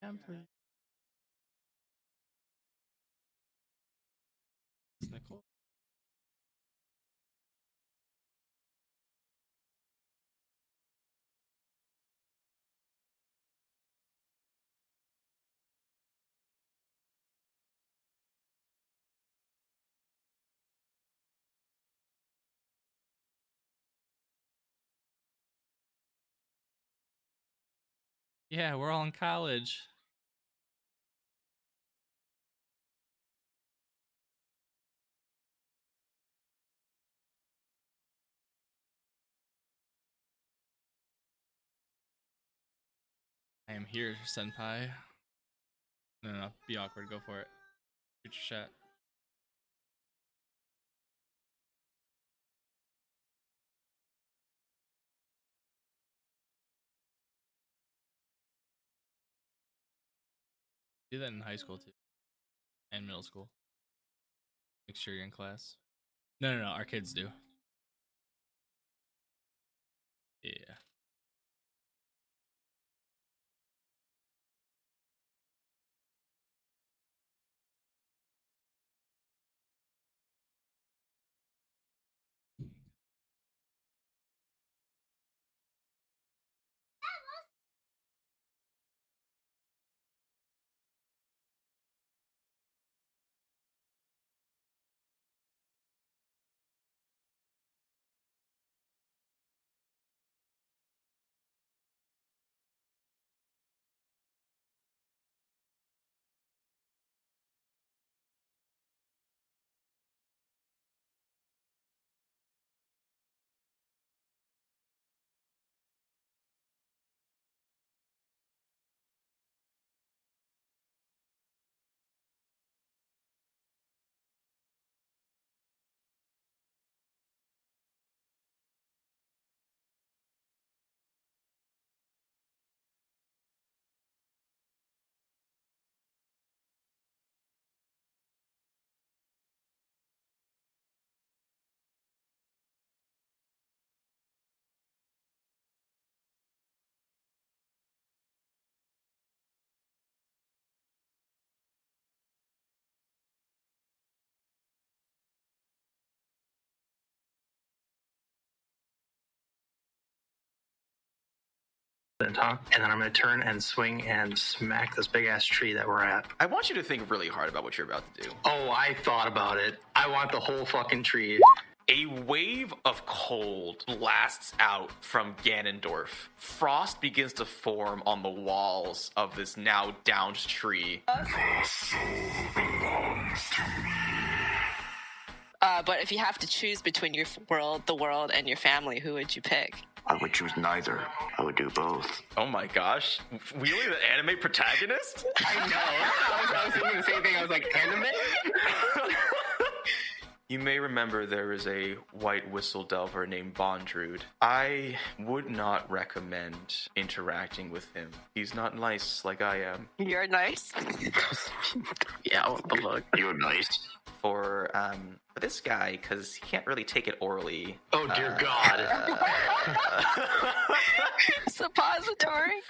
Webcam, please. Nicole. Yeah, we're all in college. I am here, senpai. No, be awkward. Go for it. Shoot your shot. Do that in high school too, and middle school. Make sure you're in class. No. Our kids do. Yeah. Huh? And then I'm going to turn and swing and smack this big ass tree that we're at. I want you to think really hard about what you're about to do. Oh, I thought about it. I want the whole fucking tree. A wave of cold blasts out from Ganondorf. Frost begins to form on the walls of this now downed tree. Your soul belongs to me. But if you have to choose between your world, the world, and your family, who would you pick? I would choose neither. I would do both. Oh my gosh. Really? The anime protagonist? I know. I was thinking the same thing. I was like, anime? You may remember there is a white whistle delver named Bondrude. I would not recommend interacting with him. He's not nice like I am. You're nice. Yeah, what the fuck? You're nice. For this guy, because he can't really take it orally. Oh, dear God. Suppository.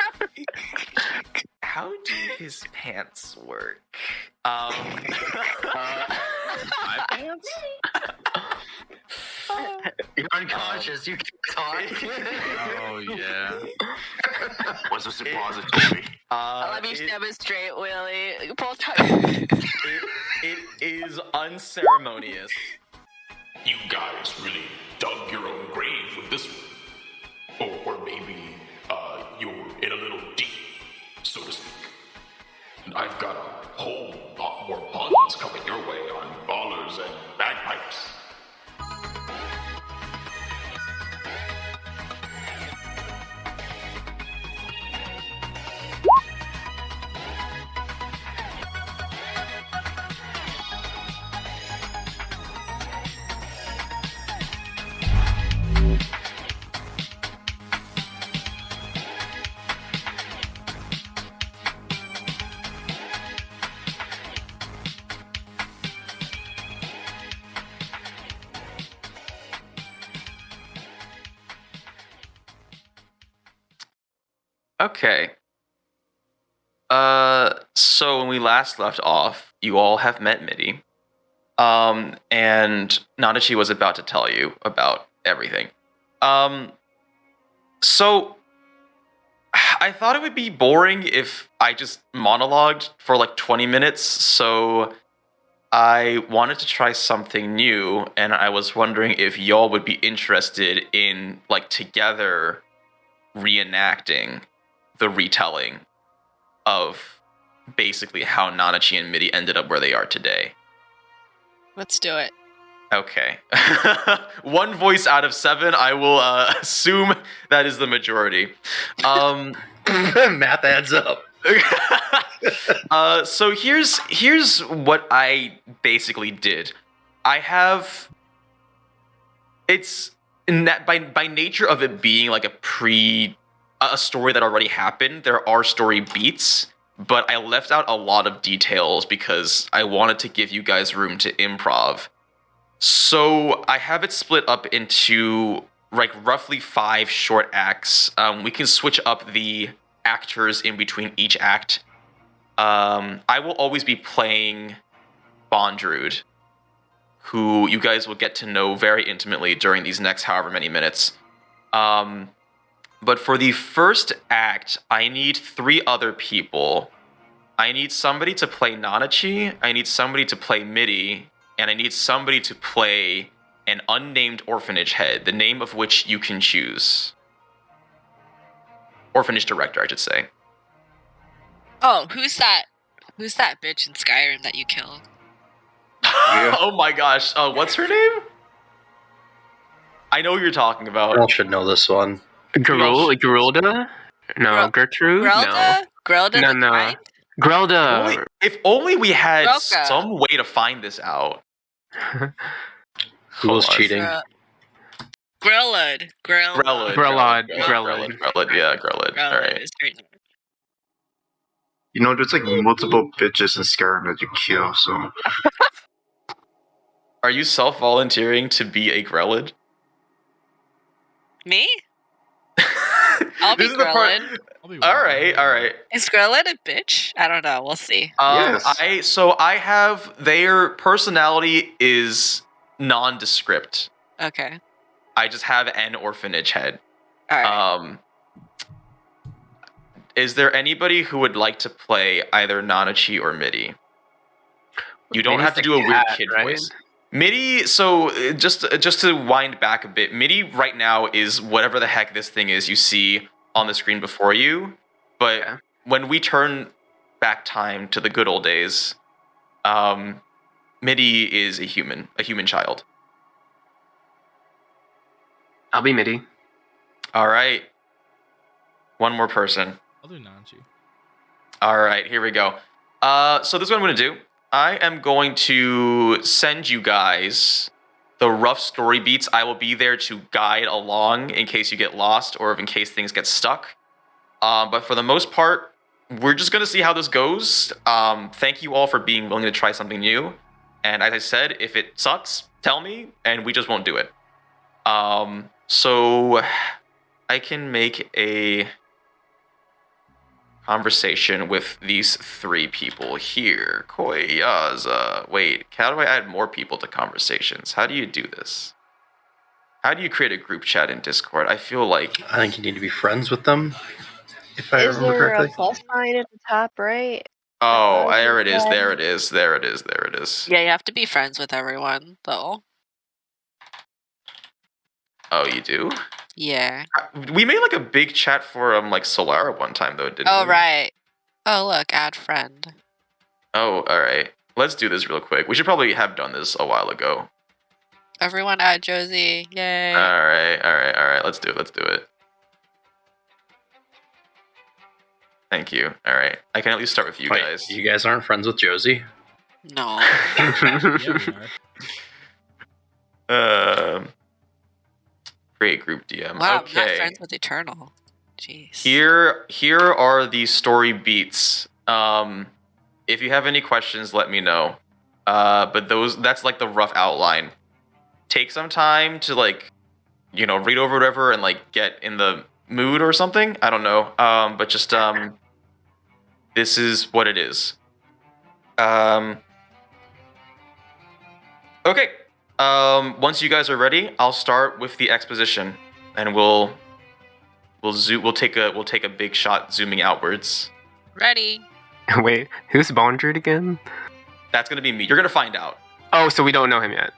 How do his pants work? My pants? You're unconscious. You can't talk. Oh yeah. What's a suppository? Let me demonstrate, Willie. Pull tight. It is unceremonious. You guys really dug your own grave with this one. Or maybe you're in a little deep, so to speak. And I've got a whole lot more puns coming your way on ballers and bagpipes. Okay. So when we last left off, you all have met Midi. And Nanachi was about to tell you about everything. So I thought it would be boring if I just monologued for like 20 minutes, so I wanted to try something new, and I was wondering if y'all would be interested in, like, together reenacting the retelling of basically how Nanachi and Midi ended up where they are today. Let's do it. Okay. One voice out of 7, I will assume that is the majority. Math adds up. So here's what I basically did. I have it's by nature of it being like a story that already happened. There are story beats, but I left out a lot of details because I wanted to give you guys room to improv. So I have it split up into like roughly 5 short acts. We can switch up the actors in between each act. I will always be playing Druid, who you guys will get to know very intimately during these next however many minutes. But for the first act, I need 3 other people. I need somebody to play Nanachi, I need somebody to play Midi, and I need somebody to play an unnamed orphanage head, the name of which you can choose. Orphanage director, I should say. Oh, who's that bitch in Skyrim that you killed? Oh my gosh, what's her name? I know who you're talking about. We all should know this one. Gerulda? No, Gertrude? Grelda? Grelda No, the no. Kind? Grelda. If only we had Roka. some way to find this out. Who was Hold on. cheating? Grelud. Grelud. Grelud. Yeah, Grelud. All right. Is her name. You know, there's like multiple bitches in Skyrim that you kill, so. Are you self-volunteering to be a Grelud? Me? I'll be This is the part- Grelud. All right. Is Grelud a bitch? I don't know. We'll see. Yes. I have their personality is nondescript. Okay. I just have an orphanage head. All right. Is there anybody who would like to play either Nanachi or Midi? You don't have to do a weird kid voice. Midi, so just to wind back a bit, Midi right now is whatever the heck this thing is you see on the screen before you. But when we turn back time to the good old days, Midi is a human child. I'll be Midi. All right. One more person. I'll do Nanchi. All right, here we go. So this is what I'm going to do. I am going to send you guys the rough story beats. I will be there to guide along in case you get lost or in case things get stuck. But for the most part, we're just going to see how this goes. Thank you all for being willing to try something new. And as I said, if it sucks, tell me, and we just won't do it. So I can make a conversation with these 3 people here. Koyaza. Wait, how do I add more people to conversations? How do you do this? How do you create a group chat in Discord? I feel like... I think you need to be friends with them, if I Is remember there correctly. a plus sign at the top right? Oh, there it is, there it is, there it is, there it is. Yeah, you have to be friends with everyone, though. Oh, you do? Yeah. We made like a big chat for like Solara one time though, didn't we? Oh, right. Oh, look, add friend. Oh, all right. Let's do this real quick. We should probably have done this a while ago. Everyone add Josie. Yay. All right. Let's do it. Thank you. All right. I can at least start with you Wait, guys. you guys aren't friends with Josie? No. Yeah, we are. Create group DM. Wow, I'm not Okay. friends with Eternal. Jeez. Here are the story beats. If you have any questions, let me know. But that's like the rough outline. Take some time to like, read over whatever and like get in the mood or something. I don't know. But just this this is what it is. Okay. Once you guys are ready, I'll start with the exposition, and we'll take a big shot zooming outwards. Ready. Wait, who's Bondred again? That's gonna be me. You're gonna find out. Oh, so we don't know him yet.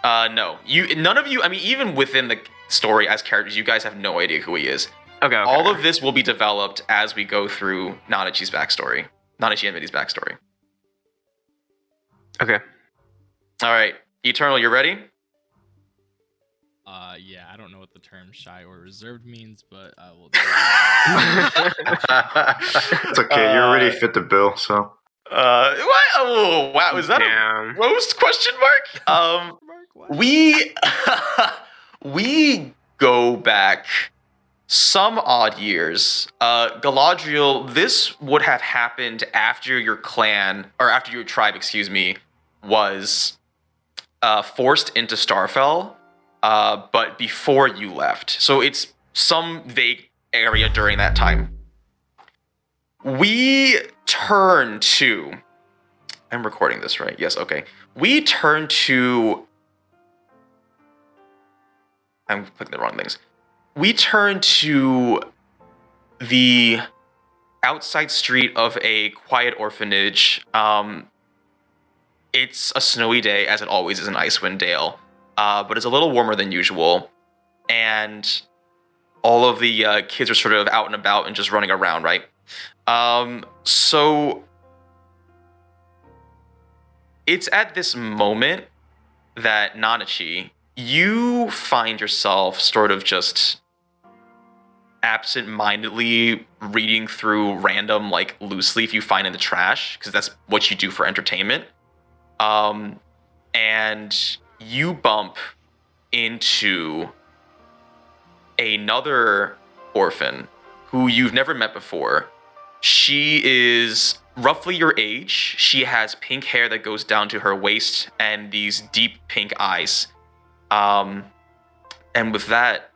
No. None of you. I mean, even within the story as characters, you guys have no idea who he is. Okay. All of this will be developed as we go through Nanachi's backstory. Nanachi and Midi's backstory. Okay. All right, Eternal, you ready? Yeah, I don't know what the term shy or reserved means, but I will. It's okay. You already fit the bill, so. What? Oh, wow. Is that Damn. a roast question mark? We go back some odd years. Galadriel, this would have happened after your clan, or after your tribe, excuse me, was forced into Starfell, but before you left. So it's some vague area during that time. We turn to... I'm recording this, right? Yes, okay. We turn to... I'm clicking the wrong things. We turn to the outside street of a quiet orphanage. It's a snowy day, as it always is in Icewind Dale, but it's a little warmer than usual. And all of the kids are sort of out and about and just running around, right? So it's at this moment that Nanachi, you find yourself sort of just absent-mindedly reading through random, like, loose leaf you find in the trash, because that's what you do for entertainment. And you bump into another orphan who you've never met before. She is roughly your age. She has pink hair that goes down to her waist and these deep pink eyes. And with that,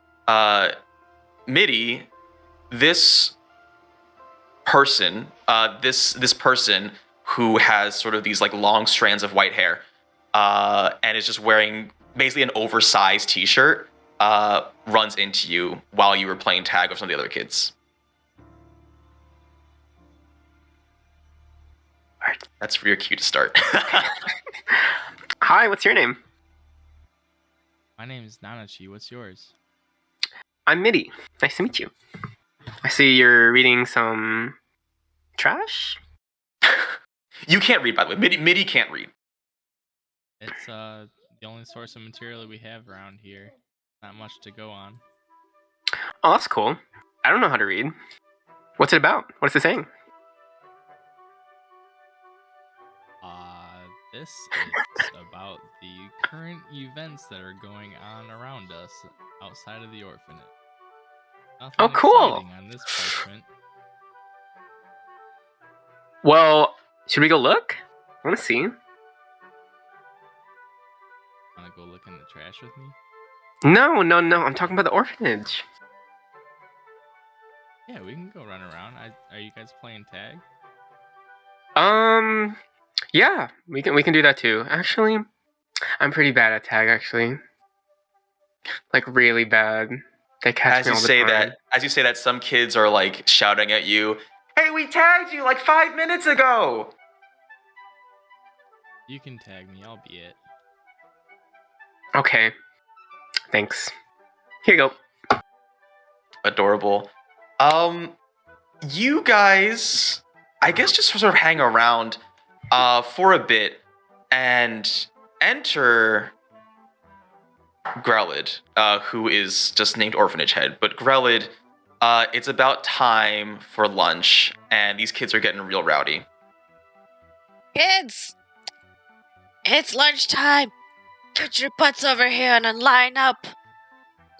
Midi, this person who has sort of these like long strands of white hair, and is just wearing basically an oversized t-shirt, runs into you while you were playing tag with some of the other kids. All right, that's for your cue to start. Hi, what's your name? My name is Nanachi. What's yours? I'm Midi. Nice to meet you. I see you're reading some trash? You can't read, by the way. Midi can't read. It's the only source of material that we have around here. Not much to go on. Oh, that's cool. I don't know how to read. What's it about? What's it saying? This is about the current events that are going on around us outside of the orphanage. Nothing Oh, cool. exciting on this parchment. Well, should we go look? I want to see. Wanna go look in the trash with me? No. I'm talking about the orphanage. Yeah, we can go run around. Are you guys playing tag? Yeah, we can do that too. Actually, I'm pretty bad at tag. Actually, like really bad. They catch me all the time. As you say that, some kids are like shouting at you, "Hey, we tagged you like 5 minutes ago!" You can tag me. I'll be it. Okay. Thanks. Here you go. Adorable. You guys, I guess, just sort of hang around for a bit and enter Grelid, who is just named Orphanage Head. But Grelid, it's about time for lunch, and these kids are getting real rowdy. Kids! It's lunchtime! Get your butts over here and line up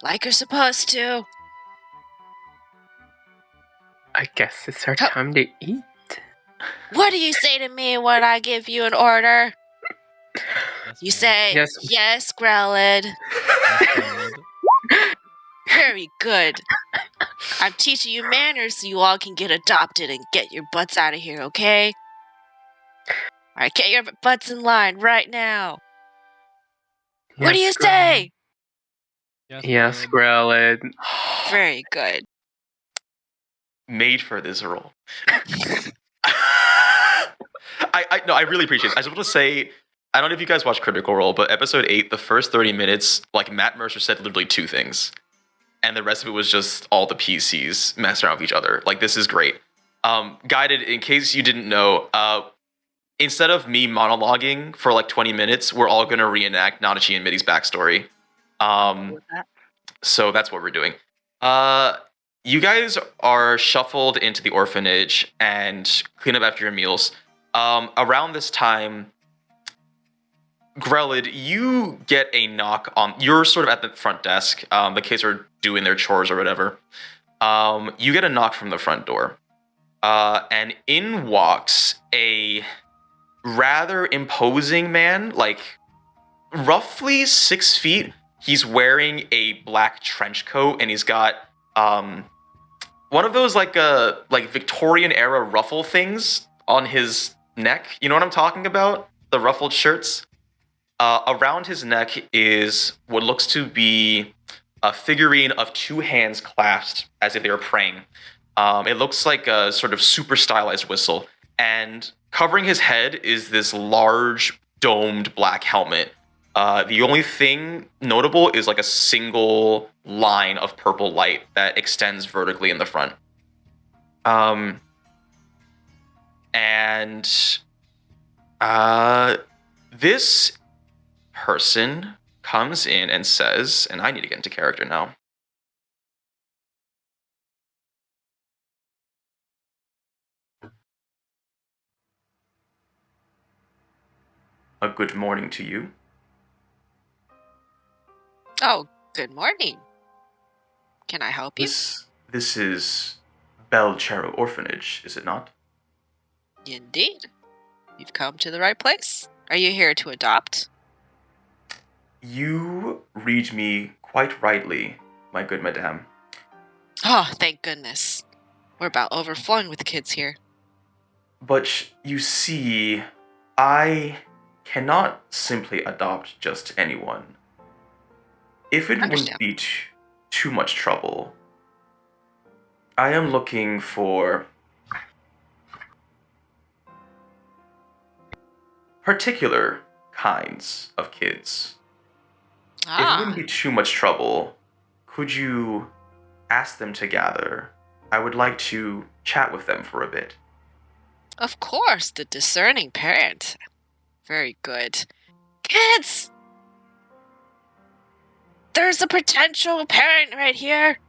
like you're supposed to. I guess it's our time to eat. What do you say to me when I give you an order? Yes, You ma'am. say, yes, Grelid. Yes, Grelid. Very good. I'm teaching you manners so you all can get adopted and get your butts out of here, okay? Alright, get your butts in line right now. What do you say? Yes, Grelid. Very good. Made for this role. No, I really appreciate it. I just want to say, I don't know if you guys watch Critical Role, but episode 8, the first 30 minutes, like Matt Mercer said literally 2 things. And the rest of it was just all the PCs messing around with each other. Like, this is great. Guided, in case you didn't know, instead of me monologuing for like 20 minutes, we're all going to reenact Nanachi and Mitty's backstory. So that's what we're doing. You guys are shuffled into the orphanage and clean up after your meals. Around this time, Grelid, you get a knock on... You're sort of at the front desk. The kids are doing their chores or whatever. You get a knock from the front door. And in walks a rather imposing man, like roughly 6 feet. He's wearing a black trench coat, and he's got one of those like Victorian era ruffle things on his neck. You know what I'm talking about? The ruffled shirts. Around his neck is what looks to be a figurine of 2 hands clasped as if they were praying. It looks like a sort of super stylized whistle. And covering his head is this large domed black helmet. The only thing notable is like a single line of purple light that extends vertically in the front. This person comes in and says, and I need to get into character now. A good morning to you. Oh, good morning. Can I help you? This is Belchero Orphanage, is it not? Indeed. You've come to the right place. Are you here to adopt? You read me quite rightly, my good madame. Oh, thank goodness. We're about overflowing with kids here. But you see, I cannot simply adopt just anyone. If it wouldn't be too much trouble, I am looking for particular kinds of kids. If it wouldn't be too much trouble, could you ask them to gather? I would like to chat with them for a bit. Of course, the discerning parent. Very good. Kids! There's a potential parent right here.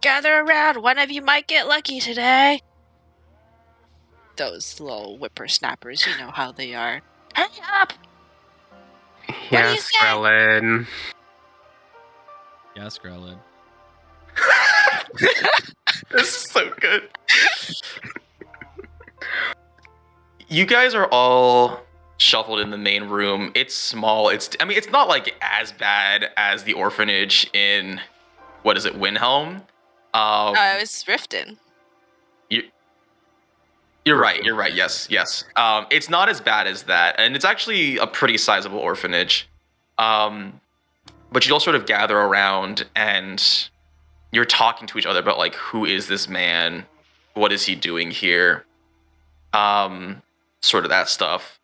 Gather around. One of you might get lucky today. Those little whippersnappers, you know how they are. Hurry up! Yes, Grelid. Yes, Grelid. This is so good. You guys are all shuffled in the main room. It's small. It's not like as bad as the orphanage in, what is it, Windhelm? It was Riften. You're right. Yes. It's not as bad as that, and it's actually a pretty sizable orphanage. But you all sort of gather around, and you're talking to each other about, like, who is this man? What is he doing here? Sort of that stuff.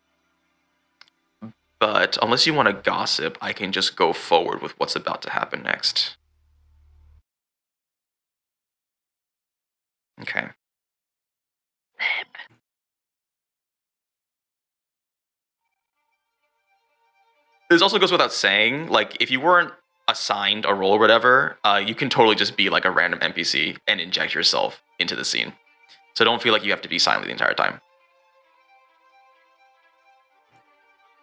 But unless you want to gossip, I can just go forward with what's about to happen next. Okay. This also goes without saying, like, if you weren't assigned a role or whatever, you can totally just be like a random NPC and inject yourself into the scene. So don't feel like you have to be silent the entire time.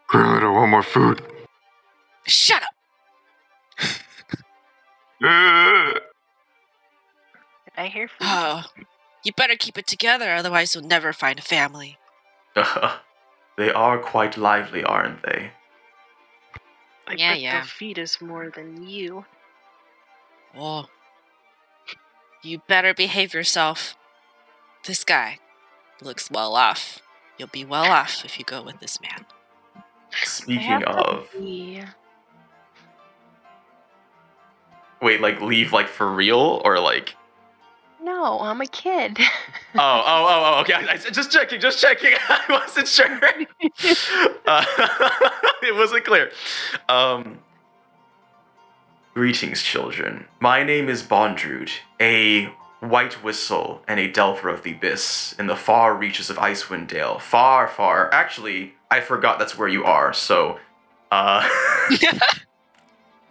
Grelid, I want more food. Shut up! Did I hear food? Oh, you better keep it together, otherwise you'll never find a family. They are quite lively, aren't they? I Yeah, bet yeah. they'll feed us more than you. Oh. You better behave yourself. This guy looks well off. You'll be well off if you go with this man. Speaking of, Yeah. wait, like leave like for real or like? No, I'm a kid. Okay. Just checking. I wasn't sure. It wasn't clear. Greetings, children. My name is Bondrude, a white whistle and a delver of the abyss in the far reaches of Icewind Dale. Far, far. Actually, I forgot that's where you are, so,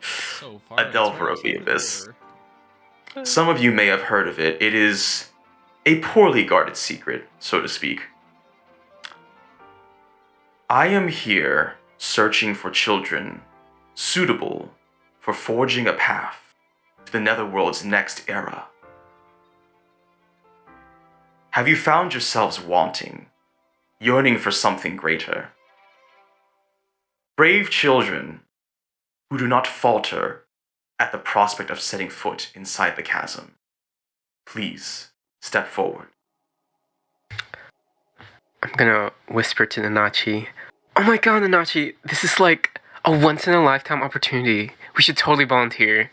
So far, a delver of the abyss. Some of you may have heard of it. It is a poorly guarded secret, so to speak. I am here searching for children suitable for forging a path to the Netherworld's next era. Have you found yourselves wanting, yearning for something greater? Brave children who do not falter at the prospect of setting foot inside the chasm. Please step forward. I'm gonna whisper to Nanachi. Oh my god, Nanachi, this is like a once-in-a-lifetime opportunity. We should totally volunteer.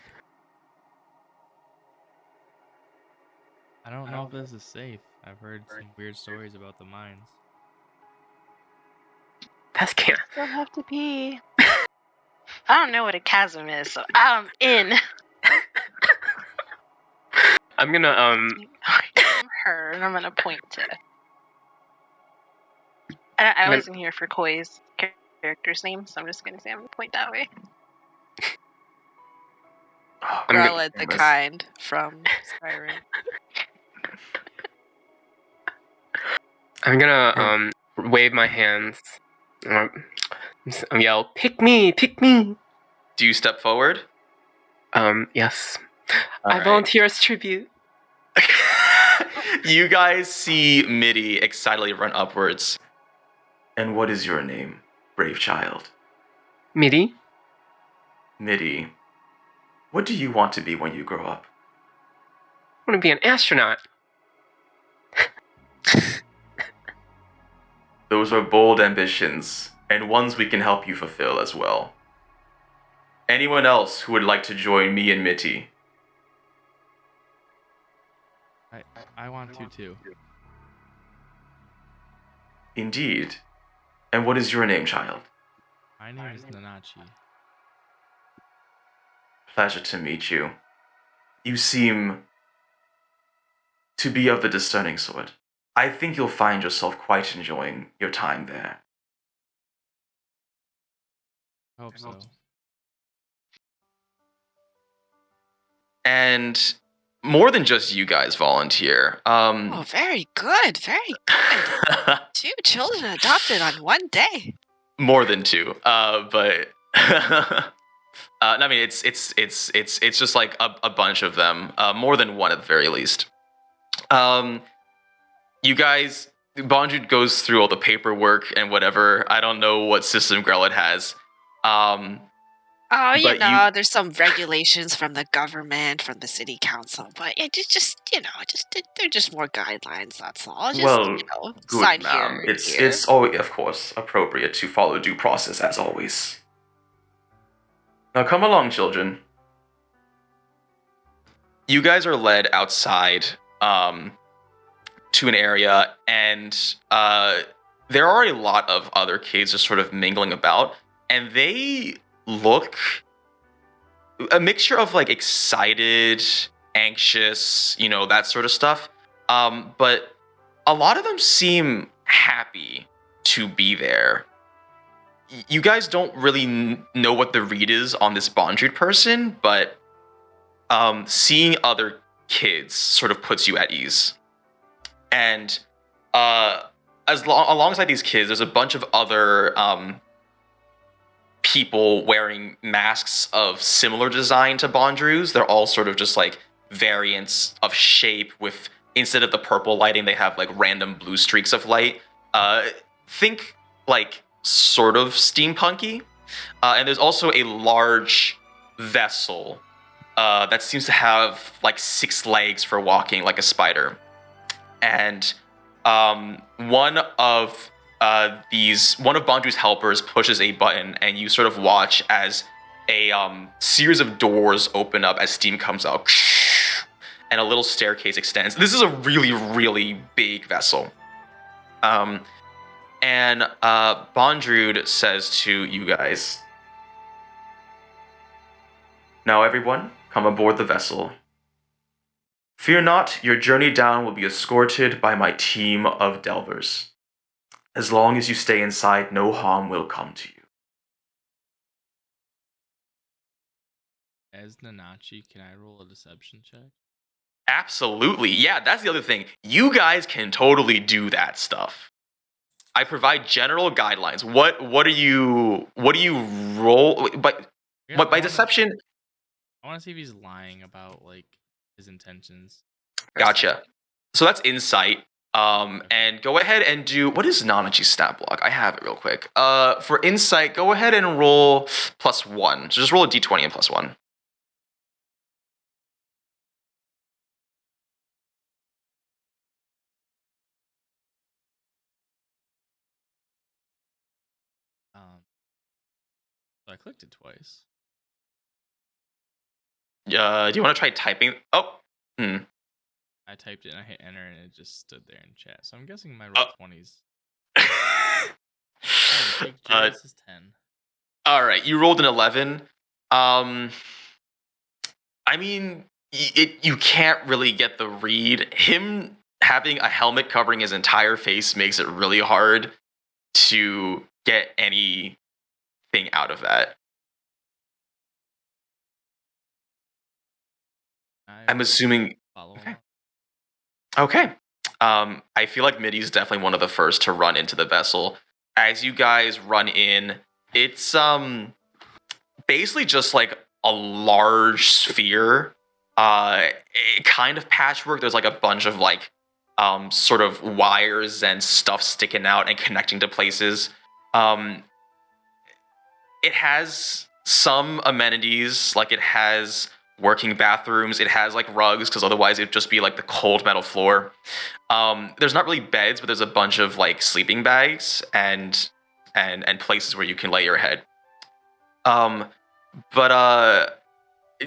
I don't know if this is safe. I've heard some weird stories about the mines. That's can't. Still have to pee. I don't know what a chasm is, so I'm in. I'm gonna I'm her, and I'm gonna point to. I wasn't here for Koi's character's name, so I'm just gonna say I'm gonna point that way. Growlithe the Kind from Skyrim. I'm gonna wave my hands. Yell, pick me, pick me. Do you step forward? Yes. All I right. volunteer as tribute. You guys see Mitty excitedly run upwards. And what is your name, brave child? Mitty? Mitty, what do you want to be when you grow up? I want to be an astronaut. Those are bold ambitions, and ones we can help you fulfill as well. Anyone else who would like to join me and Mitty? I want to too. Indeed. And what is your name, child? My name is Nanachi. Pleasure to meet you. You seem to be of the discerning sort. I think you'll find yourself quite enjoying your time there. I hope so. And more than just you guys volunteer. Oh, very good, very good. 2 children adopted on one day. More than 2, but I mean it's just like a bunch of them, more than 1 at the very least. You guys, Bonjud goes through all the paperwork and whatever. I don't know what system Grellet has. Oh, you know, there's some regulations from the government, from the city council, but it just they're just more guidelines. That's all. Just, well, good, sign ma'am. here. It's always, of course, appropriate to follow due process as always. Now come along, children. You guys are led outside to an area, and there are a lot of other kids just sort of mingling about, and they look a mixture of like excited, anxious, that sort of stuff. But a lot of them seem happy to be there. You guys don't really know what the read is on this Bondrude person, but seeing other kids sort of puts you at ease. And alongside these kids, there's a bunch of other people wearing masks of similar design to Bondru's. They're all sort of just like variants of shape with, instead of the purple lighting, they have like random blue streaks of light. Think like sort of steampunky. And there's also a large vessel that seems to have like 6 legs for walking, like a spider. And one of Bondru's helpers pushes a button, and you sort of watch as a series of doors open up as steam comes out, and a little staircase extends. This is a really, really big vessel. And Bondrud says to you guys, "Now everyone, come aboard the vessel. Fear not, your journey down will be escorted by my team of delvers. As long as you stay inside, no harm will come to you." As Nanachi, can I roll a deception check? Absolutely. Yeah, that's the other thing. You guys can totally do that stuff. I provide general guidelines. What do you roll? But by deception, I want to see if he's lying about like his intentions. Gotcha. So that's insight. And go ahead and do, what is Nanachi's stat block? I have it real quick. For insight, go ahead and roll +1. So just roll a d20 and +1. So I clicked it twice. Do you want to try typing? Oh. I typed it and I hit enter and it just stood there in chat. So I'm guessing my roll 20s. Jarius is 10. All right, you rolled an 11. I mean, you can't really get the read. Him having a helmet covering his entire face makes it really hard to get anything out of that. I'm assuming. Okay. I feel like Middy's definitely one of the first to run into the vessel. As you guys run in, it's basically just like a large sphere, kind of patchwork. There's like a bunch of like sort of wires and stuff sticking out and connecting to places. It has some amenities, like it has working bathrooms, it has like rugs, because otherwise it'd just be like the cold metal floor. There's not really beds, but there's a bunch of like sleeping bags and places where you can lay your head. But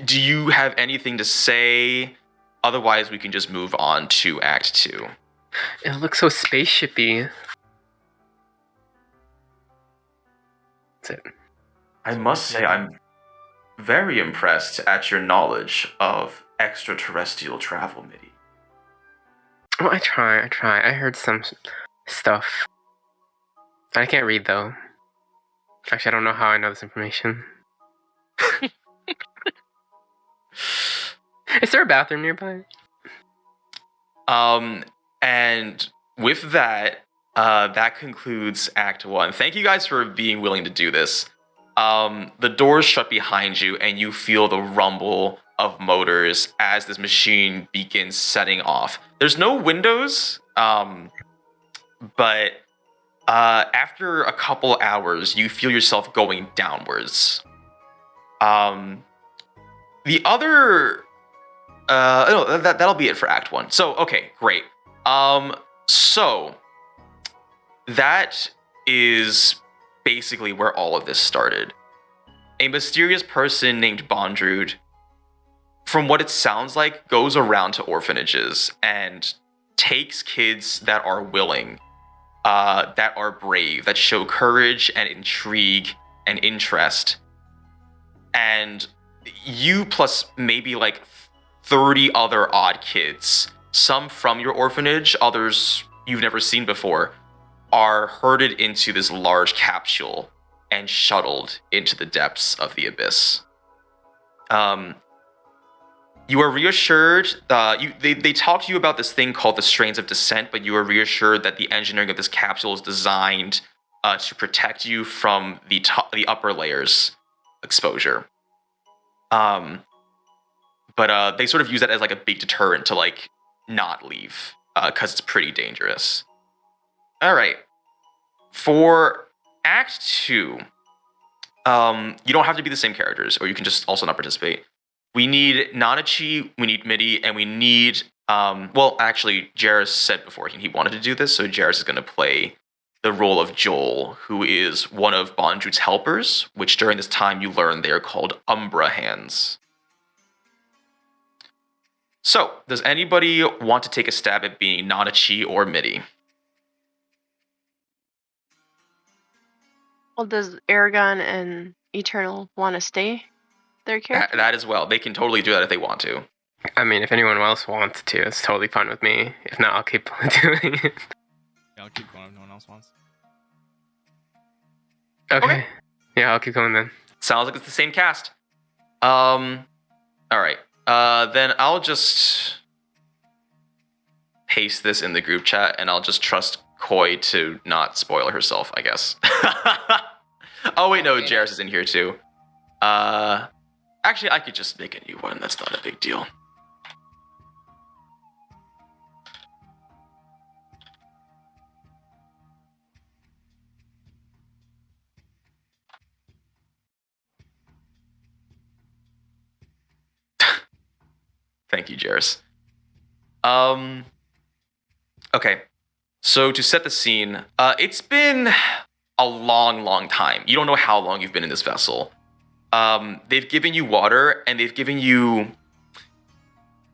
do you have anything to say? Otherwise, we can just move on to Act 2. It looks so spaceshipy. That's it. I must say, I'm very impressed at your knowledge of extraterrestrial travel, Middy. Oh, I try. I heard some stuff. I can't read, though. Actually, I don't know how I know this information. Is there a bathroom nearby? And with that, that concludes Act 1. Thank you guys for being willing to do this. The doors shut behind you, and you feel the rumble of motors as this machine begins setting off. There's no windows, but after a couple hours, you feel yourself going downwards. The other... no, that'll be it for Act 1. So, okay, great. So, that is basically where all of this started. A mysterious person named Bondrud, from what it sounds like, goes around to orphanages and takes kids that are willing, that are brave, that show courage and intrigue and interest. And you plus maybe like 30 other odd kids, some from your orphanage, others you've never seen before, are herded into this large capsule and shuttled into the depths of the abyss. You are reassured, they talk to you about this thing called the Strains of Descent, but you are reassured that the engineering of this capsule is designed to protect you from the upper layers exposure. But they sort of use that as like a big deterrent to like not leave, because it's pretty dangerous. All right. For Act 2, you don't have to be the same characters, or you can just also not participate. we need Nanachi, we need Midi, and we need well, actually, Jarius said before he wanted to do this, so Jarius is going to play the role of Joel, who is one of Bondrew's helpers, which during this time you learn they are called Umbra Hands. So, does anybody want to take a stab at being Nanachi or Midi? Well, does Eragon and Eternal want to stay their character? That as well. They can totally do that if they want to. I mean, if anyone else wants to, it's totally fine with me. If not, I'll keep doing it. Yeah, I'll keep going if no one else wants. Okay. Yeah, I'll keep going then. Sounds like it's the same cast. Alright. Then I'll just paste this in the group chat and I'll just trust Koi to not spoil herself, I guess. Oh wait, no, Jarius is in here too. Actually, I could just make a new one. That's not a big deal. Thank you, Jarius. Okay. So to set the scene, it's been a long time. You don't know how long you've been in this vessel. They've given you water, and they've given you...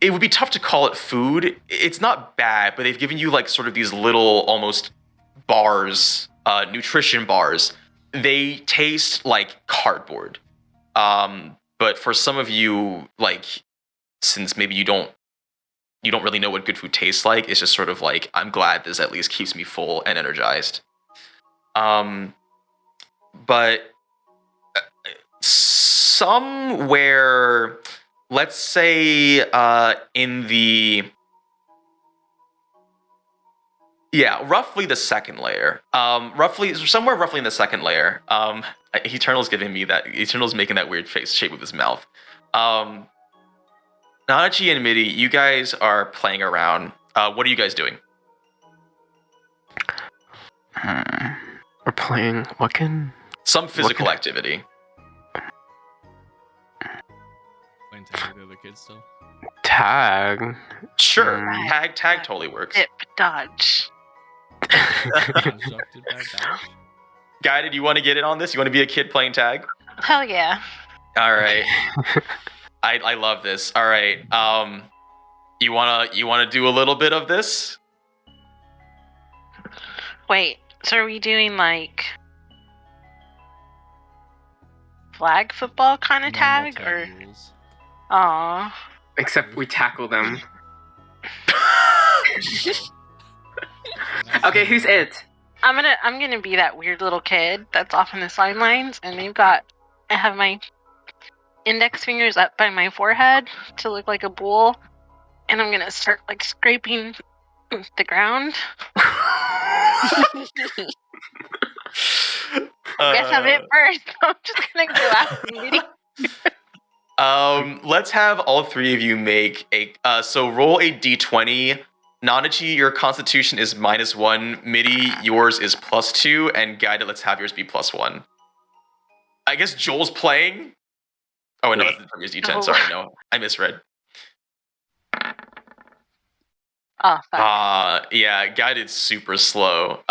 It would be tough to call it food. It's not bad, but they've given you like sort of these little almost bars, nutrition bars. They taste like cardboard. But for some of you, like, since maybe you don't really know what good food tastes like, it's just sort of like, I'm glad this at least keeps me full and energized. But somewhere, let's say in the... Yeah, roughly the second layer. Somewhere roughly in the second layer. Eternal's giving me that. Eternal's making that weird face shape with his mouth. Nanachi and Midi, you guys are playing around. What are you guys doing? We're playing what can? Some physical activity. Playing tag with the other kids still. Tag. Sure. Tag totally works. Dip, dodge. Constructed by Dodge. Guy, do you want to get in on this? You want to be a kid playing tag? Hell yeah. All right. I love this. All right. You wanna do a little bit of this? Wait, so are we doing like flag football kind of Normal tag or? rules. Aw. Except we tackle them. Okay, who's it? I'm gonna be that weird little kid that's off in the sidelines, and I have my index fingers up by my forehead to look like a bull, and I'm gonna start like scraping the ground. Guess I'm it first. I'm just gonna go after Midi. Let's have all three of you make a so roll a d20. Nanachi, your constitution is -1. Midi, yours is +2, and Guided, let's have yours be +1. I guess Joel's playing. Oh no, that's from your d10. No. Sorry, no, I misread. Oh, fuck. Yeah, Guided's super slow.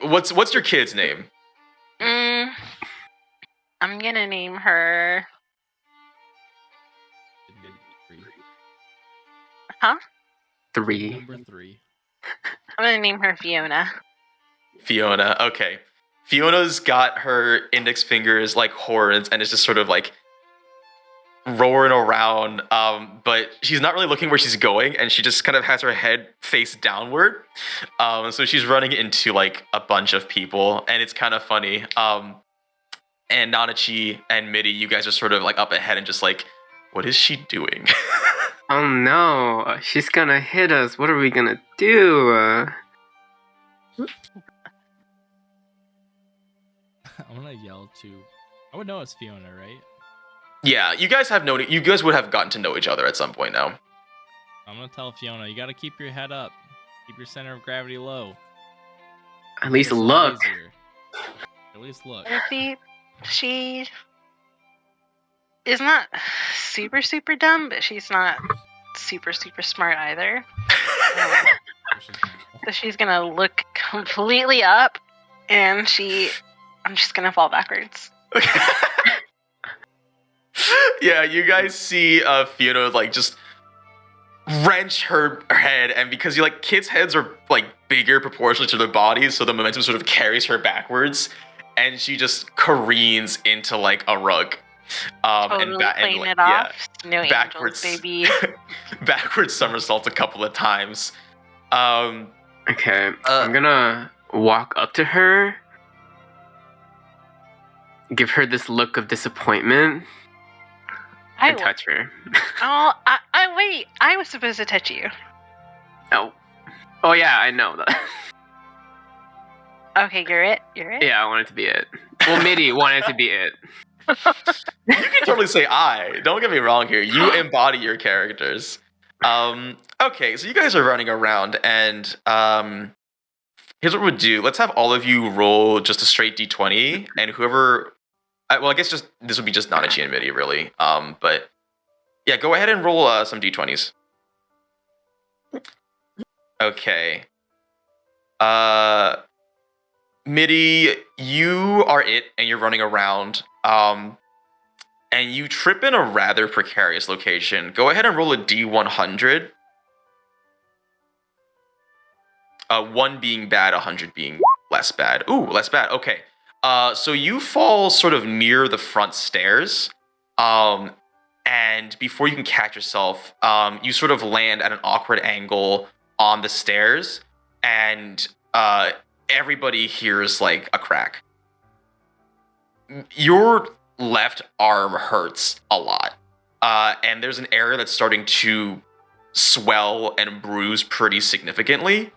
What's your kid's name? I'm gonna name her. Huh? 3. Number 3. I'm gonna name her Fiona. Fiona. Okay. Fiona's got her index fingers like horns and is just sort of like roaring around. But she's not really looking where she's going, and she just kind of has her head face downward. So she's running into like a bunch of people, and it's kind of funny. And Nanachi and Midi, you guys are sort of like up ahead and just like, what is she doing? Oh no, she's gonna hit us. What are we gonna do? I'm gonna yell to... I would know it's Fiona, right? Yeah, you guys would have gotten to know each other at some point now. I'm gonna tell Fiona, you gotta keep your head up. Keep your center of gravity low. At least It's a lot look. easier. At least look. She is not super super dumb, but she's not super super smart either. So she's gonna look completely up, and I'm just gonna fall backwards. Yeah, you guys see Fiona like just wrench her head, and because you like kids' heads are like bigger proportionally to their bodies, so the momentum sort of carries her backwards, and she just careens into like a rug. Totally playing it off. No backwards, angels, baby. backwards somersaults a couple of times. Okay, I'm gonna walk up to her, give her this look of disappointment, and touch her. Oh, I wait. I was supposed to touch you. Oh yeah, I know that. Okay, you're it. Yeah, I want it to be it. Well, Mitty wanted to be it. You can totally say I. Don't get me wrong here. You embody your characters. Okay, so you guys are running around, and here's what we'll do. Let's have all of you roll just a straight d20, and whoever... well, I guess this would be just Nanachi and Mitty, really. But yeah, go ahead and roll some d20s. Okay. Mitty, you are it, and you're running around. And you trip in a rather precarious location. Go ahead and roll a d100. 1 being bad, 100 being less bad. Ooh, less bad. Okay. So you fall sort of near the front stairs. And before you can catch yourself, you sort of land at an awkward angle on the stairs. And everybody hears like a crack. Your left arm hurts a lot. And there's an area that's starting to swell and bruise pretty significantly.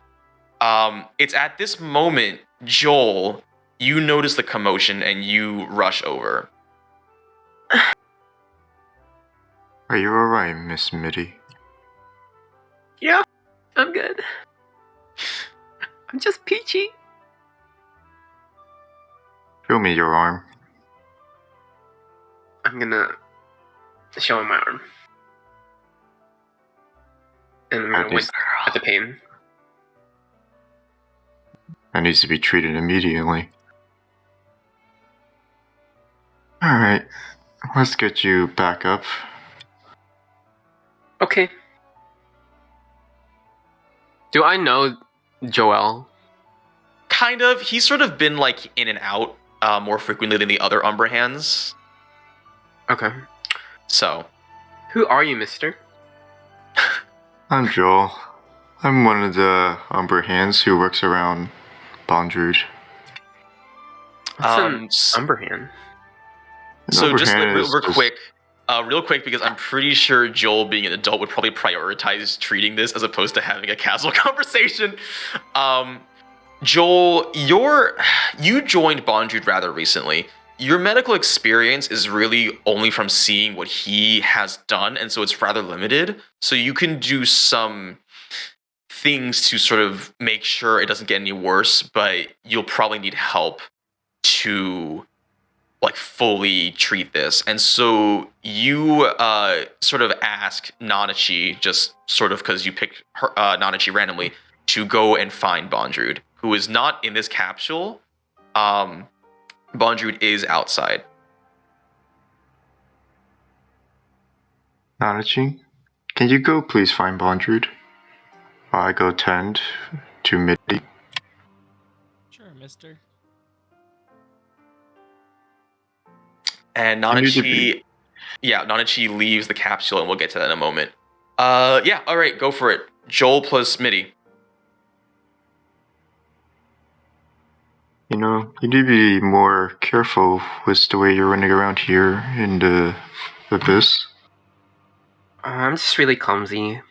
It's at this moment, Joel, you notice the commotion and you rush over. Are you alright, Miss Mitty? Yeah, I'm good. I'm just peachy. Show me your arm. I'm gonna show him my arm. And I'm gonna wink at the pain. That needs to be treated immediately. Alright, let's get you back up. Okay. Do I know Joel? Kind of. He's sort of been like in and out more frequently than the other Umber Hands. Okay. So. Who are you, mister? I'm Joel. I'm one of the Umber Hands who works around Bondrude. What's an Umber Hand? So just like real quick, because I'm pretty sure Joel, being an adult, would probably prioritize treating this as opposed to having a casual conversation. Joel, you joined Bondrude rather recently. Your medical experience is really only from seeing what he has done, and so it's rather limited. So you can do some things to sort of make sure it doesn't get any worse, but you'll probably need help to like fully treat this. And so you sort of ask Nanachi, just sort of because you picked her, Nanachi randomly, to go and find Bondrude, who is not in this capsule. Bondrude is outside. Nanachi, can you go please find Bondrude? I go tend to Mitty. Sure, mister. And Nanachi leaves the capsule, and we'll get to that in a moment. Yeah, all right, go for it. Joel plus Mitty. You know, you need to be more careful with the way you're running around here in the abyss. I'm just really clumsy.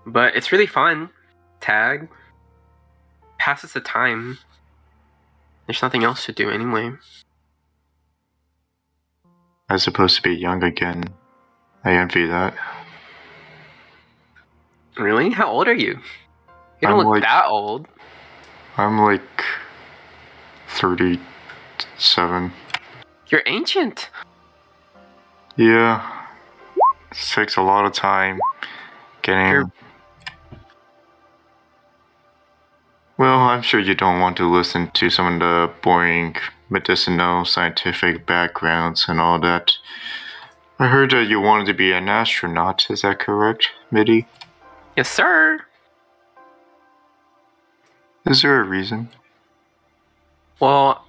But it's really fun. Tag. Passes the time. There's nothing else to do anyway. I'm supposed to be young again. I envy that. Really? How old are you? You don't look that old. I'm like 37. You're ancient. Yeah. This takes a lot of time getting. Sure. Well, I'm sure you don't want to listen to some of the boring medicinal scientific backgrounds and all that. I heard that you wanted to be an astronaut, is that correct, Midi? Yes, sir. Is there a reason? Well,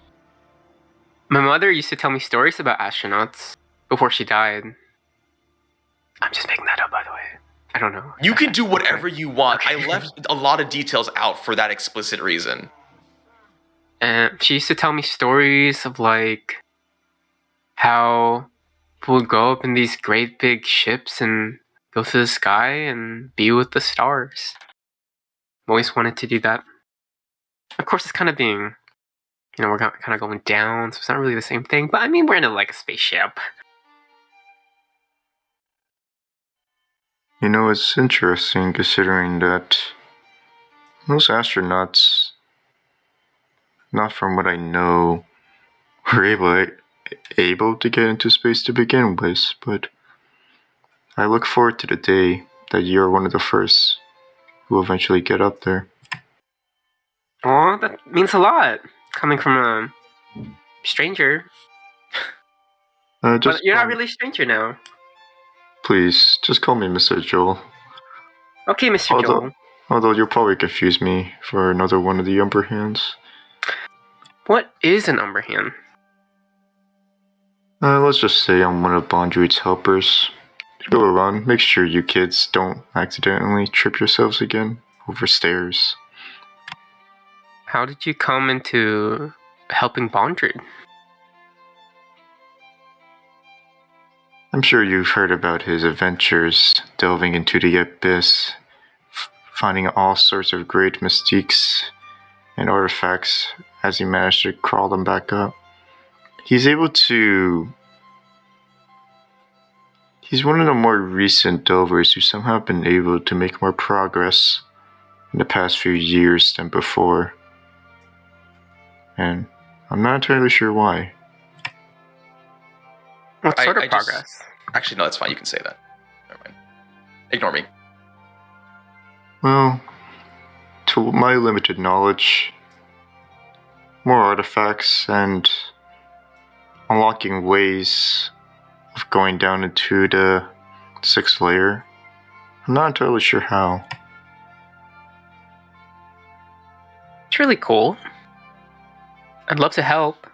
my mother used to tell me stories about astronauts before she died. I'm just making that up, by the way. I don't know. You can do whatever you want. I left a lot of details out for that explicit reason. And she used to tell me stories of like how people would go up in these great big ships and go to the sky and be with the stars. I've always wanted to do that. Of course, it's kind of being, we're kind of going down, so it's not really the same thing. But I mean, we're in a spaceship. It's interesting considering that most astronauts, not from what I know, were able to get into space to begin with, but I look forward to the day that you're one of the first who eventually get up there. Oh, that means a lot. Coming from a stranger. But you're not really a stranger now. Please, just call me Mr. Joel. Okay, Mr. Joel. Although you'll probably confuse me for another one of the Umber Hands. What is an Umber Hand? Let's just say I'm one of Bondruid's helpers. Go around, make sure you kids don't accidentally trip yourselves again over stairs. How did you come into helping Bondruid? I'm sure you've heard about his adventures delving into the abyss, finding all sorts of great mystiques and artifacts as he managed to crawl them back up. He's one of the more recent delvers who somehow have been able to make more progress in the past few years than before. And I'm not entirely sure why. What sort of progress? Actually, no, that's fine. You can say that. Never mind. Ignore me. Well, to my limited knowledge, more artifacts and unlocking ways of going down into the 6th layer. I'm not entirely sure how. It's really cool. I'd love to help.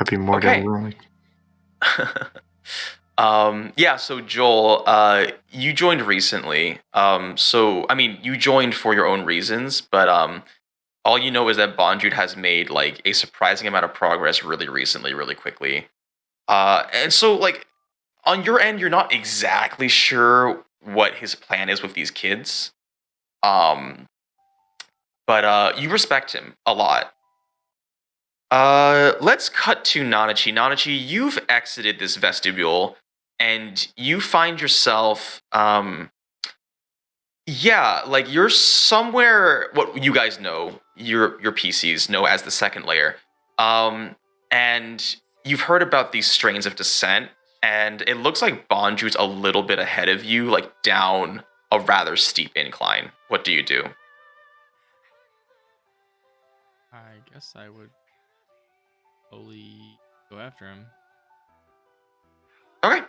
I'd be more than willing. Yeah, so Joel, you joined recently. You joined for your own reasons, but all you know is that Bondruid has made like a surprising amount of progress really recently, really quickly. And so like on your end, you're not exactly sure what his plan is with these kids. But you respect him a lot. Let's cut to Nanachi. Nanachi, you've exited this vestibule, and you find yourself, you're somewhere, what you guys know, your PCs know as the 2nd layer. And you've heard about these strains of descent, and it looks like Bondruid's a little bit ahead of you, like down a rather steep incline. What do you do? I guess I would slowly go after him. Okay.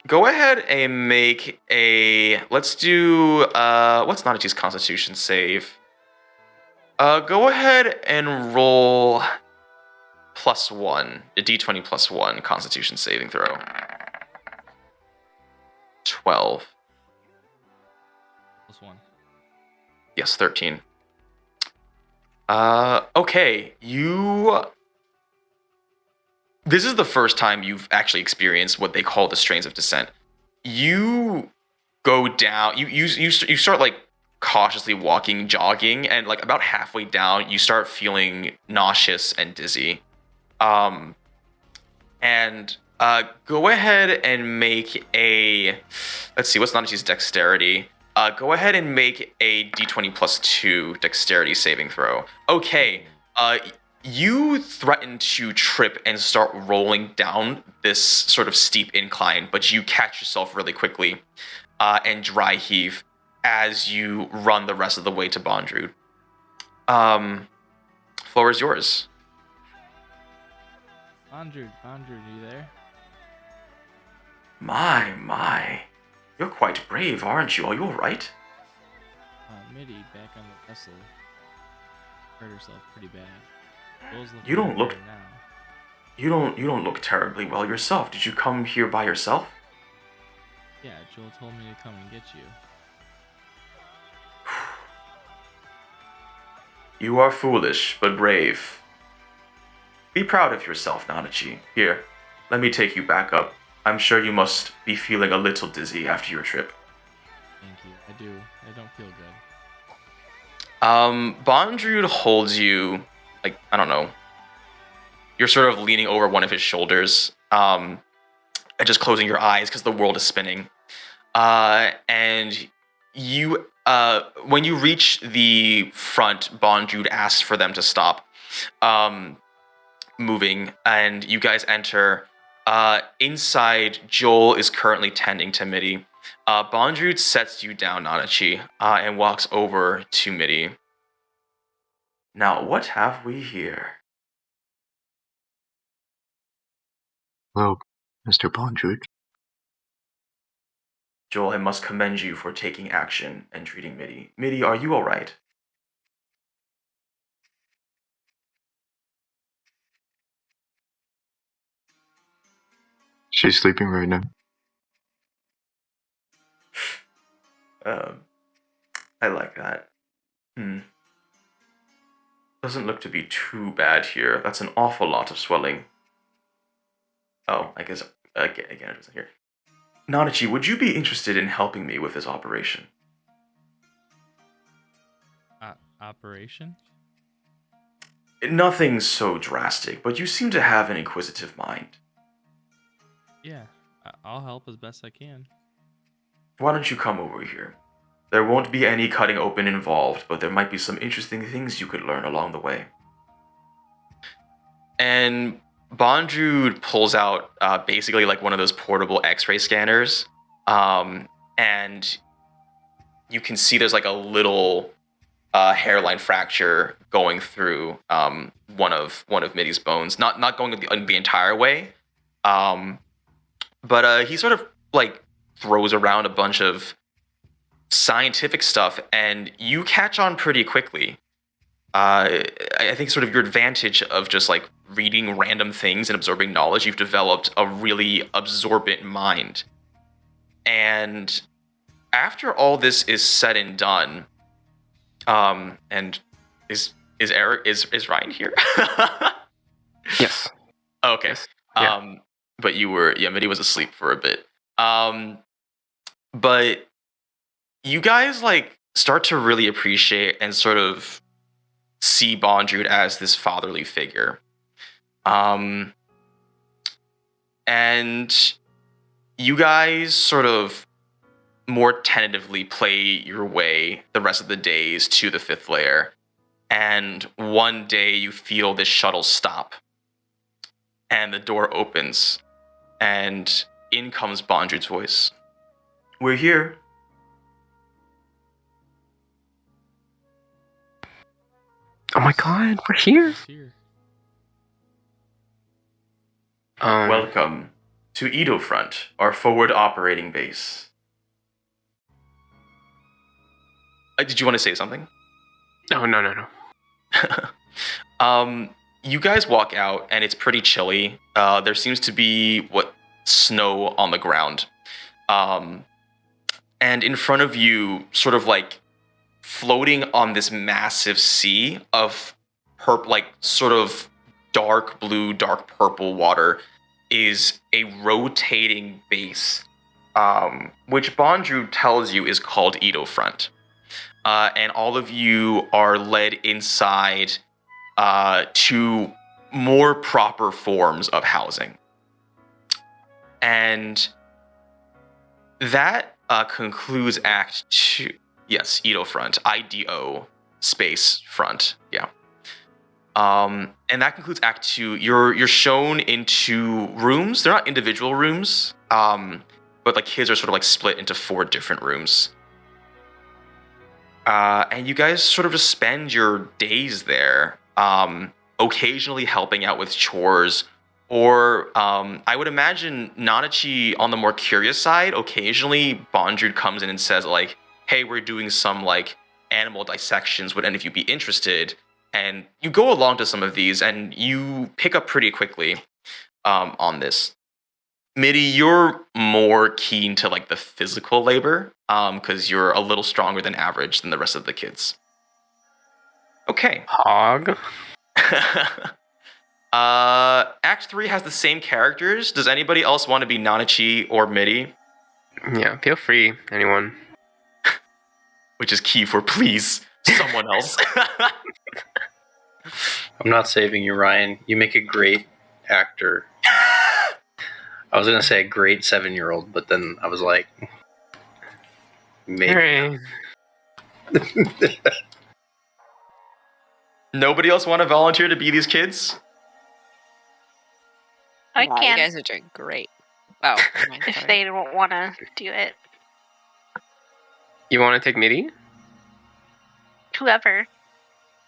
Go ahead and make a. Let's do. What's Nanachi's Constitution save? Go ahead and roll +1, a d20 +1 Constitution saving throw. 12. +1. Yes, 13. Okay, this is the first time you've actually experienced what they call the strains of descent. You go down, you start like cautiously walking, jogging, and like about halfway down, you start feeling nauseous and dizzy. Go ahead and make a, let's see, what's Nanachi's dexterity? Go ahead and make a d20 +2 dexterity saving throw. Okay, you threaten to trip and start rolling down this sort of steep incline, but you catch yourself really quickly and dry heave as you run the rest of the way to Bondrewd. Floor is yours. Bondrewd, are you there? My. You're quite brave, aren't you? Are you alright? Mitty back on the vessel hurt herself pretty bad. Joel's looking You don't look- better now. You don't look terribly well yourself. Did you come here by yourself? Yeah, Joel told me to come and get you. You are foolish, but brave. Be proud of yourself, Nanachi. Here, let me take you back up. I'm sure you must be feeling a little dizzy after your trip. Thank you. I do. I don't feel good. Bondrewd holds you, like, I don't know. You're sort of leaning over one of his shoulders, and just closing your eyes because the world is spinning. And you, when you reach the front, Bondrewd asks for them to stop moving, and you guys enter. Inside, Joel is currently tending to Mitty. Bondrewd sets you down, Nanachi, and walks over to Mitty. Now, what have we here? Hello, Mr. Bondrewd. Joel, I must commend you for taking action and treating Mitty. Mitty, are you alright? She's sleeping right now. I like that. Doesn't look to be too bad here. That's an awful lot of swelling. Oh, I guess, again, it isn't here. Nanachi, would you be interested in helping me with this operation? Operation? Nothing so drastic, but you seem to have an inquisitive mind. Yeah, I'll help as best I can. Why don't you come over here? There won't be any cutting open involved, but there might be some interesting things you could learn along the way. And Bondrewd pulls out basically like one of those portable x-ray scanners, and you can see there's like a little hairline fracture going through one of Mitty's bones. Not going the entire way, but he sort of like throws around a bunch of scientific stuff, and you catch on pretty quickly. I think sort of your advantage of just like reading random things and absorbing knowledge, you've developed a really absorbent mind. And after all this is said and done, and is Ryan here? Yes. Okay. Yes. Yeah. But Mitty was asleep for a bit. But you guys like start to really appreciate and sort of see Bondrewd as this fatherly figure. And you guys sort of more tentatively play your way the rest of the days to the fifth layer. And one day you feel this shuttle stop. And the door opens. And in comes Bondrewd's voice. We're here. Oh my god, we're here. It's here. Welcome to Edo Front, our forward operating base. Did you want to say something? Oh, no. You guys walk out, and it's pretty chilly. There seems to be snow on the ground. And in front of you, sort of like floating on this massive sea of sort of dark blue, dark purple water is a rotating base, which Bondrewd tells you is called Edo Front. And all of you are led inside to more proper forms of housing. And that concludes Act 2. Yes, Edo Front. IDO space front. Yeah. And that concludes Act 2. You're shown into rooms. They're not individual rooms, but like kids are sort of like split into 4 different rooms. And you guys sort of just spend your days there, occasionally helping out with chores, or I would imagine Nanachi on the more curious side. Occasionally, Bondrewd comes in and says like, "Hey, we're doing some like animal dissections. Would any of you be interested?" And you go along to some of these, and you pick up pretty quickly on this. Mitty, you're more keen to like the physical labor, because you're a little stronger than average than the rest of the kids. Okay. Hog. Act 3 has the same characters. Does anybody else want to be Nanachi or Mitty? Yeah, feel free, anyone. Which is key for please, someone else. I'm not saving you, Ryan. You make a great actor. I was gonna say a great 7-year-old, but then I was like, maybe. Hooray. Nobody else want to volunteer to be these kids? I Wow, can You guys are doing great. Oh, never mind, if sorry. they don't want to do it. You want to take Mitty? Whoever.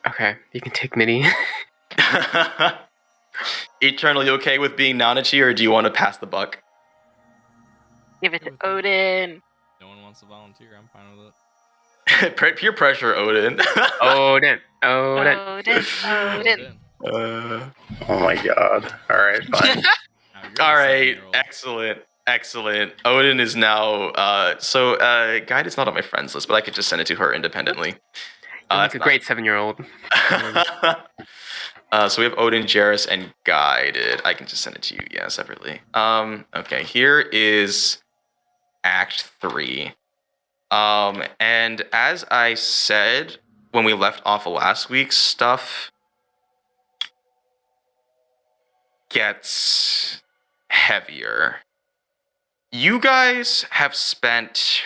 Okay, you can take Mitty. Eternally okay with being Nanachi, or do you want to pass the buck? Give it to Odin. No one wants to volunteer. I'm fine with it. Peer pressure, Odin. Odin. Odin. Oh my god. Alright, fine. Now you're All the right, 7-year-old. excellent. Odin is now. Guide is not on my friends list, but I could just send it to her independently. Like a great 7-year-old. So we have Odin, Jarius, and Guided. I can just send it to you, separately. Okay, here is Act 3. And as I said when we left off of last week's stuff, gets heavier. You guys have spent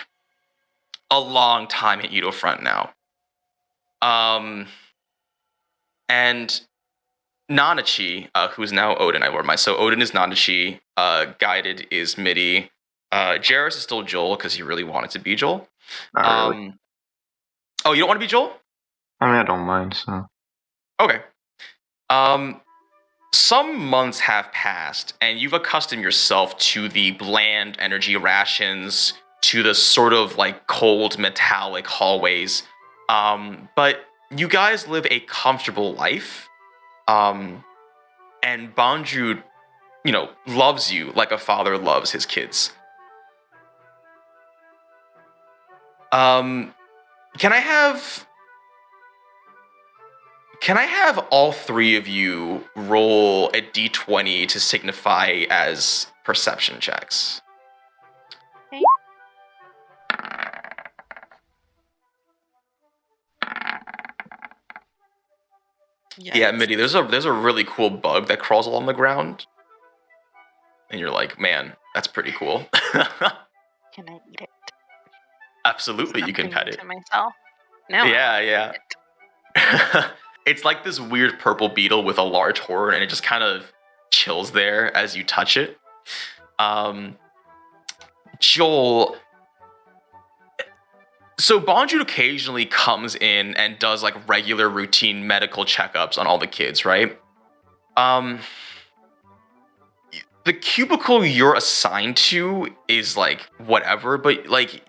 a long time at Edo Front now. And Nanachi, who's now Odin, so Odin is Nanachi, Guided is Mitty, Jarius is still Joel because he really wanted to be Joel. Not really. Oh, you don't want to be Joel? I mean, I don't mind, so. Okay. Some months have passed, and you've accustomed yourself to the bland energy rations, to the sort of like cold metallic hallways. But you guys live a comfortable life. And Bondrewd, loves you like a father loves his kids. Can I have all 3 of you roll a d20 to signify as perception checks? Okay. Yeah, Mitty, there's a really cool bug that crawls along the ground. And you're like, man, that's pretty cool. Can I eat it? Absolutely, you can pet it. To myself. No. Yeah. It's like this weird purple beetle with a large horn, and it just kind of chills there as you touch it. Joel. So Bondrewd occasionally comes in and does like regular routine medical checkups on all the kids, right? The cubicle you're assigned to is like whatever, but like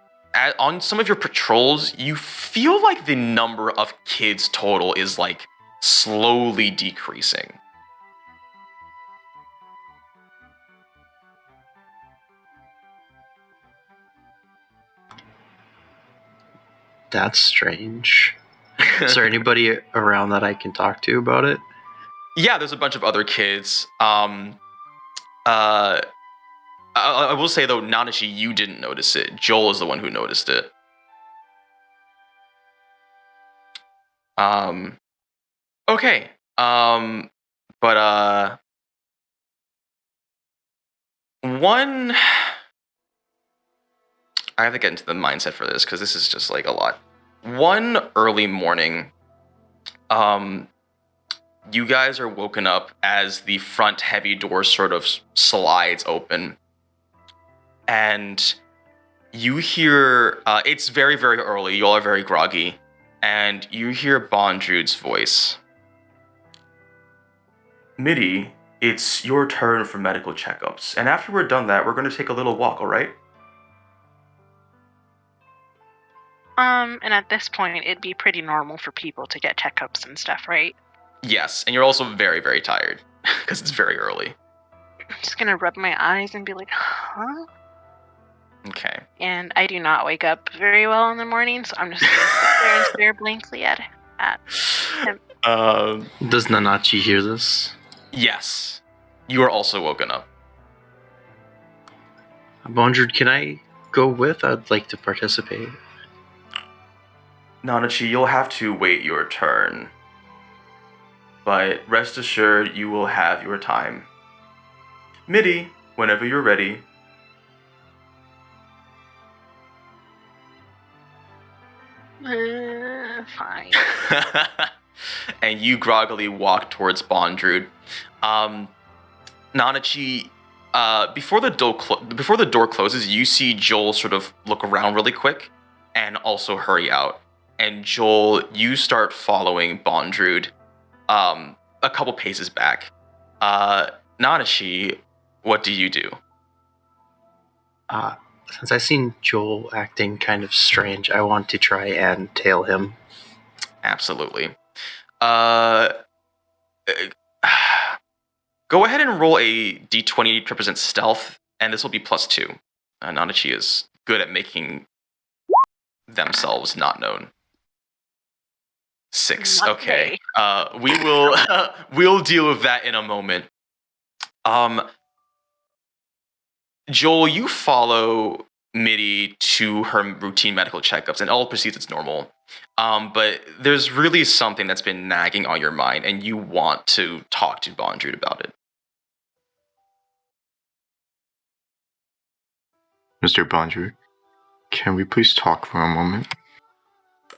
on some of your patrols, you feel like the number of kids total is like slowly decreasing. That's strange. Is there anybody around that I can talk to about it? Yeah, there's a bunch of other kids. I will say though, Nanachi, you didn't notice it. Joel is the one who noticed it. Okay. But one, I have to get into the mindset for this because this is just like a lot. One early morning, you guys are woken up as the front heavy door sort of slides open. And you hear, it's very, very early. You all are very groggy. And you hear Bondrude's voice. Mitty, it's your turn for medical checkups. And after we're done that, we're going to take a little walk, all right? And at this point, it'd be pretty normal for people to get checkups and stuff, right? Yes, and you're also very, very tired because it's very early. I'm just gonna rub my eyes and be like, huh? Okay. And I do not wake up very well in the morning, so I'm just gonna sit there and stare blankly at him. Does Nanachi hear this? Yes. You are also woken up. Bondred, can I go with? I'd like to participate. Nanachi, you'll have to wait your turn. But rest assured, you will have your time. Mitty, whenever you're ready. Fine. And you groggily walk towards Bondrude. Nanachi, before the door closes, you see Joel sort of look around really quick and also hurry out. And Joel, you start following Bondrude a couple paces back. Nanachi, what do you do? Since I've seen Joel acting kind of strange, I want to try and tail him. Absolutely. Go ahead and roll a d20 to represent stealth, and this will be +2. Nanachi is good at making themselves not known. 6. Not Okay. We will we'll deal with that in a moment. Joel, you follow Mitty to her routine medical checkups, and all proceeds as normal. But there's really something that's been nagging on your mind, and you want to talk to Bondrude about it. Mr. Bondrude, can we please talk for a moment?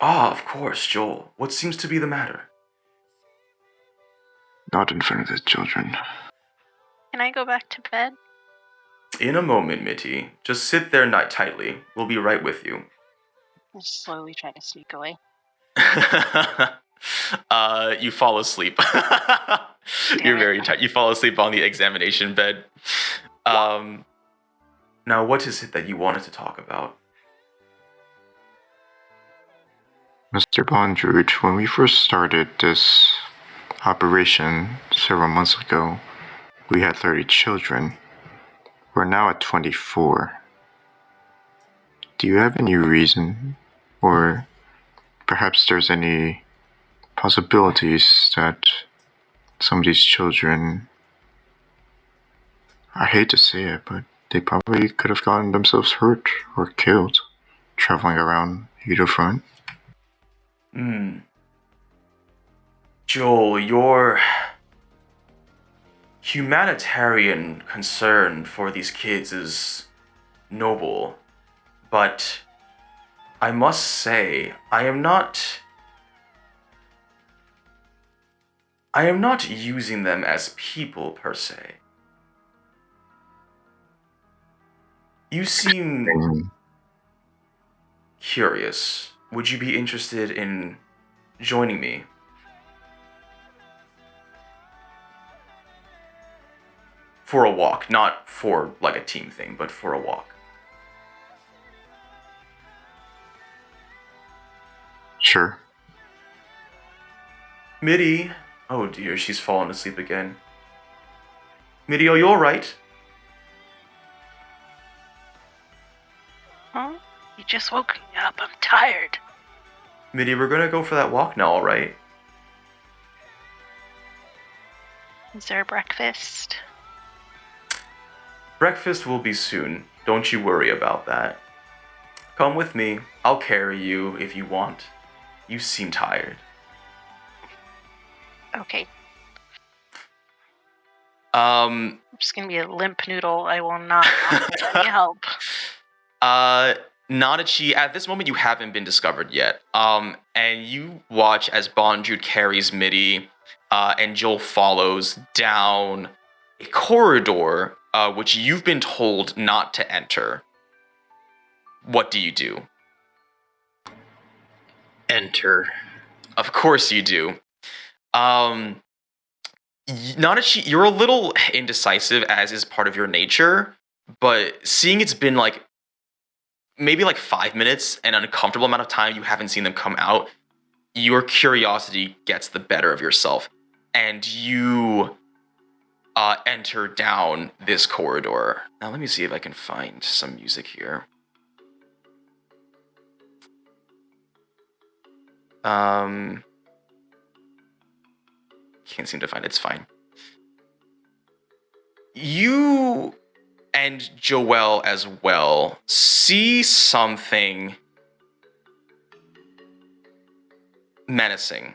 Ah, of course, Joel. What seems to be the matter? Not in front of the children. Can I go back to bed? In a moment, Mitty. Just sit there tightly. We'll be right with you. I slowly try to sneak away. You fall asleep. You're very tight. You fall asleep on the examination bed. Now, what is it that you wanted to talk about? Mr. Bondrude, when we first started this operation several months ago, we had 30 children. We're now at 24. Do you have any reason, or perhaps there's any possibilities that some of these children, I hate to say it, but they probably could have gotten themselves hurt or killed traveling around Front? Joel, your humanitarian concern for these kids is noble, but I must say, I am not using them as people per se. You seem curious. Would you be interested in joining me? For a walk, not for like a team thing, but for a walk. Sure. Mitty. Oh dear, she's fallen asleep again. Mitty, are you alright? Huh? You just woke me up. I'm tired. Mitty, we're gonna go for that walk now, alright? Is there breakfast? Breakfast will be soon. Don't you worry about that. Come with me. I'll carry you if you want. You seem tired. Okay. Um, I'm just gonna be a limp noodle. I will not offer any help. Nanachi, at this moment you haven't been discovered yet. And you watch as Bondrude carries Mitty and Joel follows down a corridor, which you've been told not to enter. What do you do? Enter. Of course you do. You're a little indecisive, as is part of your nature, but seeing it's been like maybe like 5 minutes, an uncomfortable amount of time you haven't seen them come out, your curiosity gets the better of yourself, and you enter down this corridor. Now let me see if I can find some music here. Can't seem to find it. It's fine. You and Joel as well see something menacing.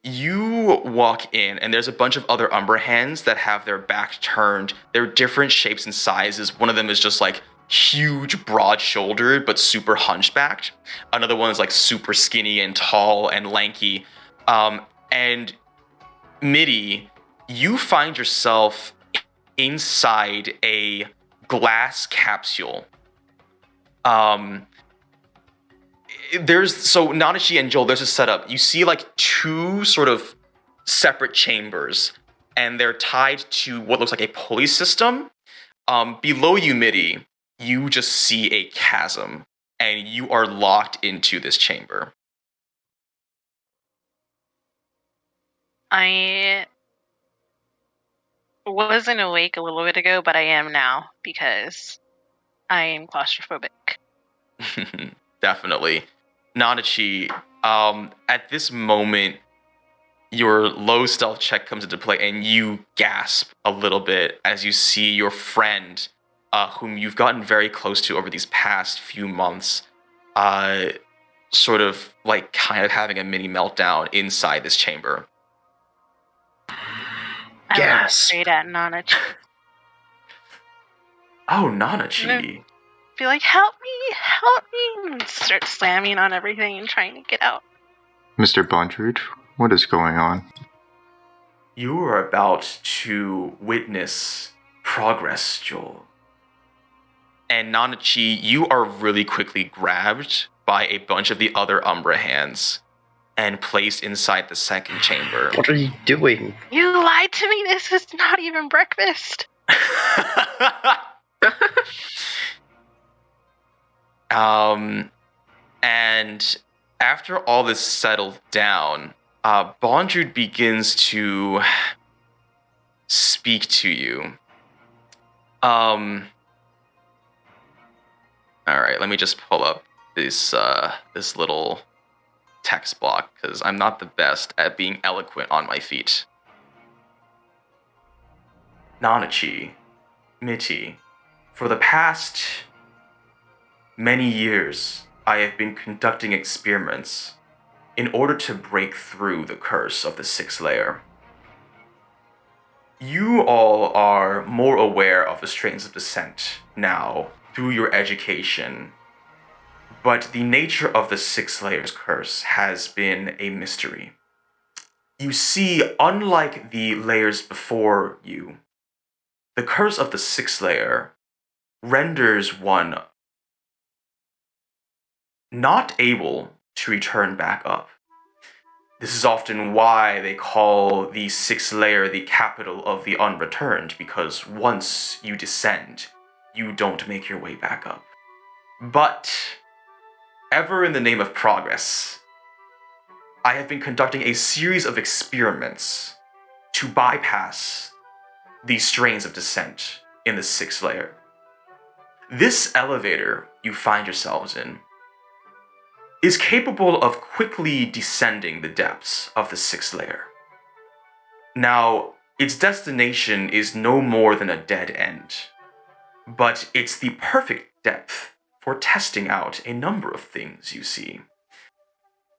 You walk in, and there's a bunch of other Umbra hands that have their back turned. They're different shapes and sizes. One of them is just like huge, broad-shouldered, but super hunchbacked. Another one is like super skinny and tall and lanky. And Mitty, you find yourself inside a glass capsule. Nanashi and Joel, there's a setup. You see like two sort of separate chambers, and they're tied to what looks like a pulley system. Below you, Mitty, you just see a chasm, and you are locked into this chamber. I wasn't awake a little bit ago, but I am now because I am claustrophobic. Definitely. Nanachi, at this moment, your low stealth check comes into play, and you gasp a little bit as you see your friend, whom you've gotten very close to over these past few months, sort of like kind of having a mini meltdown inside this chamber. I look Gasp. straight at Nanachi. Oh, Nanachi. Be like, help me, and start slamming on everything and trying to get out. Mr. Bondrude, what is going on? You are about to witness progress, Joel. And Nanachi, you are really quickly grabbed by a bunch of the other Umbra hands and placed inside the second chamber. What are you doing? You lied to me. This is not even breakfast. And after all this settled down, Bondrude begins to speak to you. All right, let me just pull up this little text block, because I'm not the best at being eloquent on my feet. Nanachi, Mitty, for the past many years, I have been conducting experiments in order to break through the curse of the sixth layer. You all are more aware of the strains of descent now through your education, but the nature of the sixth layer's curse has been a mystery. You see, unlike the layers before you, the curse of the sixth layer renders one not able to return back up. This is often why they call the sixth layer the capital of the unreturned, because once you descend, you don't make your way back up. But, ever in the name of progress, I have been conducting a series of experiments to bypass these strains of descent in the sixth layer. This elevator you find yourselves in is capable of quickly descending the depths of the sixth layer. Now, its destination is no more than a dead end, but it's the perfect depth for testing out a number of things, you see.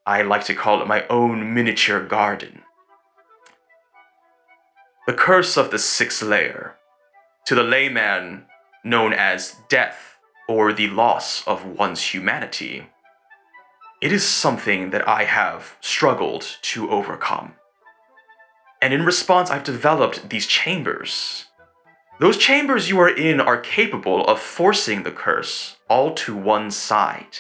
I like to call it my own miniature garden. The curse of the sixth layer, to the layman known as death or the loss of one's humanity, it is something that I have struggled to overcome. And in response, I've developed these chambers. Those chambers you are in are capable of forcing the curse all to one side.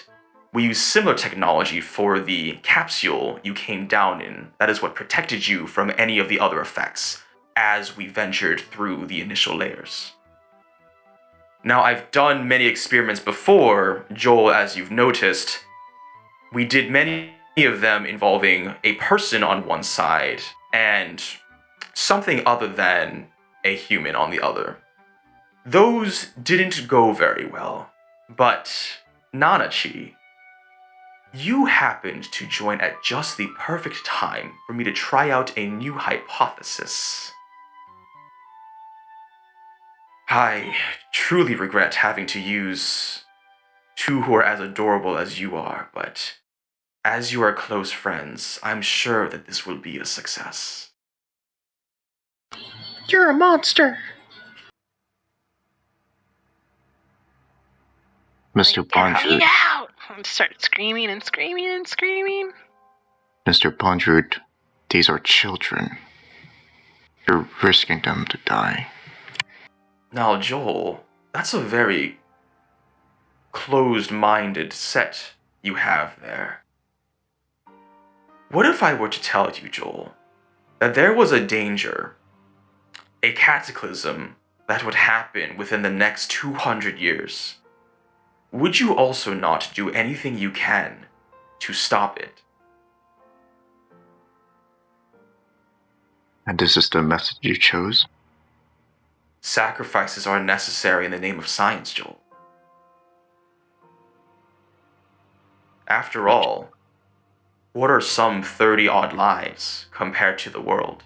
We use similar technology for the capsule you came down in. That is what protected you from any of the other effects as we ventured through the initial layers. Now, I've done many experiments before, Joel, as you've noticed. We did many of them involving a person on one side and something other than a human on the other. Those didn't go very well, but Nanachi, you happened to join at just the perfect time for me to try out a new hypothesis. I truly regret having to use two who are as adorable as you are, but as you are close friends, I'm sure that this will be a success. You're a monster. Mr. Get me Bondrewd, out! And start screaming and screaming and screaming. Mr. Bondrewd, these are children. You're risking them to die. Now, Joel, that's a very closed-minded set you have there. What if I were to tell you, Joel, that there was a danger, a cataclysm that would happen within the next 200 years? Would you also not do anything you can to stop it? And this is the method you chose? Sacrifices are necessary in the name of science, Joel. After all, what are some 30-odd lives compared to the world?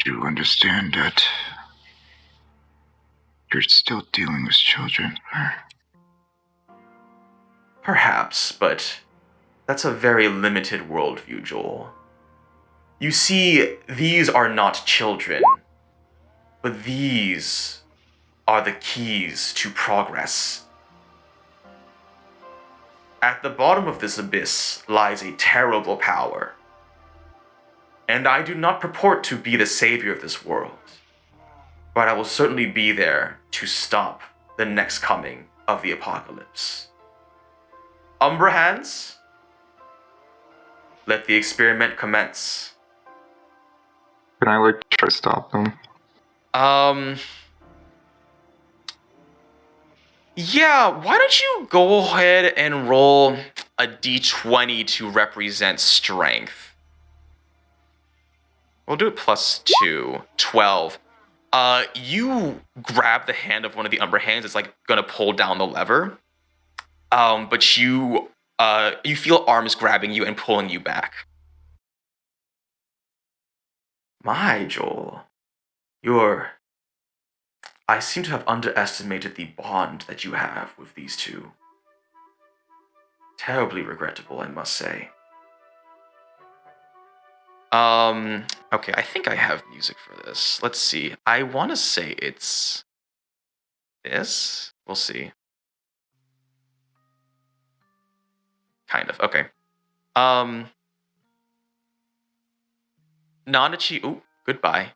You understand that you're still dealing with children. Perhaps, but that's a very limited worldview, Joel. You see, these are not children, but these are the keys to progress. At the bottom of this abyss lies a terrible power, and I do not purport to be the savior of this world, but I will certainly be there to stop the next coming of the apocalypse. Umbra hands, let the experiment commence. Can I, try to stop them? Yeah, why don't you go ahead and roll a d20 to represent strength? We'll do it +2, 12. You grab the hand of one of the Umbra hands. It's like gonna pull down the lever. But you feel arms grabbing you and pulling you back. My, Joel, I seem to have underestimated the bond that you have with these two. Terribly regrettable, I must say. Okay, I think I have music for this. Let's see. I want to say it's this. We'll see. Kind of. Okay. Nanachi. Ooh, goodbye.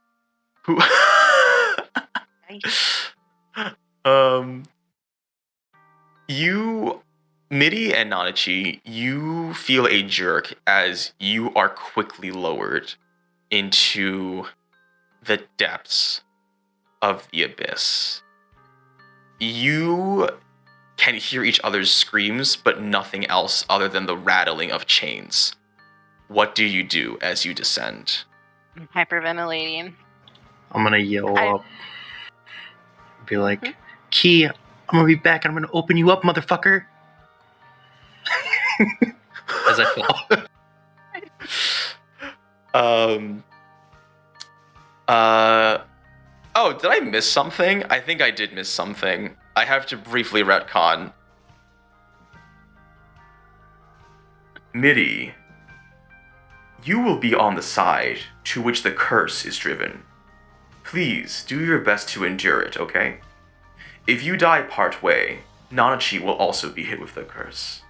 Who? You, Midi and Nanachi, you feel a jerk as you are quickly lowered into the depths of the abyss. You can hear each other's screams, but nothing else other than the rattling of chains. What do you do as you descend? I'm hyperventilating. I'm gonna yell up. Be like, Key, I'm gonna be back and I'm gonna open you up, motherfucker. As I fall. Oh, did I miss something? I think I did miss something. I have to briefly retcon. Midi, you will be on the side to which the curse is driven. Please do your best to endure it, okay? If you die part way, Nanachi will also be hit with the curse.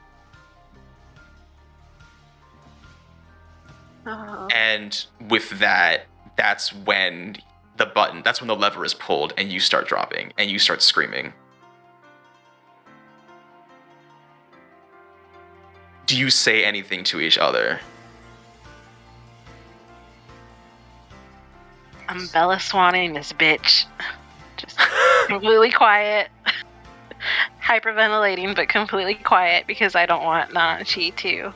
Oh. And with that, that's when the lever is pulled and you start dropping and you start screaming. Do you say anything to each other? I'm Bella Swanning this bitch. Just completely quiet. Hyperventilating, but completely quiet because I don't want Nanachi to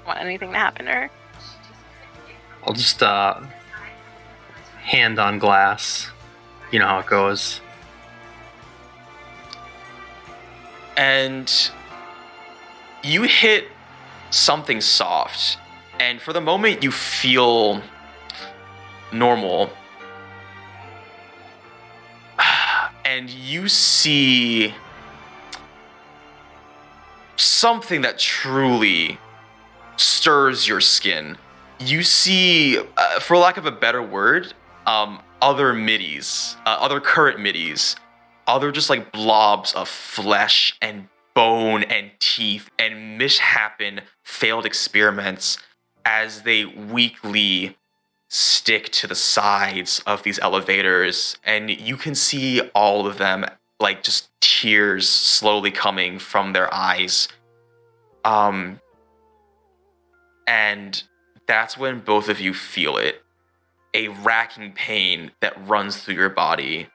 want anything to happen to her. I'll just hand on glass. You know how it goes. And you hit something soft, and for the moment you feel normal. And you see something that truly stirs your skin. You see, for lack of a better word, other middies, other current middies, other just like blobs of flesh and bone and teeth and misshapen failed experiments as they weakly stick to the sides of these elevators, and you can see all of them like just tears slowly coming from their eyes. And that's when both of you feel it. A racking pain that runs through your body.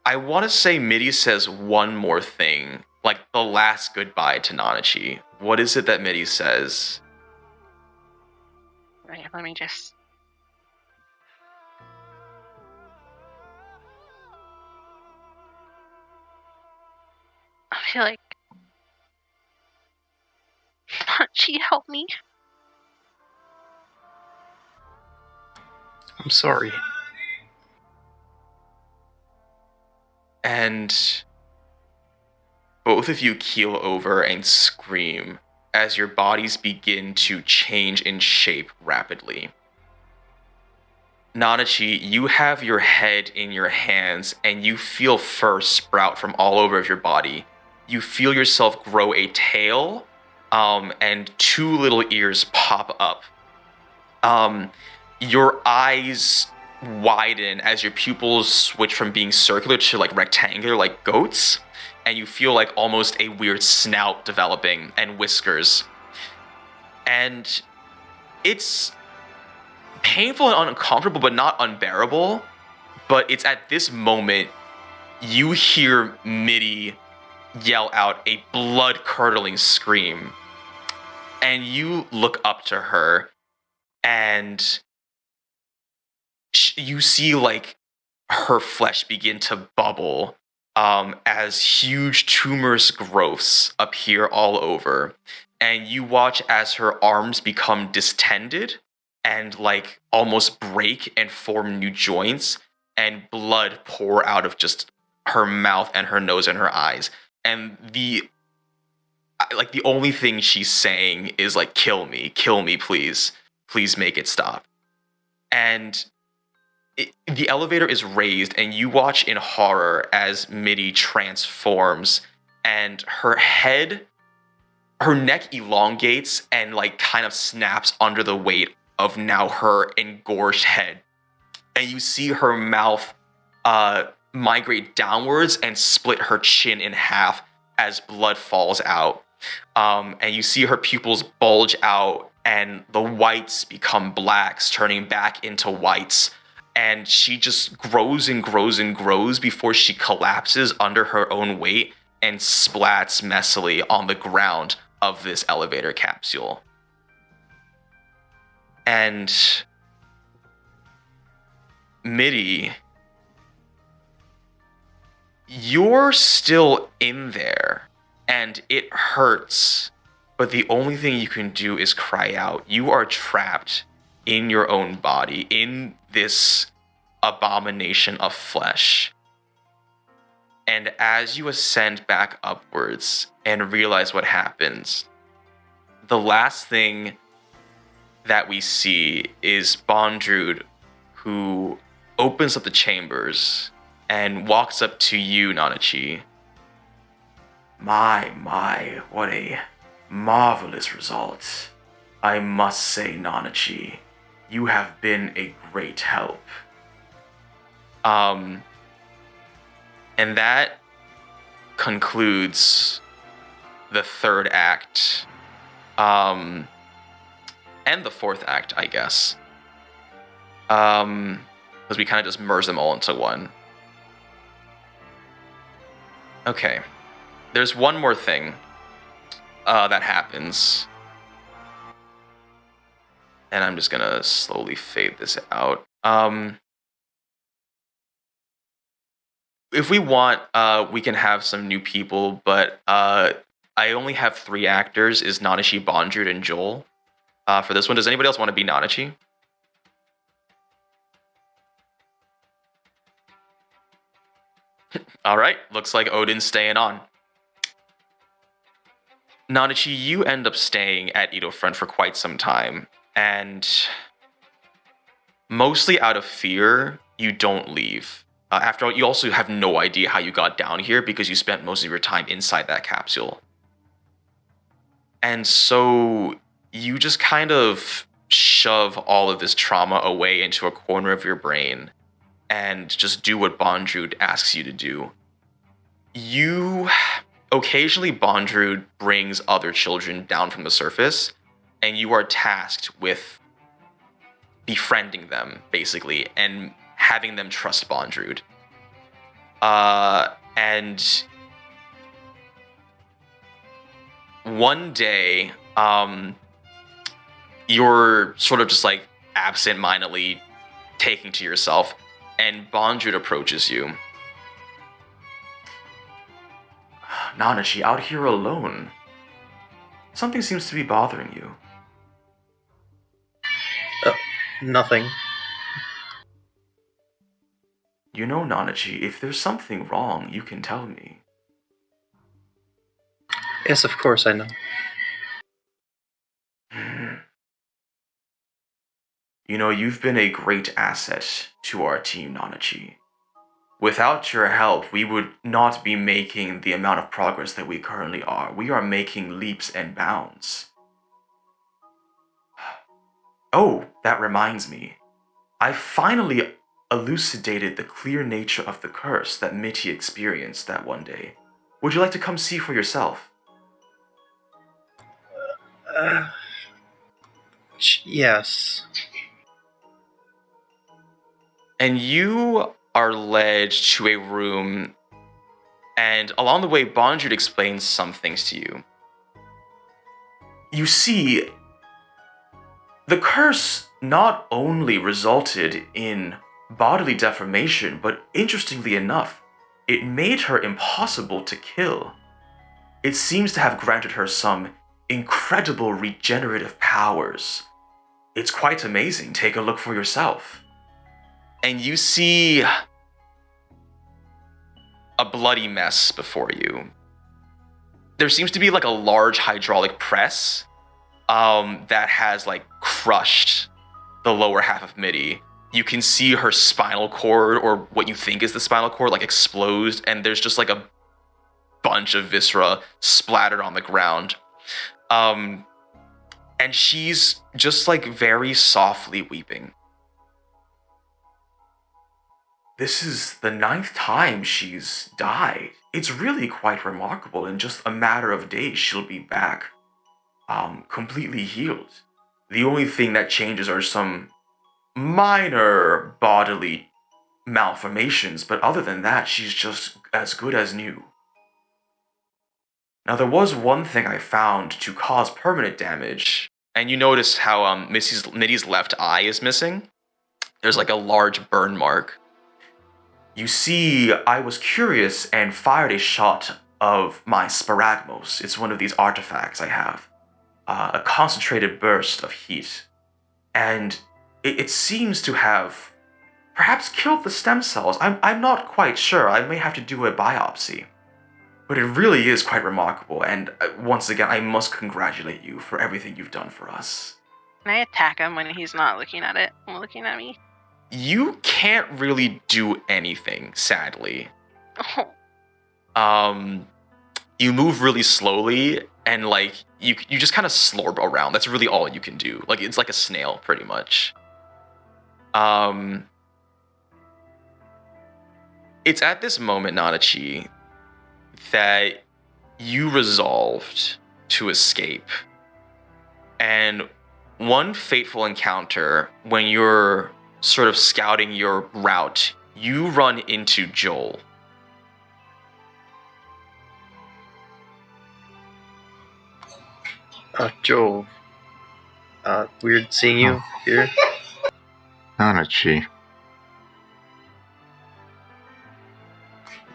I want to say Mitty says one more thing, like the last goodbye to Nanachi. What is it that Mitty says? Right, let me just... I feel like... She helped me. I'm sorry. And both of you keel over and scream as your bodies begin to change in shape rapidly. Nanachi, you have your head in your hands and you feel fur sprout from all over of your body. You feel yourself grow a tail, and two little ears pop up. Your eyes widen as your pupils switch from being circular to like rectangular like goats, and you feel like almost a weird snout developing and whiskers. And it's painful and uncomfortable, but not unbearable. But it's at this moment you hear Mitty yell out a blood-curdling scream. And you look up to her, and you see like her flesh begin to bubble as huge tumorous growths appear all over. And you watch as her arms become distended and like almost break and form new joints, and blood pour out of just her mouth and her nose and her eyes. And the only thing she's saying is like, kill me, please make it stop. And the elevator is raised, and you watch in horror as Mitty transforms, and her neck elongates and like kind of snaps under the weight of now her engorged head. And you see her mouth migrate downwards and split her chin in half as blood falls out. And you see her pupils bulge out, and the whites become blacks, turning back into whites. And she just grows and grows and grows before she collapses under her own weight and splats messily on the ground of this elevator capsule. And Mitty, you're still in there, and it hurts, but the only thing you can do is cry out. You are trapped in your own body, in this abomination of flesh. And as you ascend back upwards and realize what happens, the last thing that we see is Bondrude, who opens up the chambers and walks up to you, Nanachi. My, what a marvelous result. I must say, Nanachi, you have been a great help. And that concludes the third act. And the fourth act, I guess. Because we kind of just merge them all into one. Okay. There's one more thing that happens. And I'm just gonna slowly fade this out. If we want, we can have some new people, but I only have 3 actors, is Nanachi, Bondrewd, and Joel. For this one, does anybody else want to be Nanachi? Alright, looks like Odin's staying on. Nanachi, you end up staying at Edo-Front for quite some time, and mostly out of fear, you don't leave. After all, you also have no idea how you got down here because you spent most of your time inside that capsule. And so you just kind of shove all of this trauma away into a corner of your brain and just do what Bondrewd asks you to do. Occasionally Bondrewd brings other children down from the surface, and you are tasked with befriending them, basically, and having them trust Bondrewd. And one day, you're sort of just like absent-mindedly taking to yourself, and Bondrewd approaches you. Nanachi, out here alone. Something seems to be bothering you. Nothing. You know, Nanachi, if there's something wrong, you can tell me. Yes, of course, I know. You know, you've been a great asset to our team, Nanachi. Without your help, we would not be making the amount of progress that we currently are. We are making leaps and bounds. Oh, that reminds me. I finally elucidated the clear nature of the curse that Mitty experienced that one day. Would you like to come see for yourself? Yes. And you are led to a room, and along the way, Bondrewd explains some things to you. You see, the curse not only resulted in bodily deformation, but interestingly enough, it made her impossible to kill. It seems to have granted her some incredible regenerative powers. It's quite amazing. Take a look for yourself. And you see a bloody mess before you. There seems to be like a large hydraulic press that has like crushed the lower half of Mitty. You can see her spinal cord, or what you think is the spinal cord, like exposed, and there's just like a bunch of viscera splattered on the ground. And she's just like very softly weeping. This is the 9th time she's died. It's really quite remarkable. In just a matter of days, she'll be back, completely healed. The only thing that changes are some minor bodily malformations, but other than that, she's just as good as new. Now, there was one thing I found to cause permanent damage, and you notice how Mitty's left eye is missing. There's like a large burn mark. You see, I was curious and fired a shot of my Sparagmos. It's one of these artifacts I have. A concentrated burst of heat. And it seems to have perhaps killed the stem cells. I'm not quite sure. I may have to do a biopsy. But it really is quite remarkable, and once again, I must congratulate you for everything you've done for us. Can I attack him when he's not looking at it? Looking at me? You can't really do anything, sadly. Oh. You move really slowly, and like you just kind of slurp around. That's really all you can do. Like it's like a snail, pretty much. It's at this moment, Nanachi, that you resolved to escape. And one fateful encounter, when you're sort of scouting your route, you run into Joel. Joel. Weird seeing you here. Nanachi.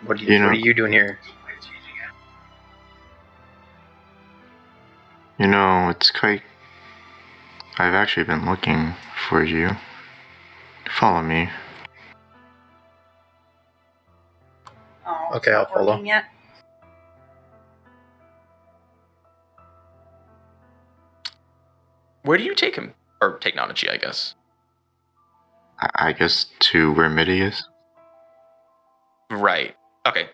What are you doing here? You know, it's quite... I've actually been looking for you. Follow me. Okay, I'll follow. Where do you take him? Or take Nanachi, I guess. I guess to where Mitty is? Right. Okay.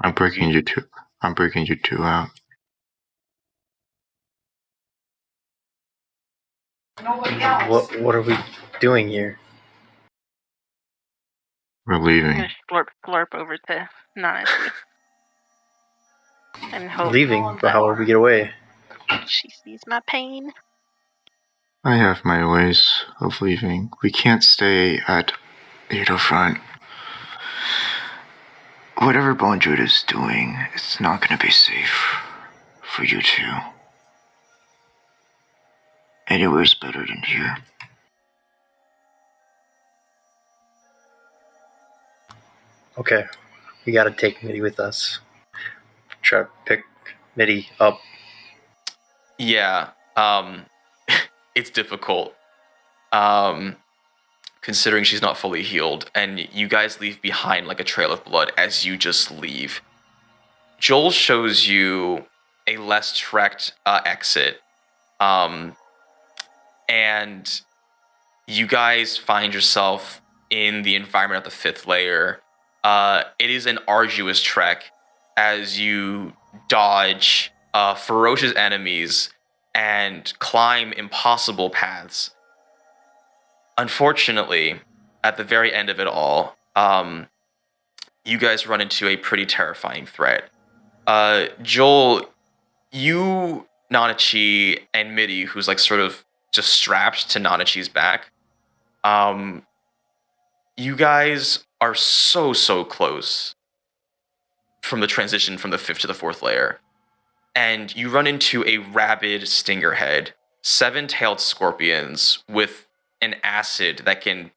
I'm breaking you two out. What are we doing here? We're I'm leaving. gonna glorp over to Nanachi. And hope Leaving? But how will we get away? she sees my pain. I have my ways of leaving. We can't stay at Front. Whatever Bone Druid is doing, it's not going to be safe for you two. Anywhere's better than here. Okay, we gotta take Mitty with us. Try to pick Mitty up. Yeah. It's difficult. Considering she's not fully healed, and you guys leave behind like a trail of blood as you just leave. Joel shows you a less trekked exit, and you guys find yourself in the environment of the 5th layer. It is an arduous trek as you dodge ferocious enemies and climb impossible paths. Unfortunately, at the very end of it all, you guys run into a pretty terrifying threat. Joel, you, Nanachi, and Mitty, who's like sort of just strapped to Nanachi's back, you guys are so close from the transition from the 5th to the 4th layer. And you run into a rabid stingerhead, 7-tailed scorpions with an acid that can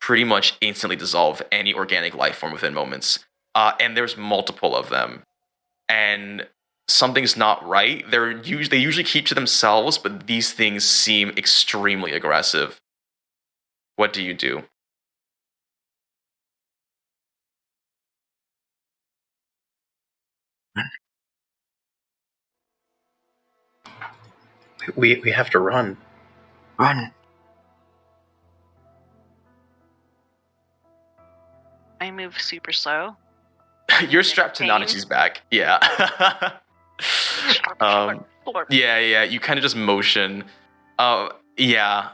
pretty much instantly dissolve any organic life form within moments. And there's multiple of them. And something's not right. They usually keep to themselves, but these things seem extremely aggressive. What do you do? We have to run. Run. I move super slow. You're strapped to Pain. Nanachi's back. Yeah. Yeah. You kind of just motion. Yeah.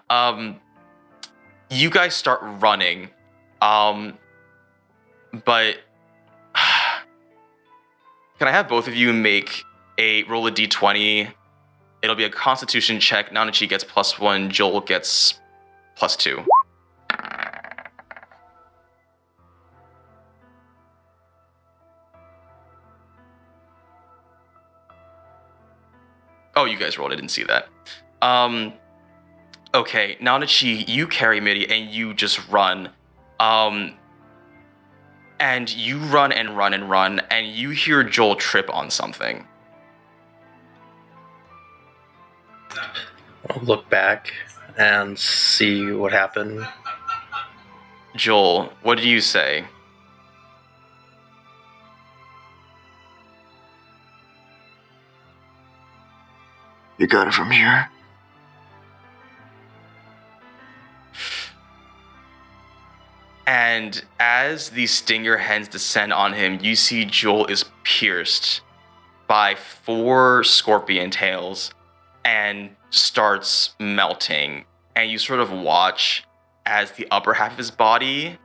You guys start running. But can I have both of you make roll a d20? It'll be a Constitution check. Nanachi gets +1. Joel gets +2. Oh, you guys rolled. I didn't see that. Okay, Nanachi, you carry Mitty and you just run. And you run and run and run, and you hear Joel trip on something. I'll look back and see what happened. Joel, what do you say? You got it from here. And as these stinger heads descend on him, you see Joel is pierced by 4 scorpion tails and starts melting. And you sort of watch as the upper half of his body,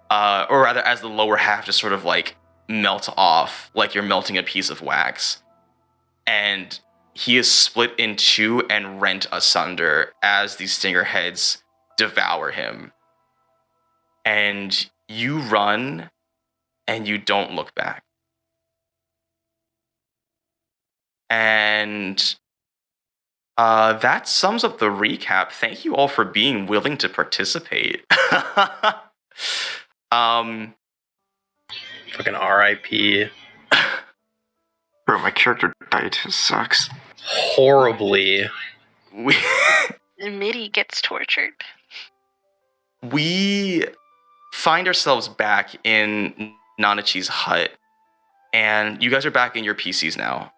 or rather as the lower half just sort of like melt off, like you're melting a piece of wax. And he is split in 2 and rent asunder as these stinger heads devour him. And you run and you don't look back. And that sums up the recap. Thank you all for being willing to participate. Fucking RIP. Bro, my character died. It sucks. Horribly. Mitty gets tortured. We find ourselves back in Nanachi's hut, and you guys are back in your PCs now.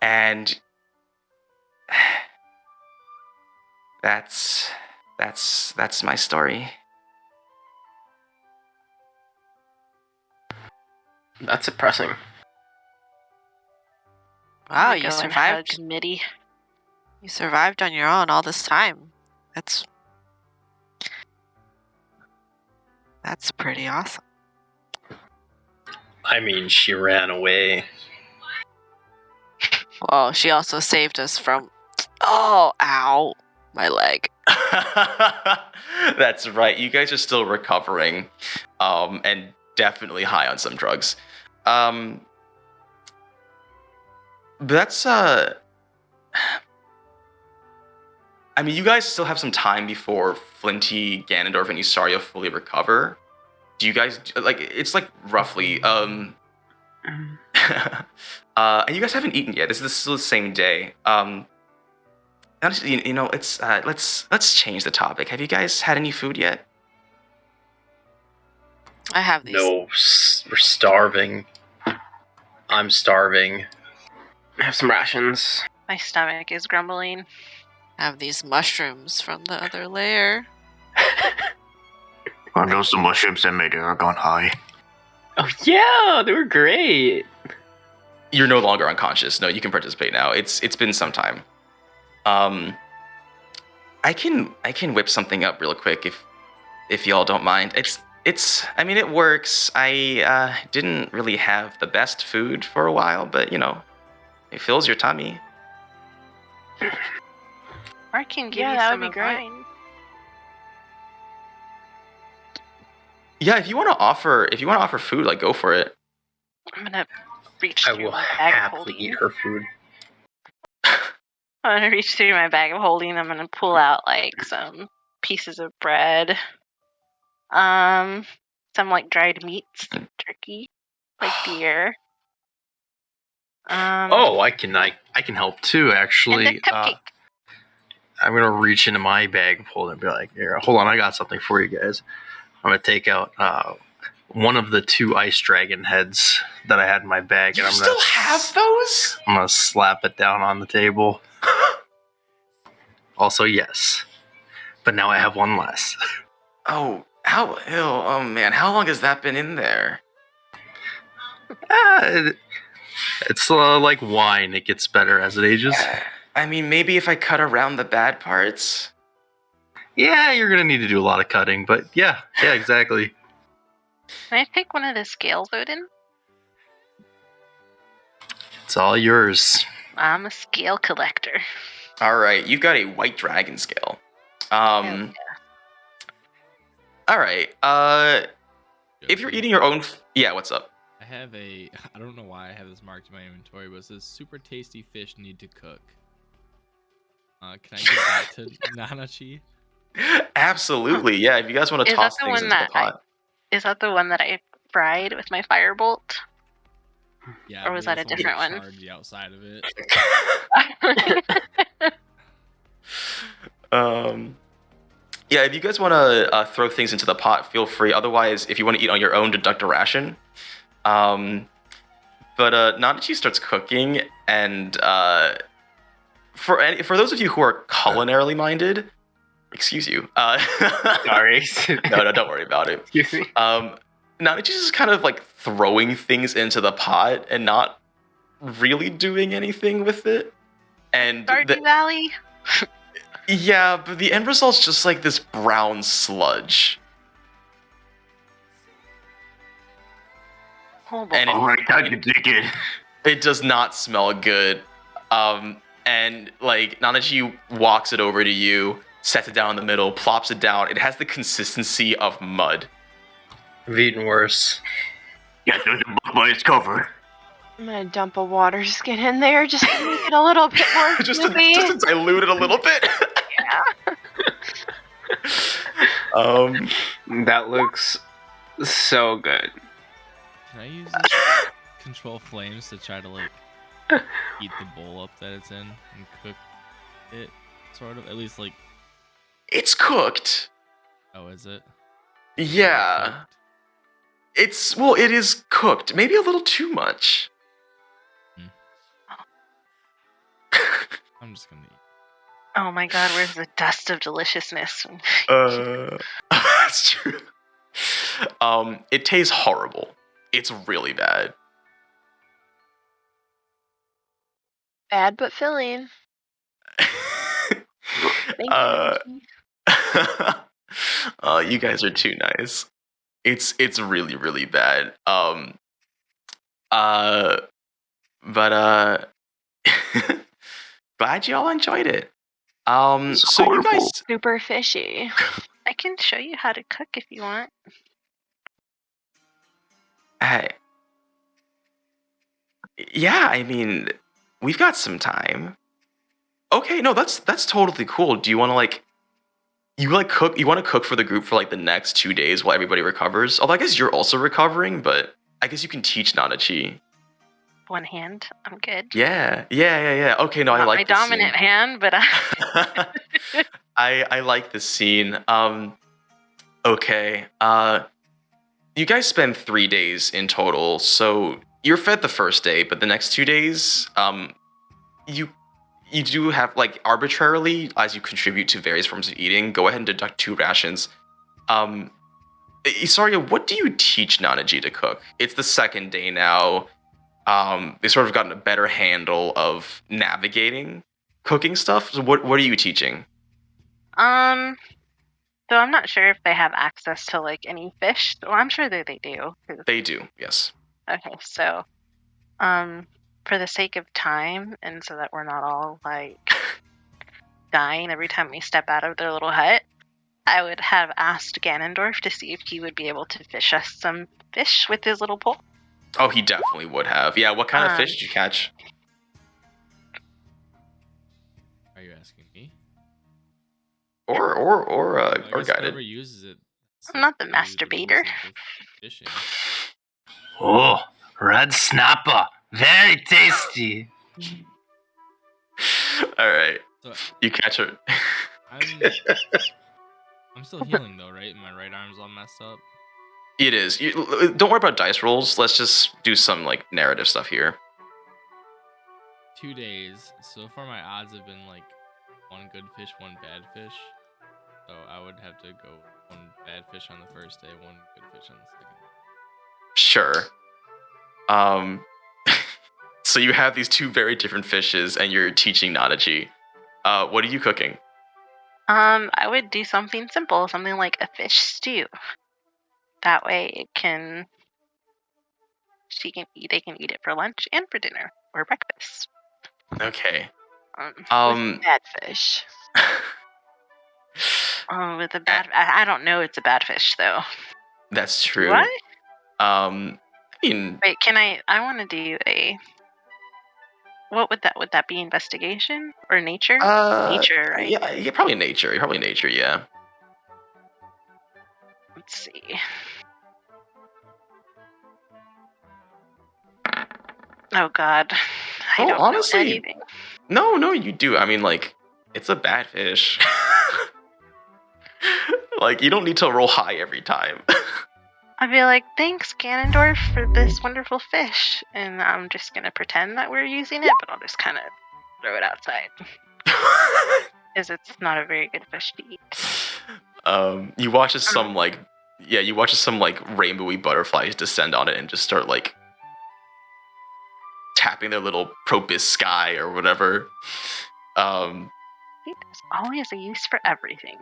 And that's my story. That's depressing. Wow, Go you and survived. hug Mitty. You survived on your own all this time. That's pretty awesome. I mean, she ran away. Well, she also saved us from. Oh, ow, my leg. That's right. You guys are still recovering, and definitely high on some drugs. But that's I mean, you guys still have some time before Flinty, Ganondorf, and Isarya fully recover. Do you guys like? It's like roughly. And you guys haven't eaten yet. This is still the same day. You know, it's let's change the topic. Have you guys had any food yet? I have these. No, we're starving. I'm starving. I have some rations. My stomach is grumbling. I have these mushrooms from the other layer. Are those the mushrooms that made Eragon high? Oh yeah, they were great. You're no longer unconscious. No, you can participate now. It's been some time. I can whip something up real quick if y'all don't mind. I mean, it works. I didn't really have the best food for a while, but you know, it fills your tummy. Or I can give Yeah, you that some would be of great. mine. Yeah, if you want to offer food, like go for it. I'm gonna reach I through will my bag of happily holding. eat her food. I'm gonna reach through my bag of holding. I'm gonna pull out like some pieces of bread, some like dried meats, like turkey, like deer. Oh, I can help too. And Actually, a cupcake. I'm gonna reach into my bag of holding and be like, "Here, hold on, I got something for you guys." I'm gonna take out one of the 2 ice dragon heads that I had in my bag, and You have those? I'm gonna slap it down on the table. Also, yes, but now I have one less. Oh, oh man, how long has that been in there? It's like wine; it gets better as it ages. I mean, maybe if I cut around the bad parts. Yeah, you're gonna need to do a lot of cutting, but yeah, exactly. Can I take one of the scales, Odin? It's all yours. I'm a scale collector. All right, you've got a white dragon scale. Hell yeah. All right. If you're eating your own, yeah. What's up? I have I don't know why I have this marked in my inventory, but it says super tasty fish need to cook. Can I give that to Nanachi? Absolutely, yeah. If you guys want to Is that toss the things one into the that pot. Is that the one that I fried with my firebolt? Yeah. Or was but that a it's only different one? charred the outside of it. Yeah, if you guys want to throw things into the pot, feel free. Otherwise, if you want to eat on your own, deduct a ration. But Nanachi starts cooking, and for those of you who are culinarily minded, Excuse you. Sorry. No, don't worry about it. Excuse me. Now it's just kind of like throwing things into the pot and not really doing anything with it. And Stardew Valley. yeah, but the end result's just like this brown sludge. Oh boy. And Alright, how'd you dig it? it does not smell good. And like Nanachi walks it over to you, sets it down in the middle, plops it down. It has the consistency of mud. I've eaten worse. Yeah, there's a book by its cover. I'm gonna dump a water skin in there just to make it a little bit more just to smoothy. dilute it a little bit. That looks so good. Can I use this control flames to try to like heat the bowl up that it's in and cook it, sort of? At least like. It's cooked. Oh, is it? Yeah. It is cooked. Maybe a little too much. I'm just gonna eat. Oh my god, where's the dust of deliciousness? That's true. It tastes horrible. It's really bad. Bad but filling. Thank you. You guys are too nice. It's really, really bad. But glad you all enjoyed it. So you guys, Super fishy. I can show you how to cook if you want. hey, yeah, I mean, we've got some time. Okay, no, that's totally cool. Do you want to like, cook? You want to cook for the group for like the next 2 days while everybody recovers? Although I guess you're also recovering, but I guess you can teach Nanachi. One hand, I'm good. Yeah. Okay, no, I Not like my this dominant scene. hand, but I like this scene. Okay. You guys spend 3 days in total, so you're fed the first day, but the next 2 days, you do have like arbitrarily, as you contribute to various forms of eating, go ahead and deduct 2 rations. Isarya, what do you teach Nanaji to cook? It's the second day now. They sort of gotten a better handle of navigating cooking stuff. So what are you teaching? so I'm not sure if they have access to like any fish. Well, I'm sure that they do. They do, yes. Okay, so for the sake of time and so that we're not all like dying every time we step out of their little hut, I would have asked Ganondorf to see if he would be able to fish us some fish with his little pole. Oh, he definitely would have. Yeah, what kind of fish did you catch? Are you asking me? Or I guess guided. whoever uses it. I'm not the they use the masturbator. rules of fishing. Oh, red snapper. Very tasty. All right, So you catch her. I'm still healing though, right? My right arm's all messed up. It is. Don't worry about dice rolls. Let's just do some like narrative stuff here. 2 days. So far, my odds have been like 1 good fish, 1 bad fish. So I would have to go 1 bad fish on the first day, 1 good fish on the second. Sure. So you have these 2 very different fishes, and you're teaching Nanachi. What are you cooking? I would do something simple, something like a fish stew. That way they can eat it for lunch and for dinner or breakfast. Okay. With bad fish. With a bad, I don't know. It's a bad fish though. That's true. What? I mean, Wait, can I want to do a. What would that be? Investigation or nature? Nature, right? Yeah, probably nature. Probably nature. Yeah. Let's see. Oh God. I don't honestly, know anything. No, you do. I mean, like, it's a bad fish. Like, you don't need to roll high every time. I'd be like, thanks, Ganondorf, for this wonderful fish. And I'm just going to pretend that we're using it, but I'll just kind of throw it outside. is it's not a very good fish to eat. You watch as some rainbowy butterflies descend on it and just start like tapping their little propus sky or whatever. There's always a use for everything.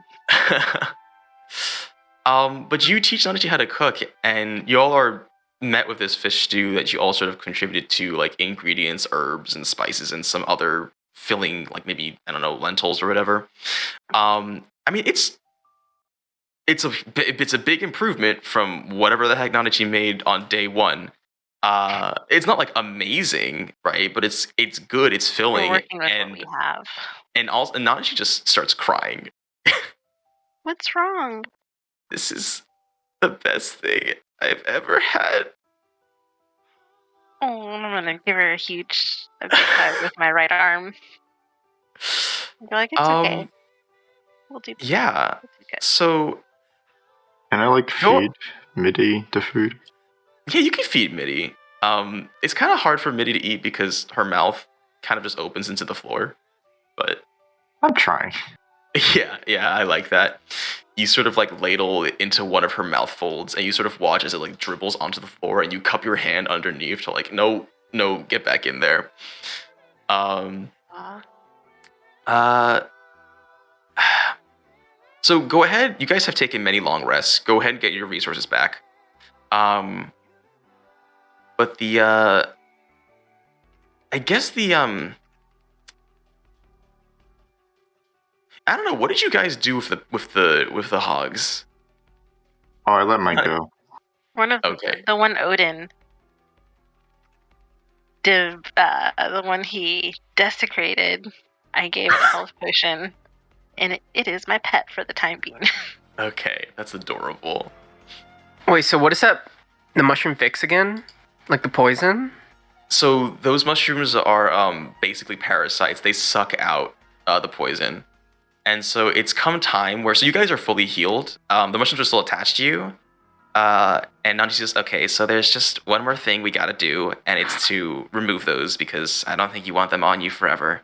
But you teach Nanachi how to cook, and you all are met with this fish stew that you all sort of contributed to, like ingredients, herbs, and spices, and some other filling, like maybe, I don't know, lentils or whatever. I mean, it's a big improvement from whatever the heck Nanachi made on day one. It's not like amazing, right? But it's good. It's filling. We're working with what we have. And Nanachi just starts crying. What's wrong? This is the best thing I've ever had. Oh, I'm gonna give her a big hug with my right arm. You're like, it's okay. We'll do this. Yeah. So, can I like feed Mitty the food? Yeah, you can feed Mitty. It's kind of hard for Mitty to eat because her mouth kind of just opens into the floor. But I'm trying. Yeah, I like that. You sort of like ladle it into one of her mouth folds, and you sort of watch as it like dribbles onto the floor, and you cup your hand underneath to like, no, get back in there. So go ahead. You guys have taken many long rests. Go ahead and get your resources back. But I guess I don't know. What did you guys do with the hogs? Oh, I let mine go. The one Odin did, the one he desecrated, I gave a health potion, and it is my pet for the time being. Okay, that's adorable. Wait, so what is that? The mushroom fix again? Like the poison? So those mushrooms are basically parasites. They suck out the poison. And so it's come time where, so you guys are fully healed. The mushrooms are still attached to you. And now she's just, okay, so there's just one more thing we gotta do, and it's to remove those because I don't think you want them on you forever.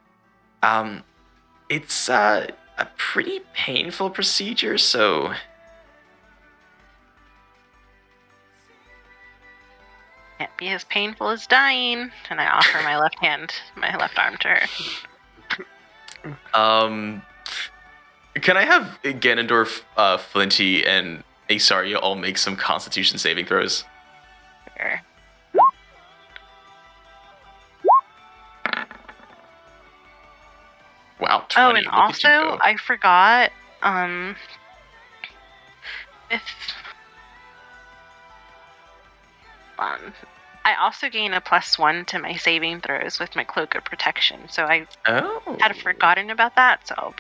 It's a pretty painful procedure, so... Can't be as painful as dying. And I offer my left arm to her. Can I have Ganondorf, Flinty, and Isarya all make some Constitution saving throws? Sure. Wow, 20. Oh, and also, I forgot, I also gain a +1 to my saving throws with my Cloak of Protection, so I had forgotten about that, so I'll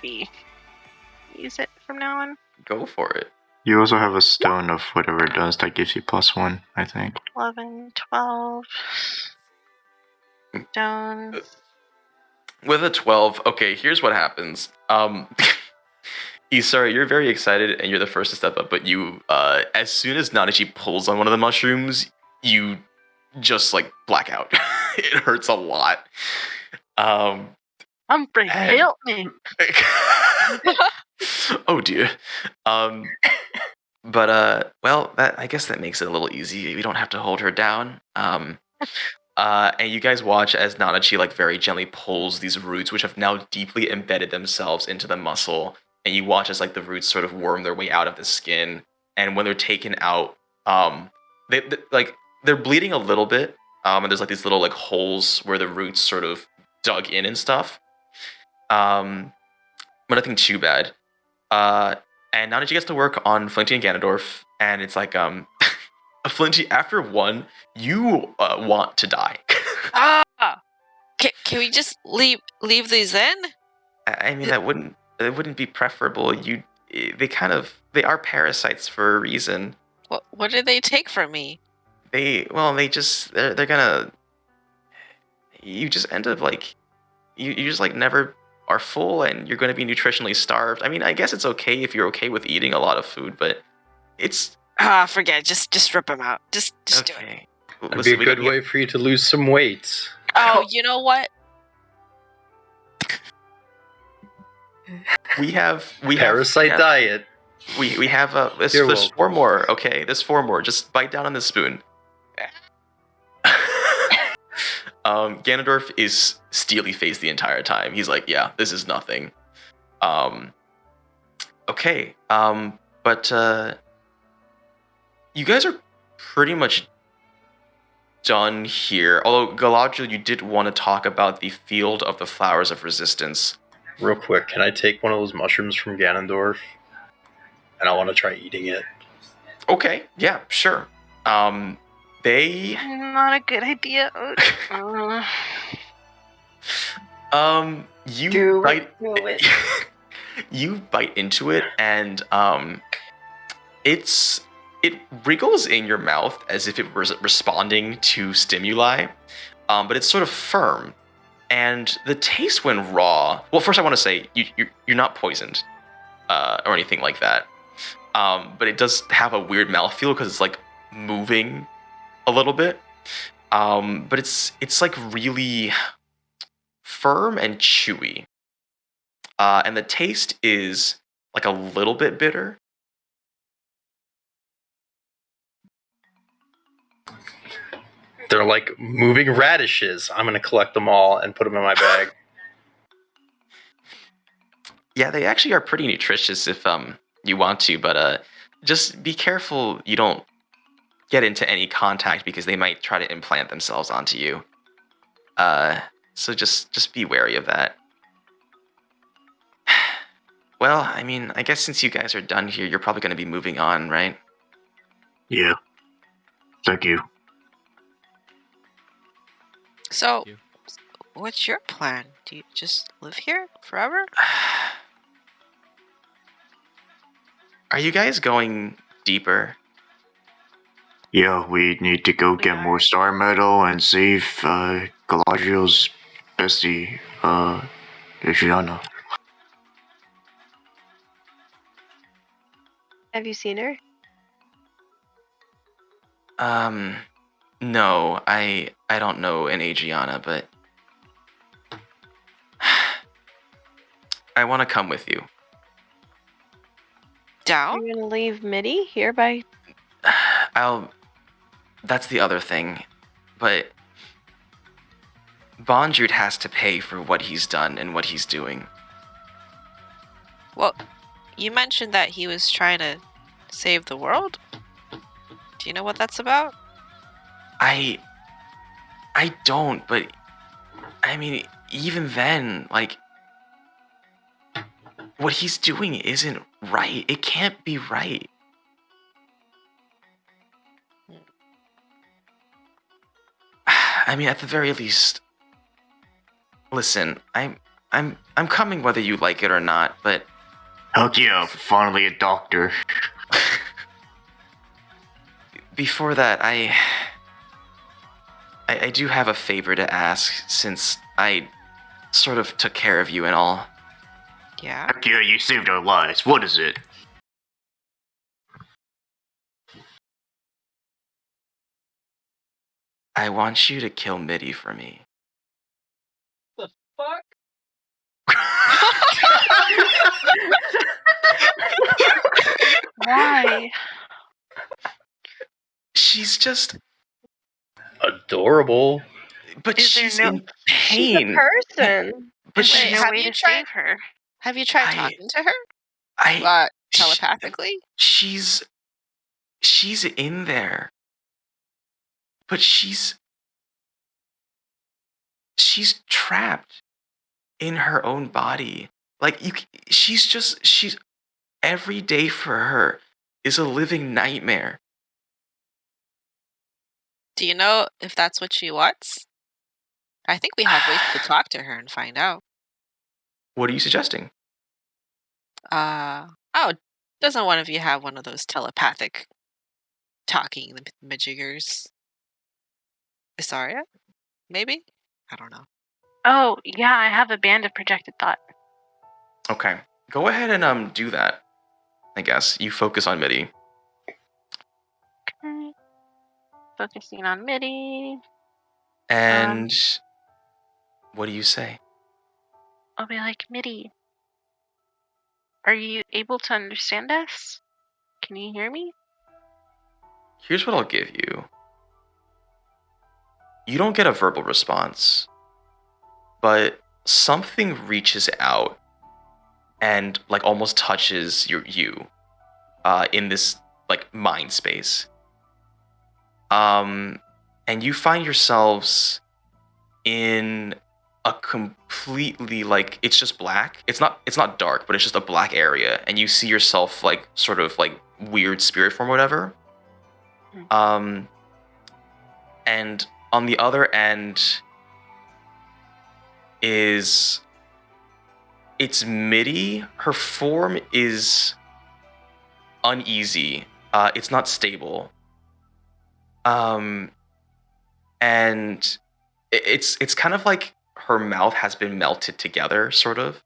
use it from now on. Go for it. You also have a stone of whatever it does that gives you +1, I think. 11, 12 stones. With a 12, okay, here's what happens. Isarya, you're very excited and you're the first to step up, but you, as soon as Nanachi pulls on one of the mushrooms, you just like black out. It hurts a lot. Humphrey, help me! Oh dear. But well, I guess that makes it a little easy. We don't have to hold her down. And you guys watch as Nanachi like very gently pulls these roots, which have now deeply embedded themselves into the muscle. And you watch as like the roots sort of worm their way out of the skin. And when they're taken out, they're bleeding a little bit. And there's like these little like holes where the roots sort of dug in and stuff. But nothing too bad. And Nanachi gets to work on Flinty and Ganondorf, and it's like, Flinty, after one, you want to die. Can we just leave these in? I mean, it wouldn't be preferable. They are parasites for a reason. What did they take from me? They're gonna. You just end up like, you just like never are full, and you're going to be nutritionally starved. I mean, I guess it's okay if you're okay with eating a lot of food, but it's... forget it. Just rip them out. Just do it. That'd be a good way for you to lose some weight. Oh, you know what? we have Parasite diet. We have there's You're 4 more. Okay, there's 4 more. Just bite down on this spoon. Ganondorf is steely faced the entire time. He's like, yeah, this is nothing. Okay. But you guys are pretty much done here. Although Galadriel, you did want to talk about the Field of the Flowers of Resistance. Real quick, can I take one of those mushrooms from Ganondorf? And I want to try eating it. Okay, yeah, sure. They Not a good idea. you Do bite it. you bite into it, and it wriggles in your mouth as if it was responding to stimuli, but it's sort of firm. And the taste, when raw. Well, first I want to say you're not poisoned, or anything like that. But it does have a weird mouthfeel because it's like moving a little bit. But it's like really firm and chewy. And the taste is like a little bit bitter. They're like moving radishes. I'm gonna collect them all and put them in my bag. Yeah, they actually are pretty nutritious if you want to, but just be careful you don't get into any contact because they might try to implant themselves onto you. So just be wary of that. Well, I mean, I guess since you guys are done here, you're probably going to be moving on, right? Yeah. Thank you. So, you. what's your plan? Do you just live here forever? Are you guys going deeper? Yeah, we need to go get more star metal and save Galadriel's bestie, Adriana. Have you seen her? No, I don't know an Adriana, but I want to come with you. Down? You're gonna leave Mitty here by. That's the other thing, but Bondrewd has to pay for what he's done and what he's doing. Well, you mentioned that he was trying to save the world? Do you know what that's about? I don't, but I mean, even then, like, what he's doing isn't right. It can't be right. I mean, at the very least, listen, I'm coming whether you like it or not, but Heck yeah, finally a doctor. before that, I do have a favor to ask, since I sort of took care of you and all. Yeah. Heck yeah, you saved our lives. What is it? I want you to kill Mitty for me. The fuck? Why? She's just, Adorable. but Is there she's no- in She's a pain. person. But Is there she's, no have way you to tried- save her? Have you tried I- talking to her? I, Telepathically? she's in there, but she's trapped in her own body. Like, she's every day for her is a living nightmare. Do you know if that's what she wants? I think we have ways to talk to her and find out. What are you suggesting? Doesn't one of you have one of those telepathic talking majiggers? Isarya? Maybe? I don't know. Oh, yeah, I have a band of projected thought. Okay, go ahead and do that. I guess you focus on Mitty. Okay. Focusing on Mitty. And what do you say? I'll be like, Mitty, Are you able to understand us? Can you hear me? Here's what I'll give you. You don't get a verbal response, but something reaches out and like almost touches you in this like mind space. And you find yourselves in a completely like it's just black. It's not dark, but it's just a black area, and you see yourself like sort of like weird spirit form or whatever. And on the other end is it's Mitty. Her form is uneasy. It's not stable. And it's kind of like her mouth has been melted together, sort of.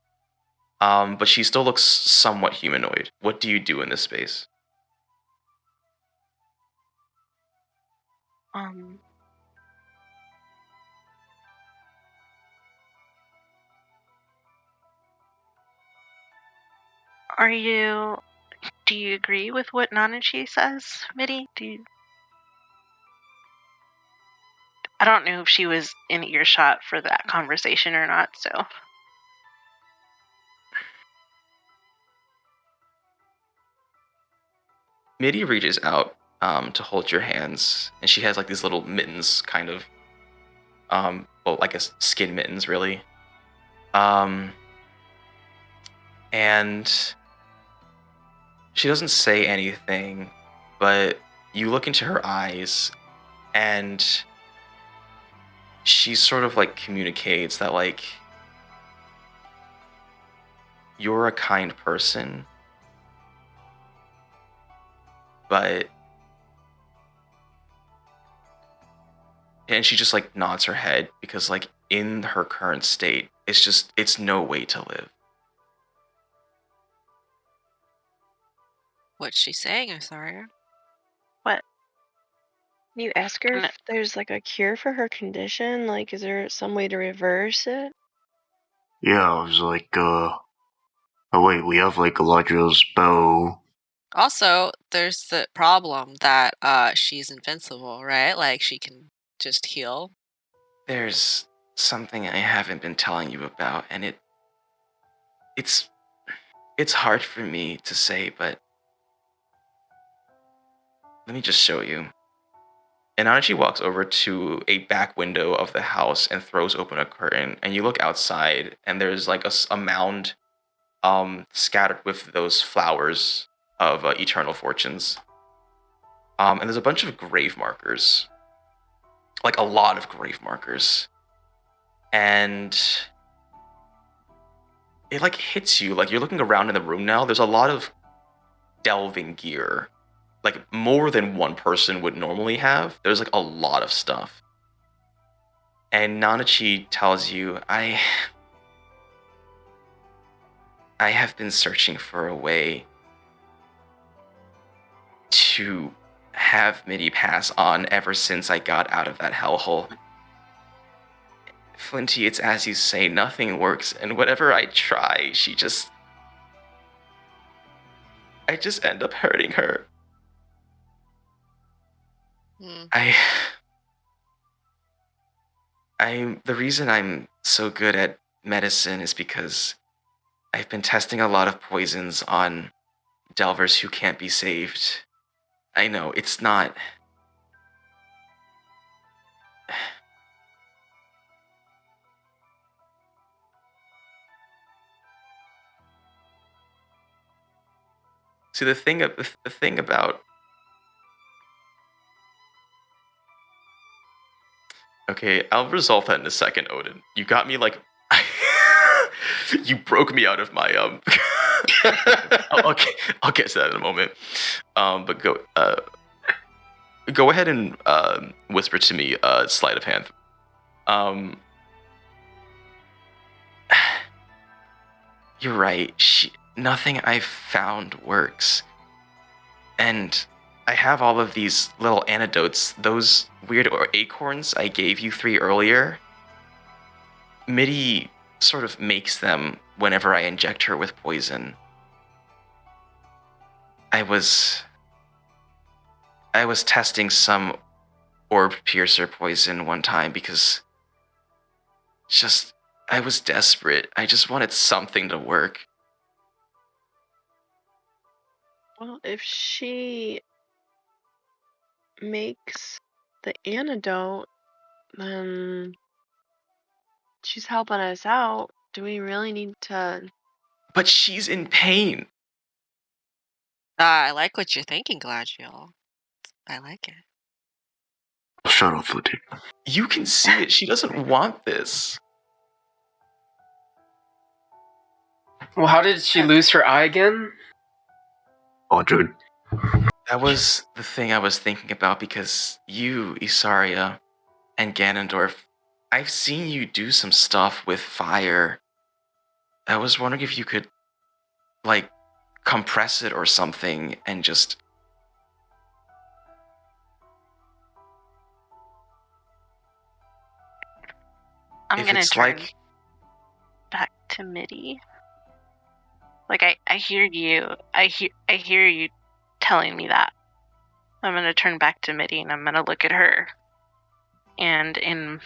But she still looks somewhat humanoid. What do you do in this space? Do you agree with what Nanachi says, Mitty? I don't know if she was in earshot for that conversation or not, so. Mitty reaches out to hold your hands, and she has like these little mittens, kind of, well, I guess skin mittens, really. And she doesn't say anything, but you look into her eyes, and she sort of like communicates that like you're a kind person, but and she just like nods her head because like in her current state it's no way to live. What's she saying, Isarya? What? You ask her if there's like a cure for her condition? Like, is there some way to reverse it? Yeah, I was like, oh wait, we have like Galadriel's bow. Also, there's the problem that she's invincible, right? Like, she can just heal. There's something I haven't been telling you about, and it's hard for me to say, but let me just show you. And Anachi walks over to a back window of the house and throws open a curtain, and you look outside, and there's like a mound scattered with those flowers of eternal fortunes. And there's a bunch of grave markers. Like a lot of grave markers. And it like hits you, like you're looking around in the room now, there's a lot of delving gear. Like more than one person would normally have. There's like a lot of stuff. And Nanachi tells you, I have been searching for a way to have Mitty pass on ever since I got out of that hellhole. Flinty, it's as you say, nothing works, and whatever I try, I just end up hurting her. The reason I'm so good at medicine is because I've been testing a lot of poisons on delvers who can't be saved. I know, it's not... See, the thing about... Okay, I'll resolve that in a second, Odin. You got me, like... You broke me out of my, I'll get to that in a moment. But go ahead and whisper to me, sleight of hand. You're right. Nothing I've found works. And I have all of these little antidotes. Those weird acorns I gave you 3 earlier. Mitty sort of makes them whenever I inject her with poison. I was testing some orb piercer poison one time because I was desperate. I just wanted something to work. Well, if she makes the antidote, then she's helping us out. Do we really need to? But she's in pain. I like what you're thinking, Galadriel. I like it. Shut up, Flinty. You can see it. She doesn't want this. Well, how did she lose her eye again? Oh, Druid. That was the thing I was thinking about because you, Isarya, and Ganondorf, I've seen you do some stuff with fire. I was wondering if you could, like, compress it or something and just... I'm if gonna it's turn like... back to MIDI. Like I hear you. I hear you telling me that. I'm gonna turn back to MIDI and I'm gonna look at her. And in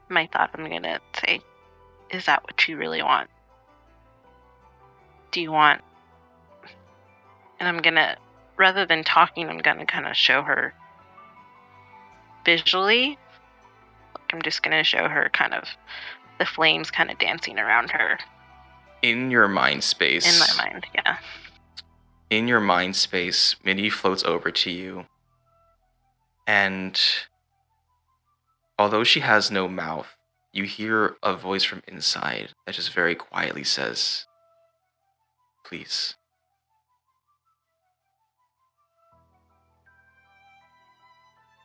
my thought, I'm gonna say, "Is that what you really want? Do you want?" And I'm gonna, rather than talking, I'm gonna kind of show her visually. Like I'm just gonna show her kind of the flames kind of dancing around her. In your mind space. In my mind, yeah. In your mind space, Minnie floats over to you. And although she has no mouth, you hear a voice from inside that just very quietly says, "Please."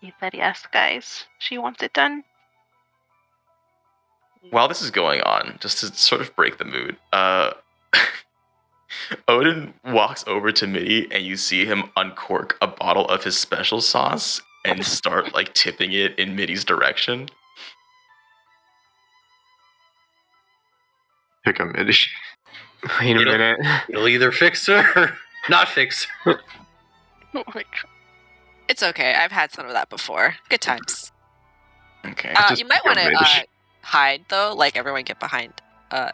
He said yes, guys. She wants it done. While this is going on, just to sort of break the mood, Odin walks over to Minnie and you see him uncork a bottle of his special sauce and start like tipping it in Minnie's direction. Pick a midi. Wait a It'll- minute. It'll either fix her or not fix her. Oh my god. It's okay. I've had some of that before. Good times. Okay. You might want to hide though. Like everyone get behind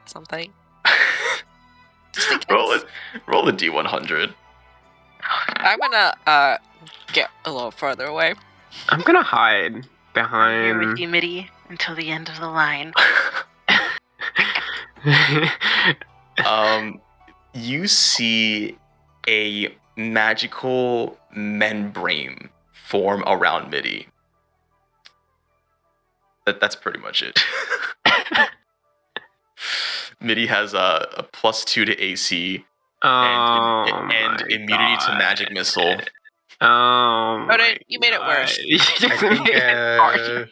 something. Just in case. Roll a D100. I'm gonna get a little further away. I'm gonna hide I'm here with behind. you, MIDI, until the end of the line. You see a magical membrane form around Midi. That's pretty much it. Midi has a +2 to AC and immunity to magic missile. Oh, Odin, you made it worse. I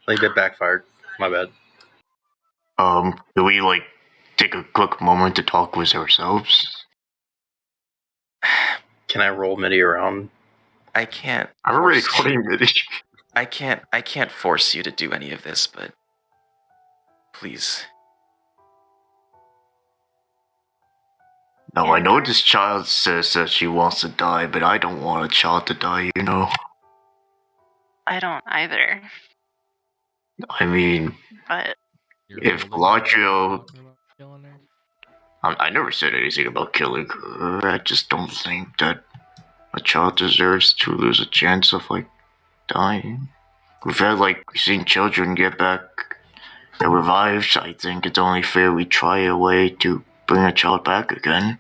think that backfired. My bad. Do we like take a quick moment to talk with ourselves? Can I roll MIDI around? I can't. I'm already playing MIDI. I can't force you to do any of this, but please. No, I know this child says that she wants to die, but I don't want a child to die, you know? I don't either. I mean, But if Galadriel... I never said anything about killing her. I just don't think that a child deserves to lose a chance of, like, dying. We've had, like, seen children get back revived. I think it's only fair we try a way to bring a child back again.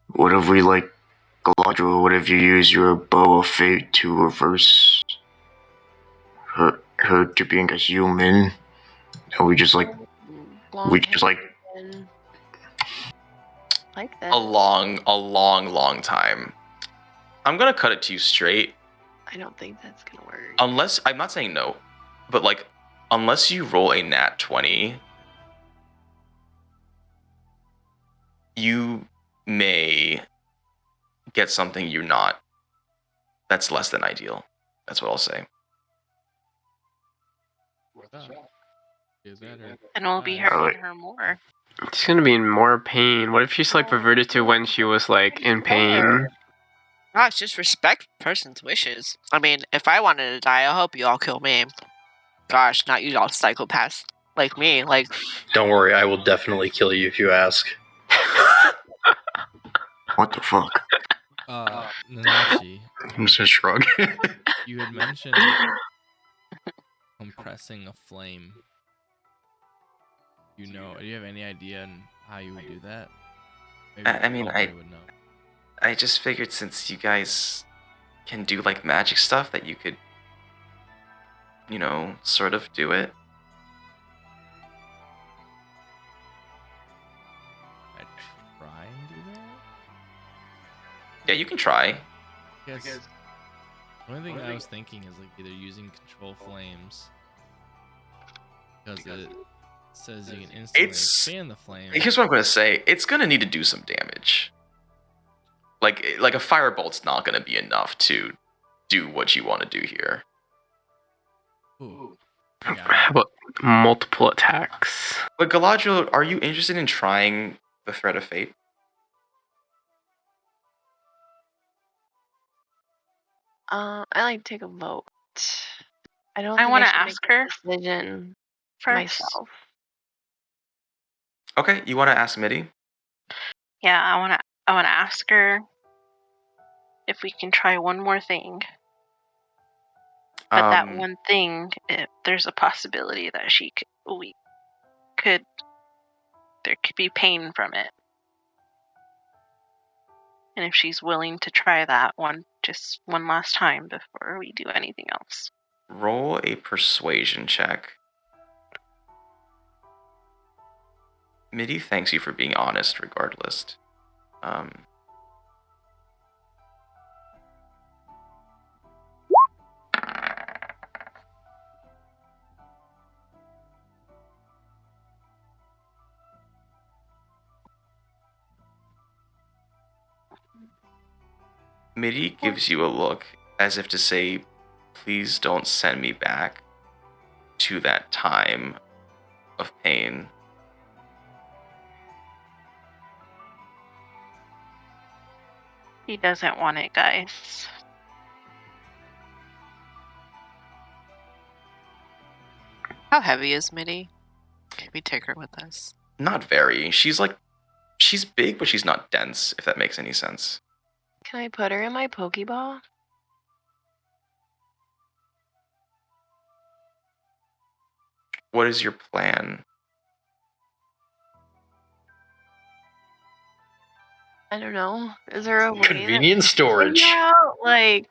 What if we, like, Galadriel, what if you use your bow of fate to reverse her to being a human? And we just, like, Like that. A long time. I'm gonna cut it to you straight. I don't think that's gonna work. Unless, I'm not saying no, but like, unless you roll a nat 20, you may get something you're not. That's less than ideal. That's what I'll say. Is that her? and we'll be hurting her more. She's gonna be in more pain. What if she's like reverted to when she was like in pain? Gosh, just respect person's wishes. I mean, if I wanted to die, I hope you all kill me. Gosh, not you all psychopaths like me. Like, Don't worry, I will definitely kill you if you ask. What the fuck? Nanachi, I'm just gonna shrug. you had mentioned compressing a flame. Do you have any idea on how you would do that? Maybe I mean, Valkyrie would know. I just figured since you guys can do like magic stuff that you could, sort of do it. I'd try and do that? Yeah, you can try. Yes. The only thing I was thinking is like either using control flames, because it says you can instantly expand the flame. Here's what I'm gonna say. It's gonna need to do some damage. Like a firebolt's not gonna be enough to do what you want to do here. Ooh. How about multiple attacks? But Galadriel, are you interested in trying the Thread of Fate? I like to take a vote. I don't. I think want to should ask make her a decision first. myself. Okay, you want to ask Mitty? Yeah, I want to ask her if we can try one more thing. But that one thing, there's a possibility that there could be pain from it. And if she's willing to try that just one last time before we do anything else. Roll a persuasion check. Mitty thanks you for being honest regardless. Mitty gives you a look as if to say, please don't send me back to that time of pain. He doesn't want it, guys. how heavy is Mitty? Can we take her with us? Not very. She's big, but she's not dense, if that makes any sense. Can I put her in my Pokeball? What is your plan? I don't know. Is there a way Convenient that storage. like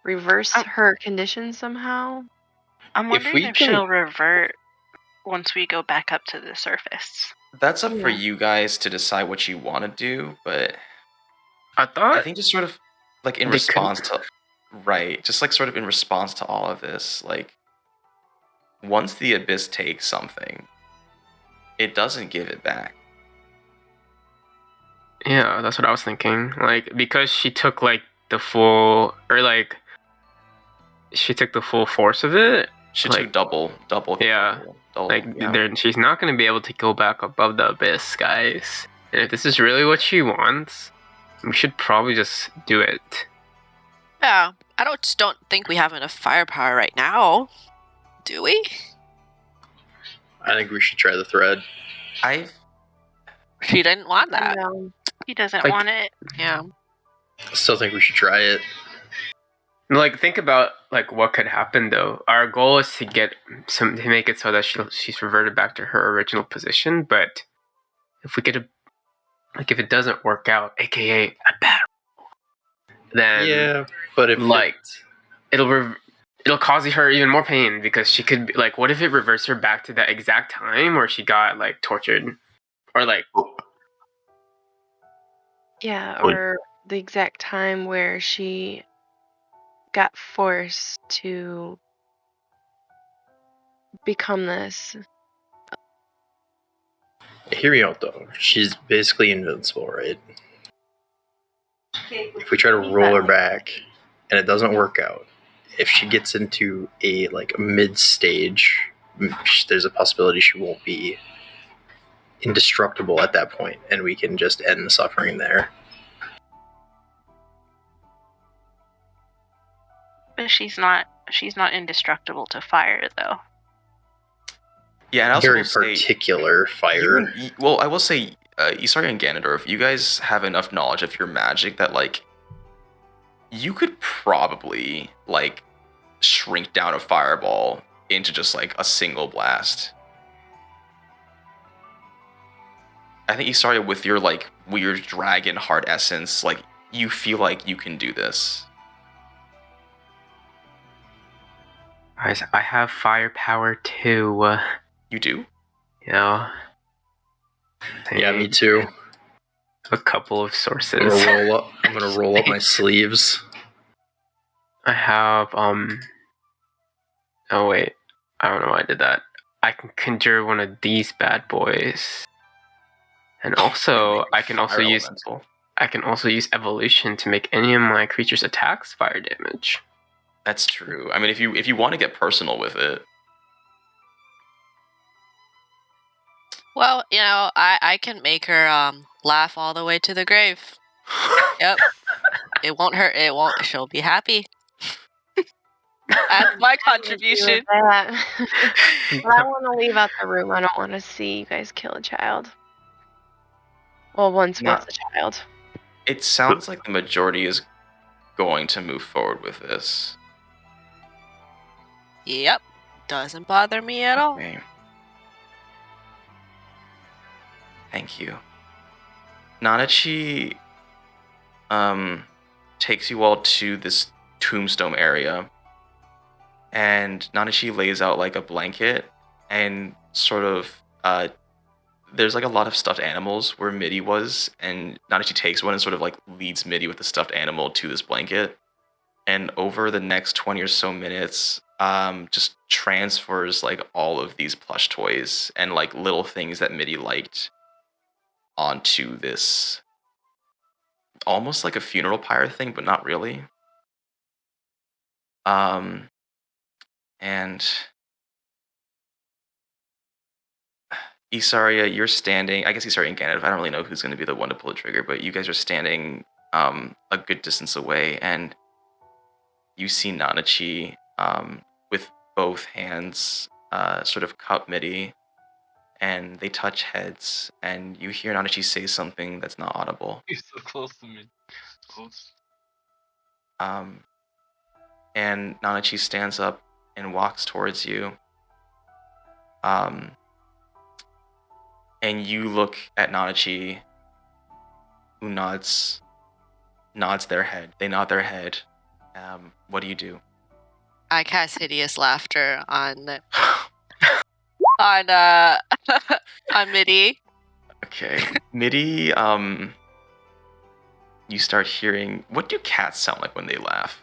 reverse her condition somehow? I'm If wondering we if can- she'll revert once we go back up to the surface. That's up for Yeah. you guys to decide what you want to do, but I thought I think just sort of like in They response to just like sort of in response to all of this, like once the abyss takes something, it doesn't give it back. Yeah, that's what I was thinking. Like, because she took like the full, or like, she took the full force of it. She Like- took double. Yeah. double, Like, yeah. she's not gonna be able to go back above the abyss, guys. And if this is really what she wants, we should probably just do it. Yeah, I don't think we have enough firepower right now. Do we? I think we should try the thread. She didn't want that. No. He doesn't Like- want it. Yeah. I still think we should try it. Like, think about like what could happen though. Our goal is to to make it so that she's reverted back to her original position. But if we get if it doesn't work out, aka a bad, then Yeah, but if like it'll cause her even more pain because she could be, like, what if it reverts her back to that exact time where she got like tortured, or like Yeah, Would- or the exact time where she got forced to become this. hear me out though. She's basically invincible, right? If we try to roll her back and it doesn't work out, if she gets into a like mid stage, there's a possibility she won't be indestructible at that point, and we can just end the suffering there. But she's not indestructible to fire though. Yeah, and I also Very will say, particular fire. I will say, Isarya and Ganondorf, you guys have enough knowledge of your magic that, like, you could probably, like, shrink down a fireball into just, like, a single blast. I think, Isarya, with your, like, weird dragon heart essence, like, you feel like you can do this. Guys, I have firepower too. You do? Yeah. Yeah, me too. A couple of sources. I'm gonna roll up my sleeves. I have oh wait, I don't know why I did that. I can conjure one of these bad boys, and also I can also use evolution to make any of my creatures' attacks fire damage. That's true. I mean, if you want to get personal with it. Well, you know, I can make her laugh all the way to the grave. Yep. It won't hurt. It won't. She'll be happy. That's my contribution. But I want to leave out the room. I don't want to see you guys kill a child. Well, once was a child. It sounds like the majority is going to move forward with this. Yep. Doesn't bother me at all. Okay. Thank you. Nanachi takes you all to this tombstone area, and Nanachi lays out like a blanket, and sort of there's like a lot of stuffed animals where Midi was, and Nanachi takes one and sort of like leads Midi with the stuffed animal to this blanket, and over the next 20 or so minutes, just transfers like all of these plush toys and like little things that Midi liked onto this almost like a funeral pyre thing, but not really. And Isarya, you're standing, I guess Isarya and Ganondorf, I don't really know who's going to be the one to pull the trigger, but you guys are standing a good distance away, and you see Nanachi with both hands sort of cup Midi, and they touch heads, and you hear Nanachi say something that's not audible. He's so close to me. Close. And Nanachi stands up and walks towards you. And you look at Nanachi, who nods their head. They nod their head. What do you do? I cast hideous laughter on Midi. Okay. Midi, you start hearing, what do cats sound like when they laugh?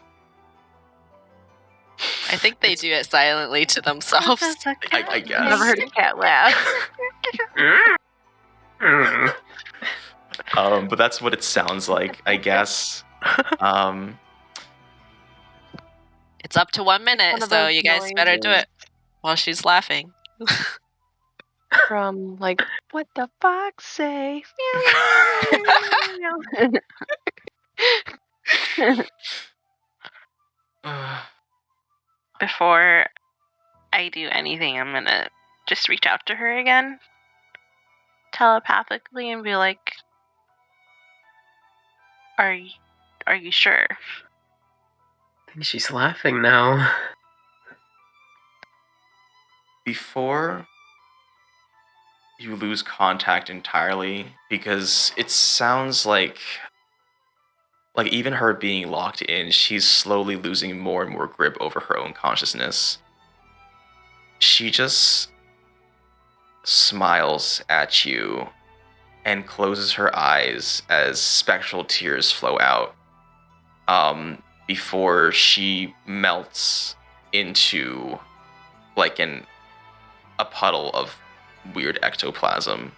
I think they do it silently to themselves. I guess. I've never heard a cat laugh. But that's what it sounds like, I guess. It's up to 1 minute, so you guys better do it while she's laughing. From, like, what the fox say? Before I do anything, I'm gonna just reach out to her again, telepathically, and be like, "Are you sure?" I think she's laughing now. Before you lose contact entirely, because it sounds like even her being locked in, she's slowly losing more and more grip over her own consciousness. She just smiles at you and closes her eyes as spectral tears flow out, before she melts into like a puddle of weird ectoplasm.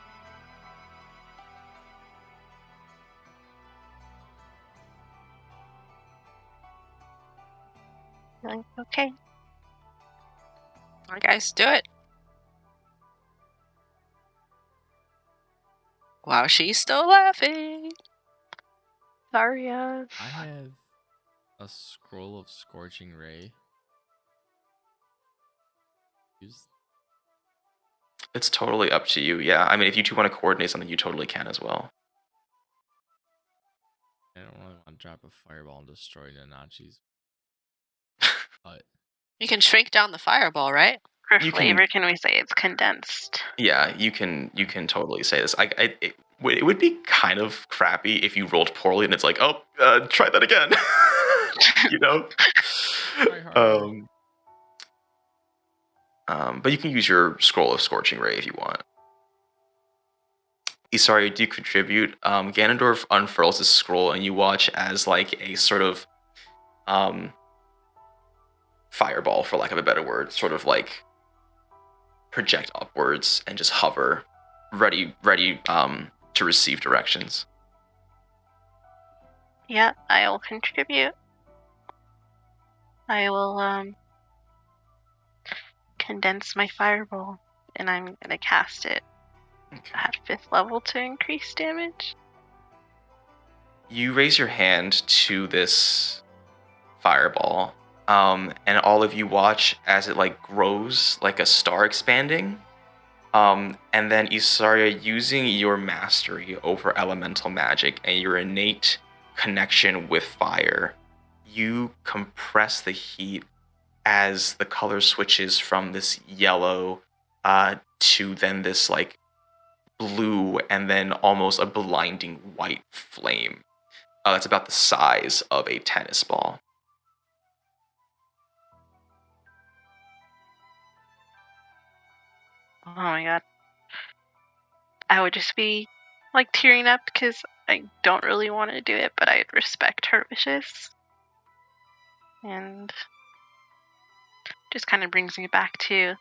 Okay. Alright, guys, do it. Wow, she's still laughing. Isarya. I have a scroll of Scorching Ray. It's totally up to you. Yeah, I mean, if you two want to coordinate something, you totally can as well. I don't really want to drop a fireball and destroy Nanachi's. But You can shrink down the fireball, right? For You flavor, can we say it's condensed? Yeah, you can totally say this. It would be kind of crappy if you rolled poorly and it's like, oh, try that again. You know. Try harder. But you can use your scroll of Scorching Ray if you want. Isarya, do you contribute? Ganondorf unfurls his scroll, and you watch as like a sort of fireball, for lack of a better word, sort of like project upwards and just hover, ready to receive directions. Yeah, I will contribute. I will condense my fireball, and I'm gonna cast it at 5th level to increase damage. You raise your hand to this fireball, and all of you watch as it like grows like a star expanding. And then Isarya, using your mastery over elemental magic and your innate connection with fire, you compress the heat as the color switches from this yellow to then this like blue and then almost a blinding white flame. That's about the size of a tennis ball. Oh my god. I would just be like tearing up because I don't really want to do it, but I'd respect her wishes. And just kind of brings me back to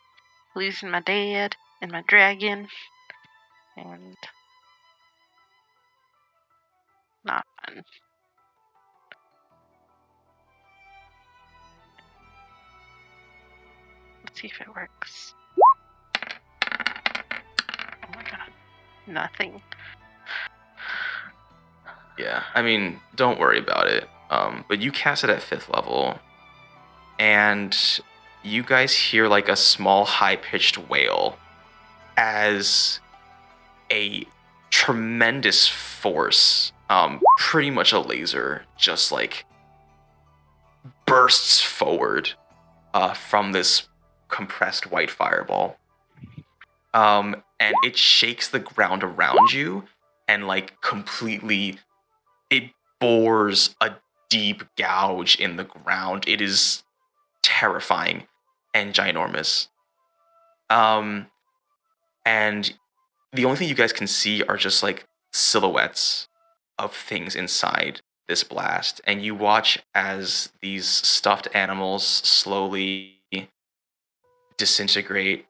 losing my dad and my dragon. And not fun. Let's see if it works. Oh my god. Nothing. Yeah, I mean, don't worry about it. But you cast it at 5th level, and you guys hear like a small, high-pitched wail as a tremendous force, pretty much a laser, just like bursts forward from this compressed white fireball. And it shakes the ground around you and like completely, it bores a deep gouge in the ground. It is terrifying and ginormous. And the only thing you guys can see are just like silhouettes of things inside this blast. And you watch as these stuffed animals slowly disintegrate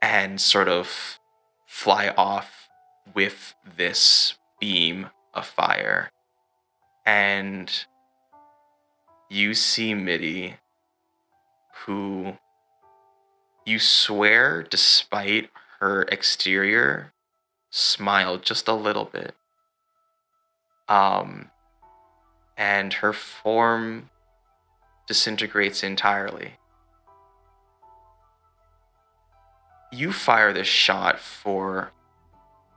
and sort of fly off with this beam of fire. And you see Mitty, who you swear, despite her exterior, smiled just a little bit. And her form disintegrates entirely. You fire this shot for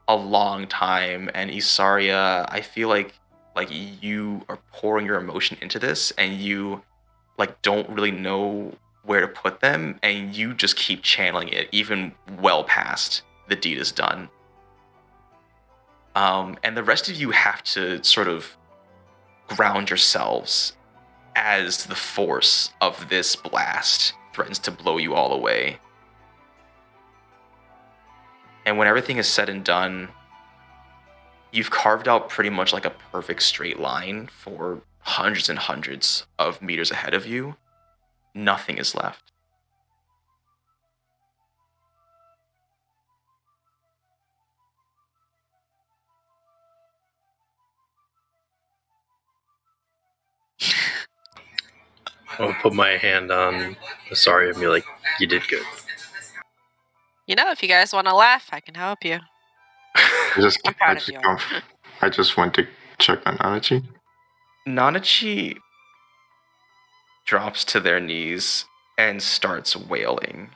a long time, and Isarya, I feel like you are pouring your emotion into this, and you like don't really know where to put them, and you just keep channeling it even well past the deed is done. And the rest of you have to sort of ground yourselves as the force of this blast threatens to blow you all away. And when everything is said and done, you've carved out pretty much like a perfect straight line for hundreds and hundreds of meters ahead of you. Nothing is left. I'll put my hand on Isarya and be like, you did good. You know, if you guys want to laugh, I can help you. I'm proud of you. I just went to check on Anachi. Nanachi drops to their knees and starts wailing.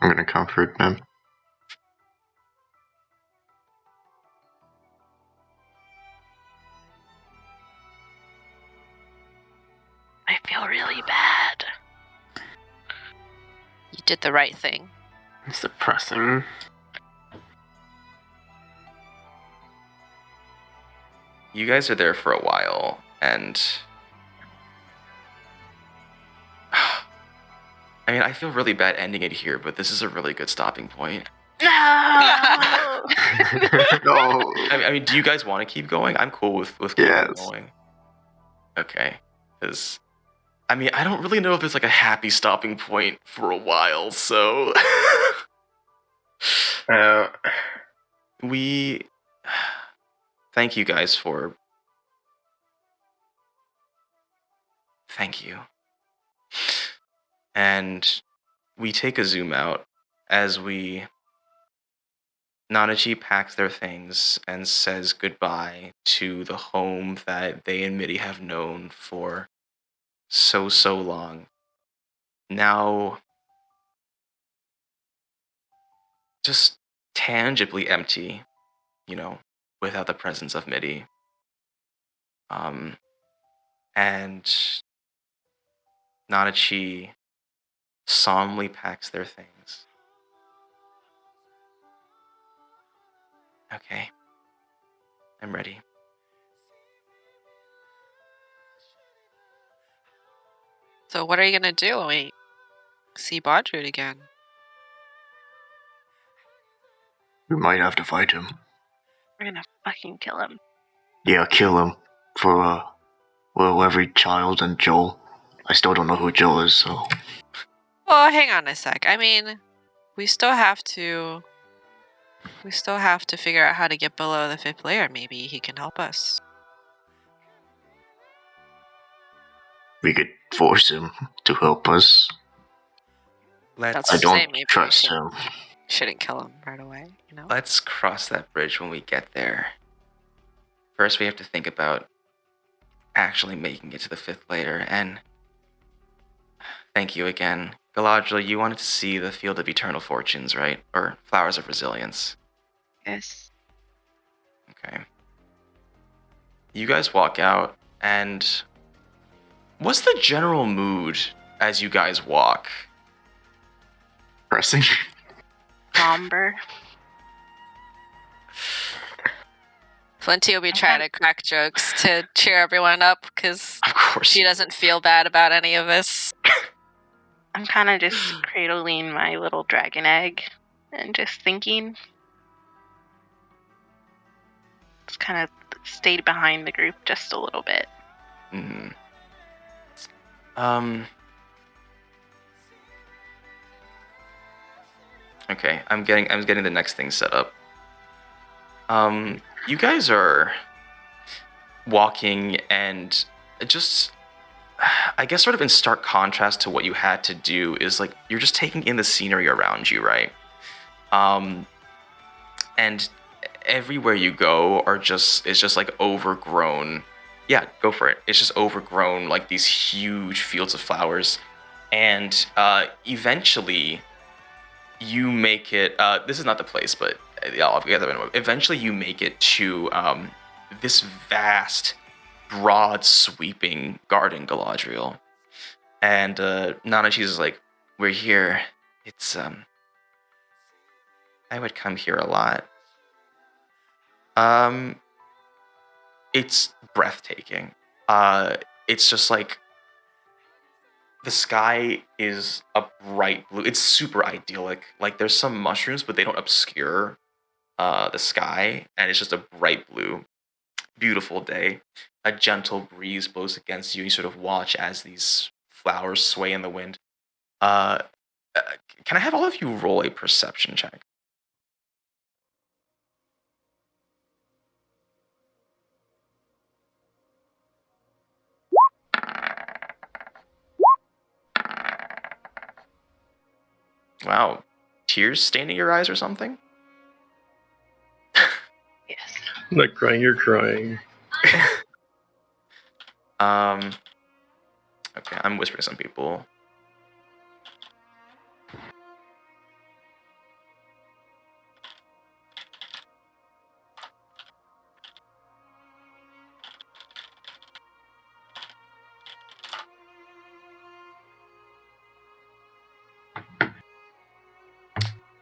I'm gonna comfort them. I feel really bad. You did the right thing. It's depressing. You guys are there for a while, and I mean, I feel really bad ending it here, but this is a really good stopping point. No. No. I mean, do you guys want to keep going? I'm cool with Yes. keeping going. Okay, because I mean, I don't really know if there's like a happy stopping point for a while, so we thank you guys for. Thank you. And we take a zoom out as Nanachi packs their things and says goodbye to the home that they and Mitty have known for so long. Now, just tangibly empty, without the presence of Mitty. And Nanachi solemnly packs their things. Okay. I'm ready. So what are you gonna do when we see Bodrude again? We might have to fight him. We're gonna fucking kill him. Yeah, kill him. For, every child and Joel. I still don't know who Joel is, so... Well, hang on a sec. I mean, we still have to figure out how to get below the 5th layer. Maybe he can help us. We could force him to help us. That's I to don't say, maybe we trust him. shouldn't kill him right away, Let's cross that bridge when we get there. First, we have to think about actually making it to the 5th layer, and thank you again. Galadriel, you wanted to see the Field of Eternal Fortunes, right? Or Flowers of Resilience. Yes. Okay. You guys walk out, and what's the general mood as you guys walk? Pressing. Somber. Flinty will be trying to crack jokes to cheer everyone up because Of course. she doesn't feel bad about any of this. I'm kind of just cradling my little dragon egg and just thinking. Just kind of stayed behind the group just a little bit. Mm-hmm. Okay, I'm getting the next thing set up. You guys are walking and just, I guess, sort of in stark contrast to what you had to do is like you're just taking in the scenery around you, right? And everywhere you go is just like overgrown. Yeah, go for it. It's just overgrown, like these huge fields of flowers, and eventually you make it. This is not the place, but yeah, I'll get that in a moment. Eventually, you make it to this vast, broad, sweeping garden, Galadriel. And Nanachi's is like, "We're here. It's I would come here a lot. It's breathtaking. It's just like the sky is a bright blue. It's super idyllic. Like there's some mushrooms, but they don't obscure the sky, and it's just a bright blue, beautiful day. A gentle breeze blows against you. You sort of watch as these flowers sway in the wind. Can I have all of you roll a perception check? Wow. tears staining your eyes or something? Yes. I'm not crying, you're crying. Okay, I'm whispering to some people.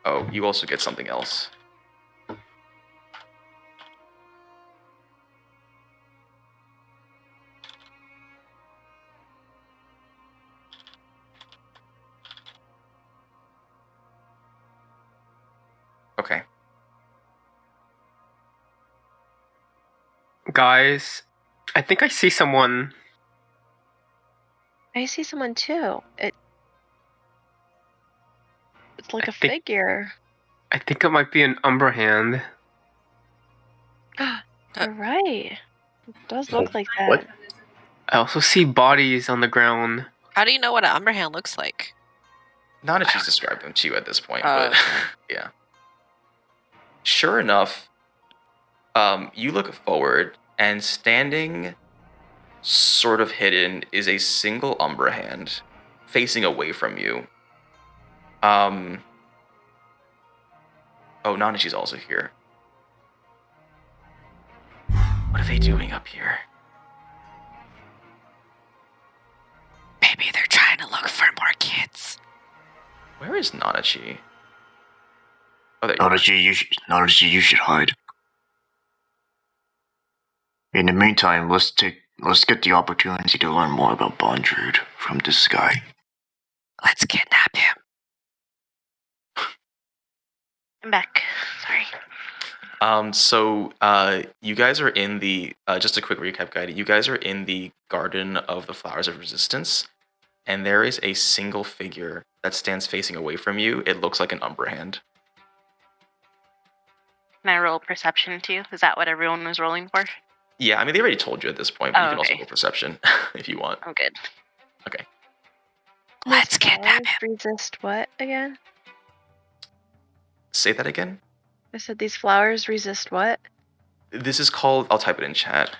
Oh, you also get something else. Okay. Guys, I think I see someone. I see someone too. It's like I a think- figure. I think it might be an Umber Hand. You're right. It does look like that. What? I also see bodies on the ground. How do you know what an Umberhand looks like? Not that she's described them to you at this point, Oh, but okay. yeah. Sure enough, you look forward, and standing sort of hidden is a single Umber Hand facing away from you. Oh, Nanachi's also here. What are they doing up here? Maybe they're trying to look for more kids. Where is Nanachi? Oh, there you are. Nanachi, you should hide. In the meantime, let's get the opportunity to learn more about Bondrude from this guy. Let's kidnap him. I'm back. Sorry. So you guys are in the just a quick recap guide. You guys are in the Garden of the Flowers of Resistance, and there is a single figure that stands facing away from you. It looks like an Umber Hand. Can I roll perception too? Is that what everyone was rolling for? Yeah, I mean they already told you at this point, but Oh, you can also okay. roll perception if you want. I'm good. Okay. Let's kidnap him. Resist what again? Say that again. I said these flowers resist what? This is called. I'll type it in chat.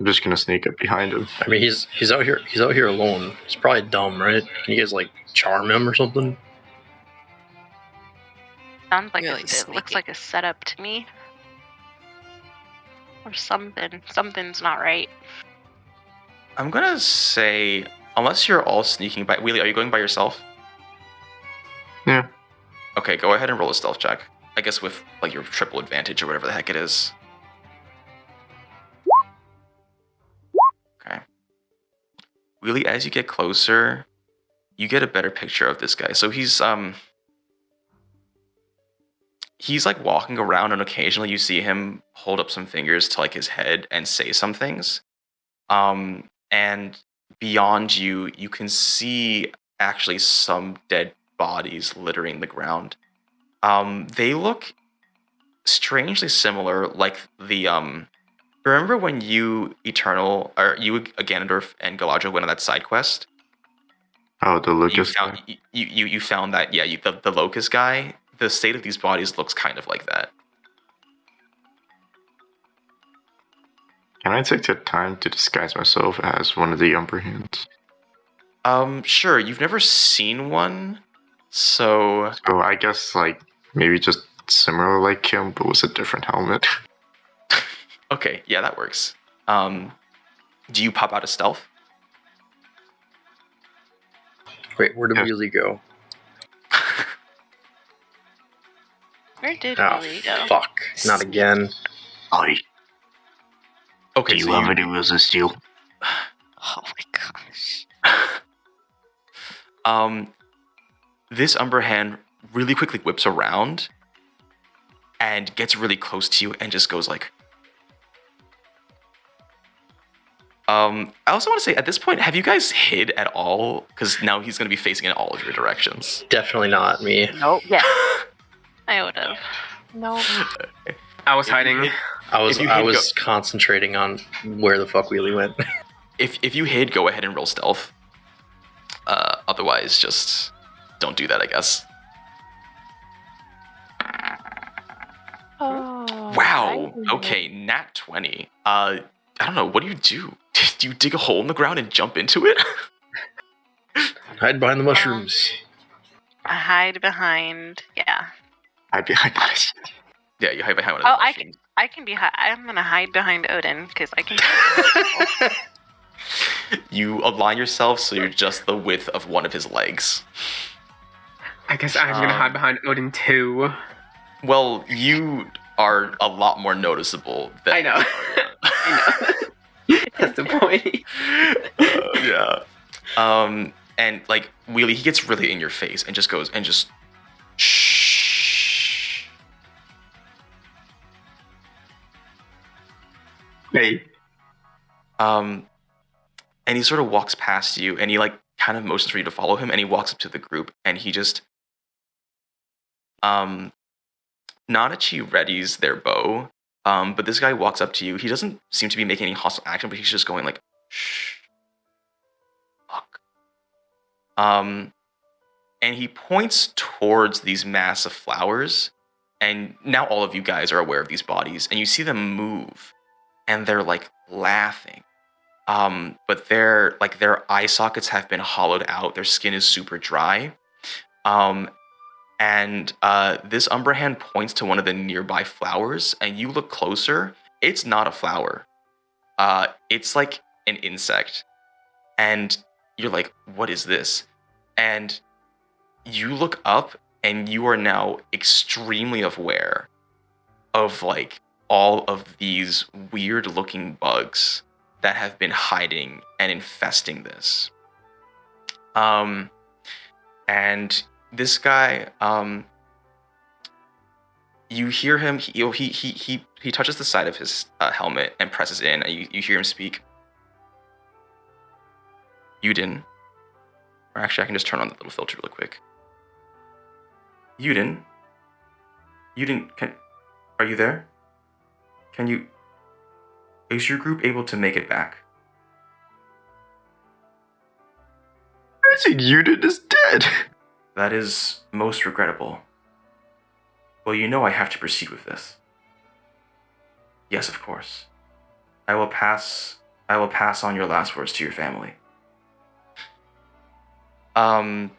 I'm just gonna sneak up behind him. I mean, he's out here alone. He's probably dumb, right? Can you guys like charm him or something? Sounds like Really it looks sneaky. like a setup to me. Or something. Something's not right. I'm gonna say, unless you're all sneaking by. Wheelie, are you going by yourself? Yeah. Okay, go ahead and roll a stealth check. I guess with like your triple advantage or whatever the heck it is. Okay. Wheelie, as you get closer, you get a better picture of this guy. So he's like walking around, and occasionally you see him hold up some fingers to like his head and say some things. And beyond you, you can see actually some dead bodies littering the ground. They look strangely similar, like the remember when you Ganondorf and Galadriel went on that side quest? Oh, the Lucas. You found that the locust guy. The state of these bodies looks kind of like that. Can I take the time to disguise myself as one of the Umber Hands? Sure. You've never seen one, so So I guess like maybe just similar like him, but with a different helmet. okay, yeah, that works. Do you pop out of stealth? Wait, where did Yeah. Wheelie go? Where did Ah, Willie go? fuck! Not again. I Okay, do you so have any wheels of steel? Oh my gosh. This Umber Hand really quickly whips around and gets really close to you and just goes like, I also want to say, at this point, have you guys hid at all? Because now he's going to be facing in all of your directions. Definitely not me. Nope. Yeah. I would have. Nope. I was hiding. I was If you hid, concentrating on where the fuck Wheelie went. If you hid, go ahead and roll stealth. Otherwise, just don't do that, I guess. Oh, Wow. I Okay, nat 20. I don't know. What do? Do you dig a hole in the ground and jump into it? Hide behind the mushrooms. I hide behind. Yeah. Hide behind us. Yeah, you hide behind one of the Oh, mushrooms. I can be. I'm gonna hide behind Odin because I can. You align yourself so you're just the width of one of his legs. I guess I'm gonna hide behind Odin too. Well, you are a lot more noticeable than I know. I know. That's the point. Yeah. And like Wheelie, he gets really in your face and just goes and just shh. Hey. And he sort of walks past you and he like kind of motions for you to follow him and he walks up to the group and he just Nanachi readies their bow. But this guy walks up to you. He doesn't seem to be making any hostile action, but he's just going like shh. Fuck. And he points towards these massive flowers, and now all of you guys are aware of these bodies, and you see them move, and they're like laughing. But their eye sockets have been hollowed out. Their skin is super dry. And this Umbra hand points to one of the nearby flowers, and you look closer. It's not a flower. It's like an insect. And you're like, what is this? And you look up, and you are now extremely aware of like all of these weird-looking bugs that have been hiding and infesting this. And this guy, you hear him. He touches the side of his helmet and presses in, and you hear him speak. Udin, or actually, I can just turn on the little filter really quick. Udin, are you there? Is your group able to make it back? I think Udin is dead. That is most regrettable. Well, you know I have to proceed with this. Yes, of course. I will pass on your last words to your family. And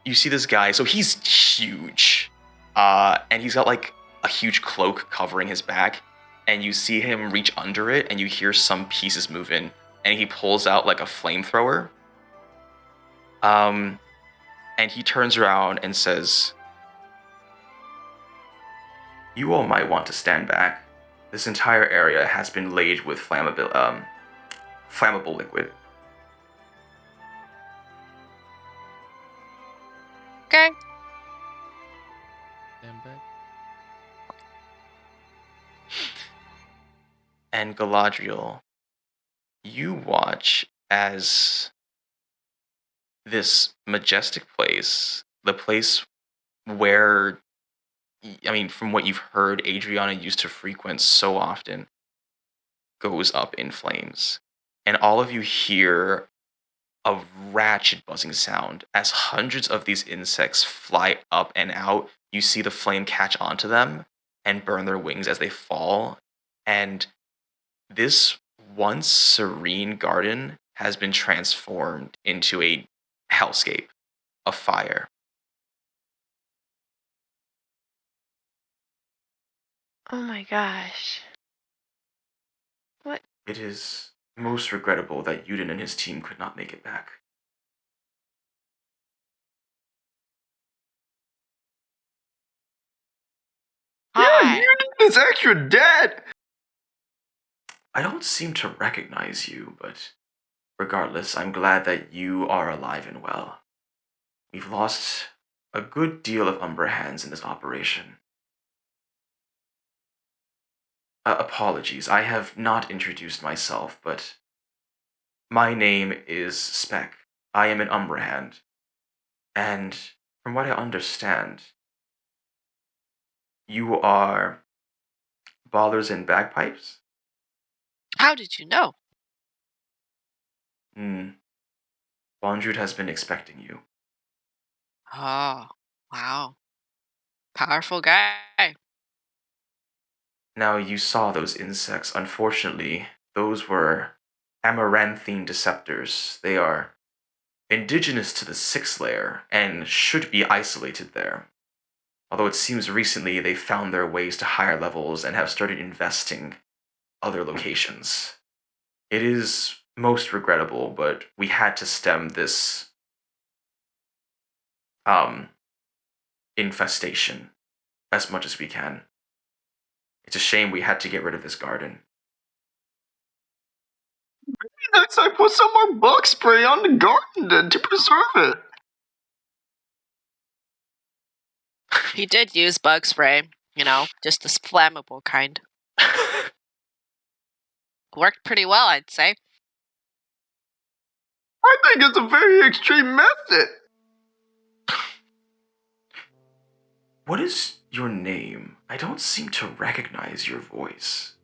you see this guy, so he's huge. And he's got like a huge cloak covering his back. And you see him reach under it, and you hear some pieces move in. And he pulls out like a flamethrower. And he turns around and says, you all might want to stand back. This entire area has been laid with flammable liquid. Okay. Stand back. And Galadriel, you watch as this majestic place, the place where, I mean, from what you've heard, Adriana used to frequent so often, goes up in flames. And all of you hear a ratchet buzzing sound as hundreds of these insects fly up and out. You see the flame catch onto them and burn their wings as they fall. And this once serene garden has been transformed into a hellscape of fire. Oh my gosh. What? It is most regrettable that Udin and his team could not make it back. Hi. Udin is actually dead. I don't seem to recognize you, but regardless, I'm glad that you are alive and well. We've lost a good deal of Umbra hands in this operation. Apologies, I have not introduced myself, but my name is Spec. I am an Umbrahand. And from what I understand, you are Ballers and Bagpipes? How did you know? Bondrewd has been expecting you. Oh, wow. Powerful guy. Now, you saw those insects. Unfortunately, those were amaranthine deceptors. They are indigenous to the 6th layer and should be isolated there. Although it seems recently they found their ways to higher levels and have started investing other locations. It is most regrettable, but we had to stem this infestation as much as we can. It's a shame we had to get rid of this garden. Next time, put some more bug spray on the garden then to preserve it. He did use bug spray, just this flammable kind. Worked pretty well, I'd say. I think it's a very extreme method. What is your name? I don't seem to recognize your voice.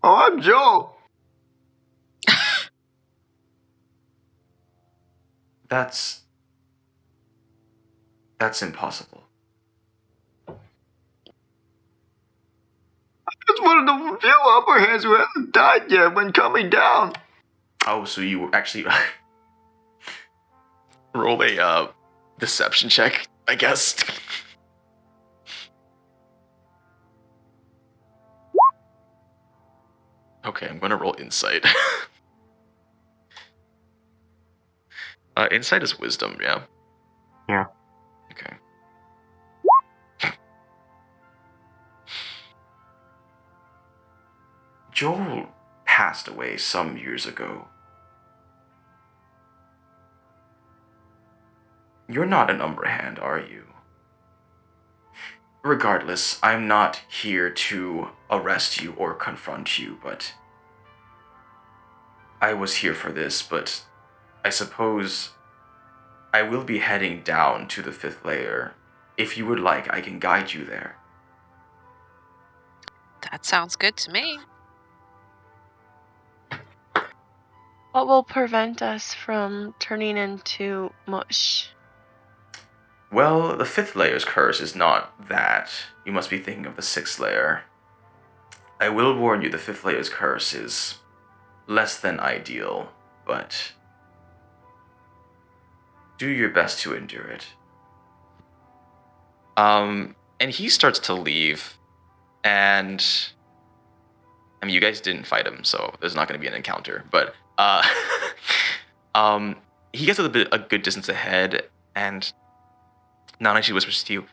Oh, I'm Joe. That's impossible. It's one of the few upper hands who hasn't died yet when coming down. Oh, so you actually roll a deception check, I guess. Okay, I'm gonna roll insight. Insight is wisdom, yeah? Yeah. Okay. Joel passed away some years ago. You're not an Umbrahand, are you? Regardless, I'm not here to arrest you or confront you, but I was here for this, but I suppose I will be heading down to the 5th layer. If you would like, I can guide you there. That sounds good to me. What will prevent us from turning into mush? Well, the 5th layer's curse is not that. You must be thinking of the 6th layer. I will warn you, the 5th layer's curse is less than ideal, but do your best to endure it. And he starts to leave, and I mean, you guys didn't fight him, so there's not going to be an encounter. But he gets a good distance ahead, and Nana, she whispers to you,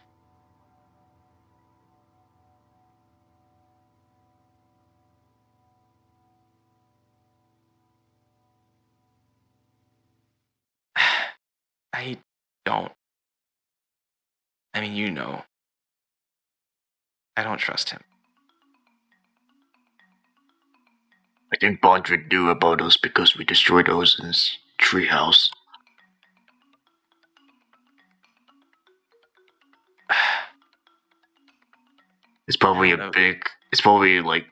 I don't. I mean, I don't trust him. I think Bondrewd knew about us because we destroyed Odin's treehouse. It's probably like,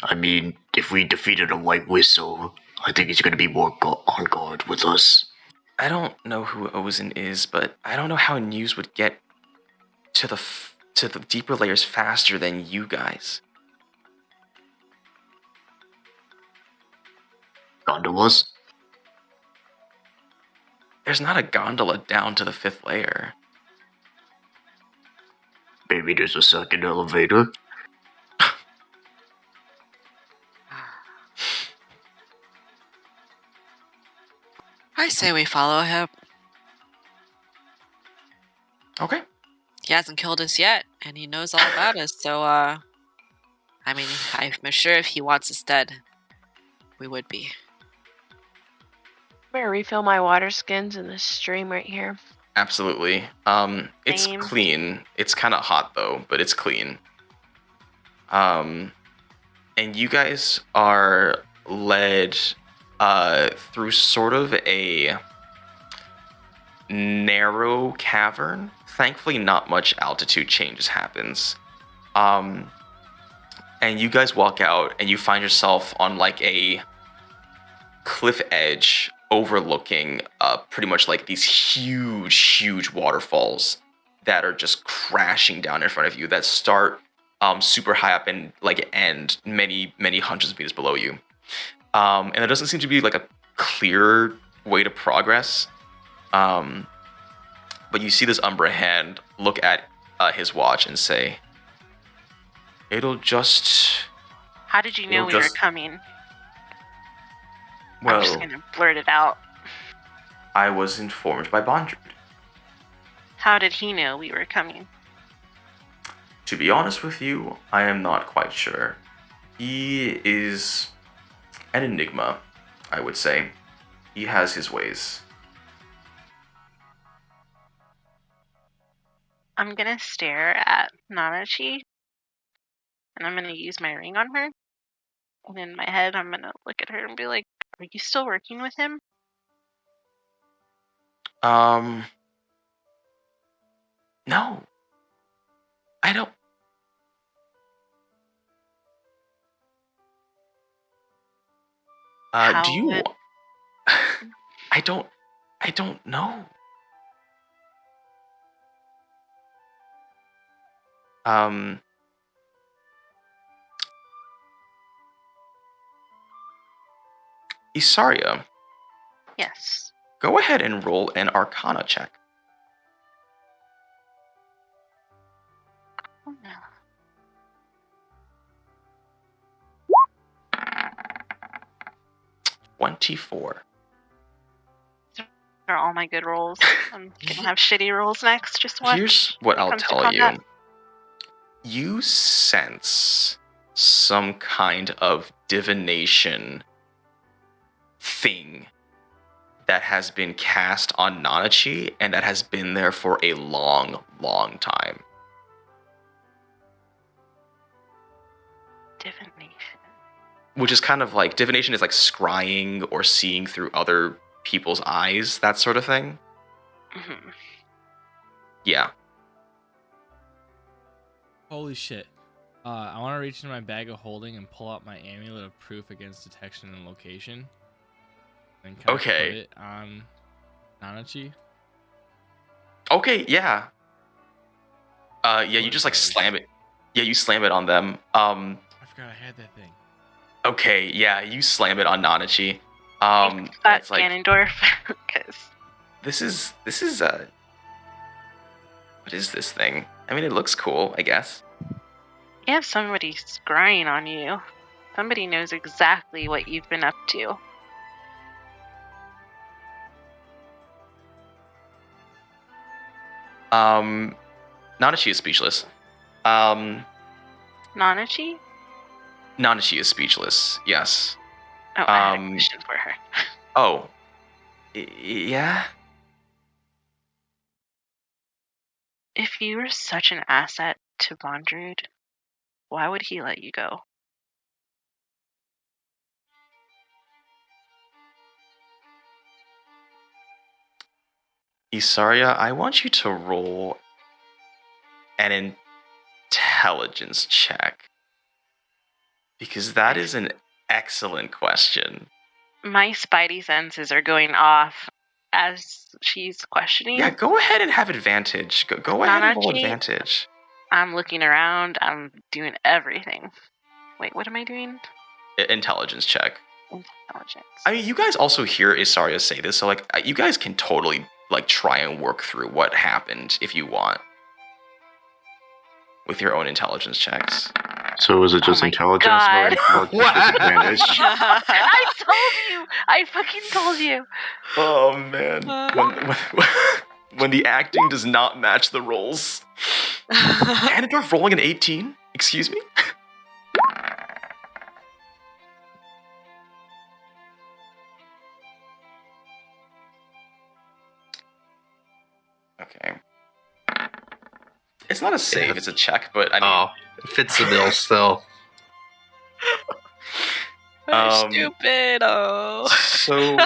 I mean, if we defeated a White Whistle, I think he's gonna be more on guard with us. I don't know who Odin is, but I don't know how news would get to the deeper layers faster than you guys. Gondolas? There's not a gondola down to the 5th layer. Maybe there's a second elevator. I say we follow him. Okay. He hasn't killed us yet, and he knows all about us, so, I mean, I'm sure if he wants us dead, we would be. I'm gonna refill my water skins in this stream right here. Absolutely. It's Same. clean. It's kind of hot though, but it's clean. And you guys are led through sort of a narrow cavern. Thankfully, not much altitude changes happens. And you guys walk out, and you find yourself on like a cliff edge overlooking pretty much like these huge waterfalls that are just crashing down in front of you that start super high up and like end many hundreds of meters below you. And there doesn't seem to be like a clear way to progress. But you see this Umbra hand look at his watch and say, "It'll just." How did you know we were coming? Well, I'm just gonna blurt it out. I was informed by Bondred. How did he know we were coming? To be honest with you, I am not quite sure. He is an enigma, I would say. He has his ways. I'm gonna stare at Nanachi, and I'm gonna use my ring on her. And in my head, I'm gonna look at her and be like, "Are you still working with him?" No. I don't. Do you? I don't know. Isarya, Yes. go ahead and roll an Arcana check. Oh, no. 24. Are all my good rolls. I'm gonna have shitty rolls next. Just watch. Here's what I'll comes to tell you. combat. You sense some kind of divination thing that has been cast on Nanachi and that has been there for a long time. Divination. Which is kind of like, divination is like scrying or seeing through other people's eyes, that sort of thing. Mm-hmm. Yeah. Holy shit. I want to reach into my bag of holding and pull out my amulet of proof against detection and location. And kind of put it on Nanachi. Okay, yeah. Yeah, you just like slam it. Yeah, you slam it on them. I forgot I had that thing. Okay, yeah, you slam it on Nanachi. That's like Ganondorf. Because this is what is this thing? I mean, it looks cool, I guess. you have somebody scrying on you. Somebody knows exactly what you've been up to. Nanachi is speechless. Nanachi? Nanachi is speechless. Yes. Oh, I had a question for her. Oh. Yeah? If you were such an asset to Bondrewd, why would he let you go? Isarya, I want you to roll an intelligence check. Because that is an excellent question. My spidey senses are going off as she's questioning. Yeah, go ahead and have advantage. Go ahead and roll Nanachi, advantage. I'm looking around. I'm doing everything. Wait, what am I doing? Intelligence check. Intelligence. I mean, you guys also hear Isarya say this, so like, you guys can totally like try and work through what happened if you want with your own intelligence checks. So was it just intelligence or intelligence disadvantage? I told you. I fucking told you. Oh man, when the acting does not match the rolls. Ganondorf rolling an 18? Excuse me? It's not a save, it's a check, but I mean... it fits the bill still. Stupid. Oh. So...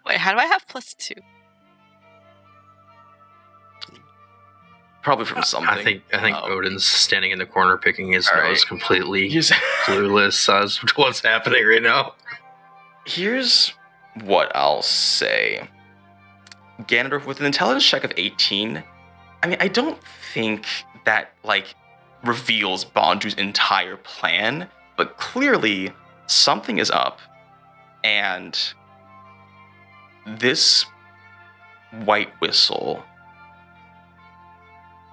Wait, how do I have +2? Probably from something. I think Odin's standing in the corner picking his All nose, right. completely clueless as to what's happening right now. Here's what I'll say. Ganondorf, with an intelligence check of 18, I mean, I don't think that, like, reveals Bondru's entire plan, but clearly something is up, and this White Whistle,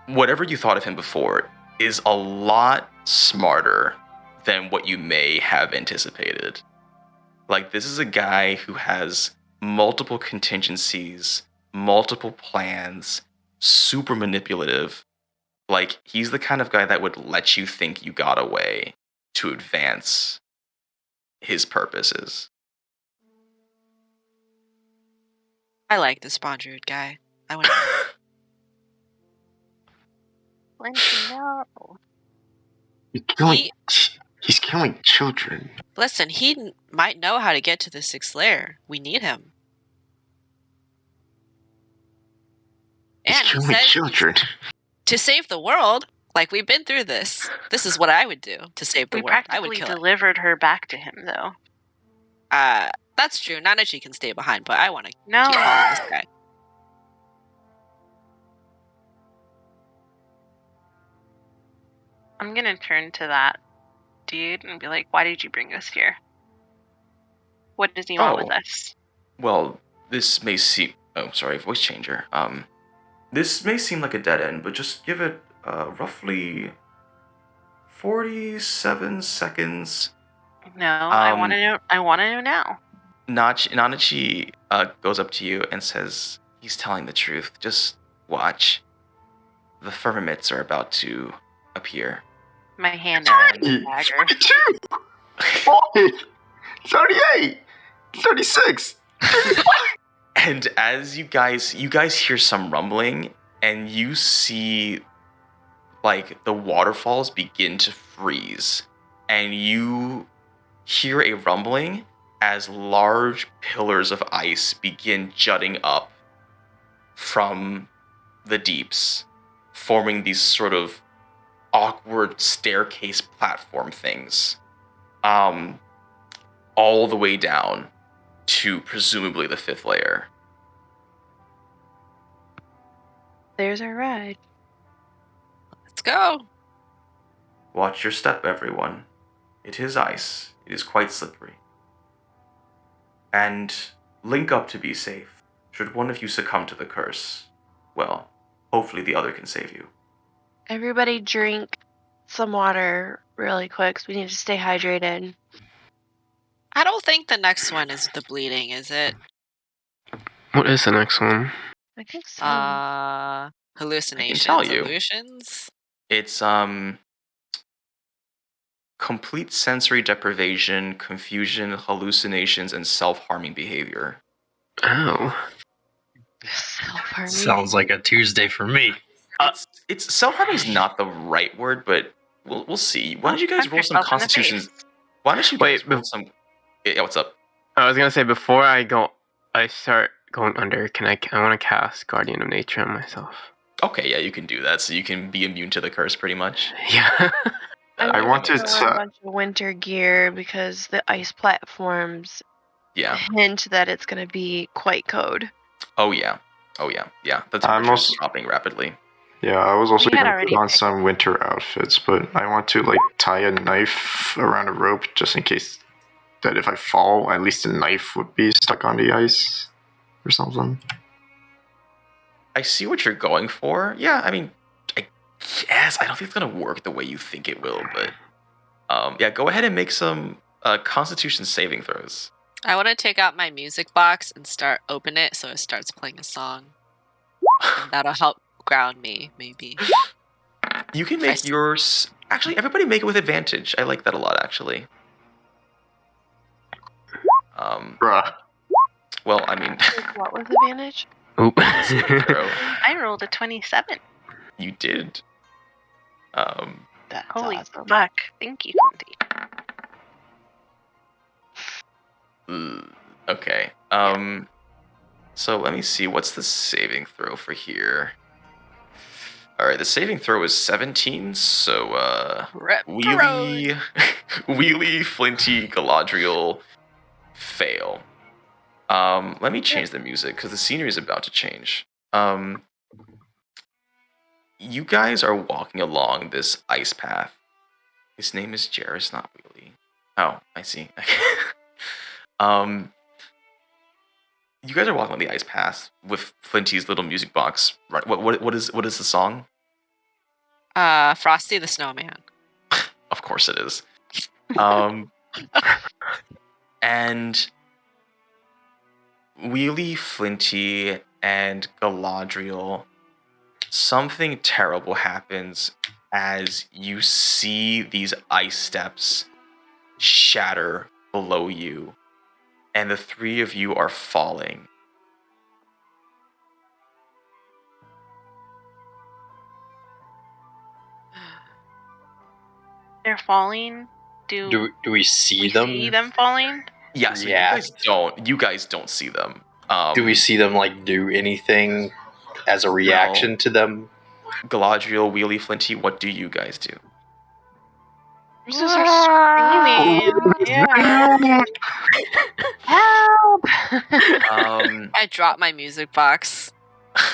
whatever you thought of him before, is a lot smarter than what you may have anticipated. Like, this is a guy who has multiple contingencies, multiple plans, super manipulative. Like, he's the kind of guy that would let you think you got away to advance his purposes. I like this Bondruid guy. I want. No. He's killing children. Listen, he might know how to get to the 6th layer. We need him. He's And he killing said children. to save the world. Like, we've been through this. This is what I would do to save the We world. I would practically kill it. delivered her back to him, though. That's true. Nanachi can stay behind, but I want to No. keep on with this guy. I'm gonna turn to that dude and be like, why did you bring us here? What does he want with us? Well, this may seem... Oh, sorry, voice changer. This may seem like a dead end, but just give it roughly 47 seconds. No, I want to know. I want to know now. Nanachi goes up to you and says, he's telling the truth. Just watch. The firmaments are about to appear. My hand out on the dagger. 42! 38! 36! And as you guys hear some rumbling, and you see, like, the waterfalls begin to freeze, and you hear a rumbling as large pillars of ice begin jutting up from the deeps, forming these sort of awkward staircase platform things, all the way down to presumably the 5th layer. There's our ride. Let's go. Watch your step, everyone. It is ice. It is quite slippery. And link up to be safe. Should one of you succumb to the curse, well, hopefully the other can save you. Everybody drink some water really quick, so we need to stay hydrated. I don't think the next one is the bleeding, is it? What is the next one? I think so. Hallucinations. tell you. Illusions. It's complete sensory deprivation, confusion, hallucinations, and self-harming behavior. Oh. Self-harming. Sounds like a Tuesday for me. It's self-harming is not the right word, but we'll see. Why don't you guys Punch roll some yourself in the constitutions? face. Why don't you guys roll some? Yeah, what's up? I was gonna say before I start going under. I want to cast Guardian of Nature on myself. Okay, yeah, you can do that, so you can be immune to the curse, pretty much. Yeah. I wanted wear a to. bunch of winter gear because the ice platforms Yeah. hint that it's going to be quite cold. Oh yeah. Yeah. The I'm temperature's also- dropping rapidly. Yeah, I was also We had going to already put on picked- some winter outfits, but I want to, like, tie a knife around a rope just in case that if I fall, at least the knife would be stuck on the ice or something. I see what you're going for. Yeah, I mean, I guess I don't think it's gonna work the way you think it will, but yeah, go ahead and make some Constitution saving throws. I want to take out my music box and open it so it starts playing a song. And that'll help ground me, maybe. You can make yours. Actually, everybody make it with advantage. I like that a lot, actually. Bruh. Well, I mean, What was advantage? Oop. Saving throw. I rolled a 27. You did. That's Holy awesome. fuck. Thank you, Flinty. Okay. So let me see. What's the saving throw for here? All right, the saving throw is 17. So Wheelie, Wheelie, Flinty, Galadriel fail. Let me change the music because the scenery is about to change. You guys are walking along this ice path. His name is Jarius, not Wheelie. Oh, I see. You guys are walking on the ice path with Flinty's little music box. Right? What is the song? Frosty the Snowman. Of course it is. And Wheelie, Flinty, and Galadriel, something terrible happens as you see these ice steps shatter below you, and the three of you are falling. They're falling. Do we see we them? see them falling? Yeah, so Yeah. you guys don't see them. Do we see them like do anything as a reaction to them? Galadriel, Wheelie, Flinty, what do you guys do? We just are screaming. Yeah. Help! I dropped my music box.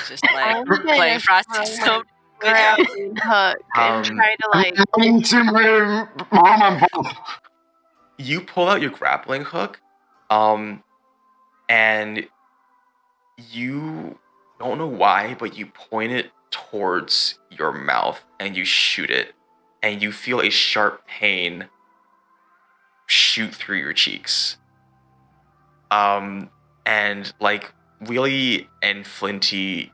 Just like I'm gonna playing Frosty throw the Snowman. my grappling hook and try to like. You pull out your grappling hook, and you don't know why, but you point it towards your mouth and you shoot it, and you feel a sharp pain shoot through your cheeks. And like Wheelie and Flinty,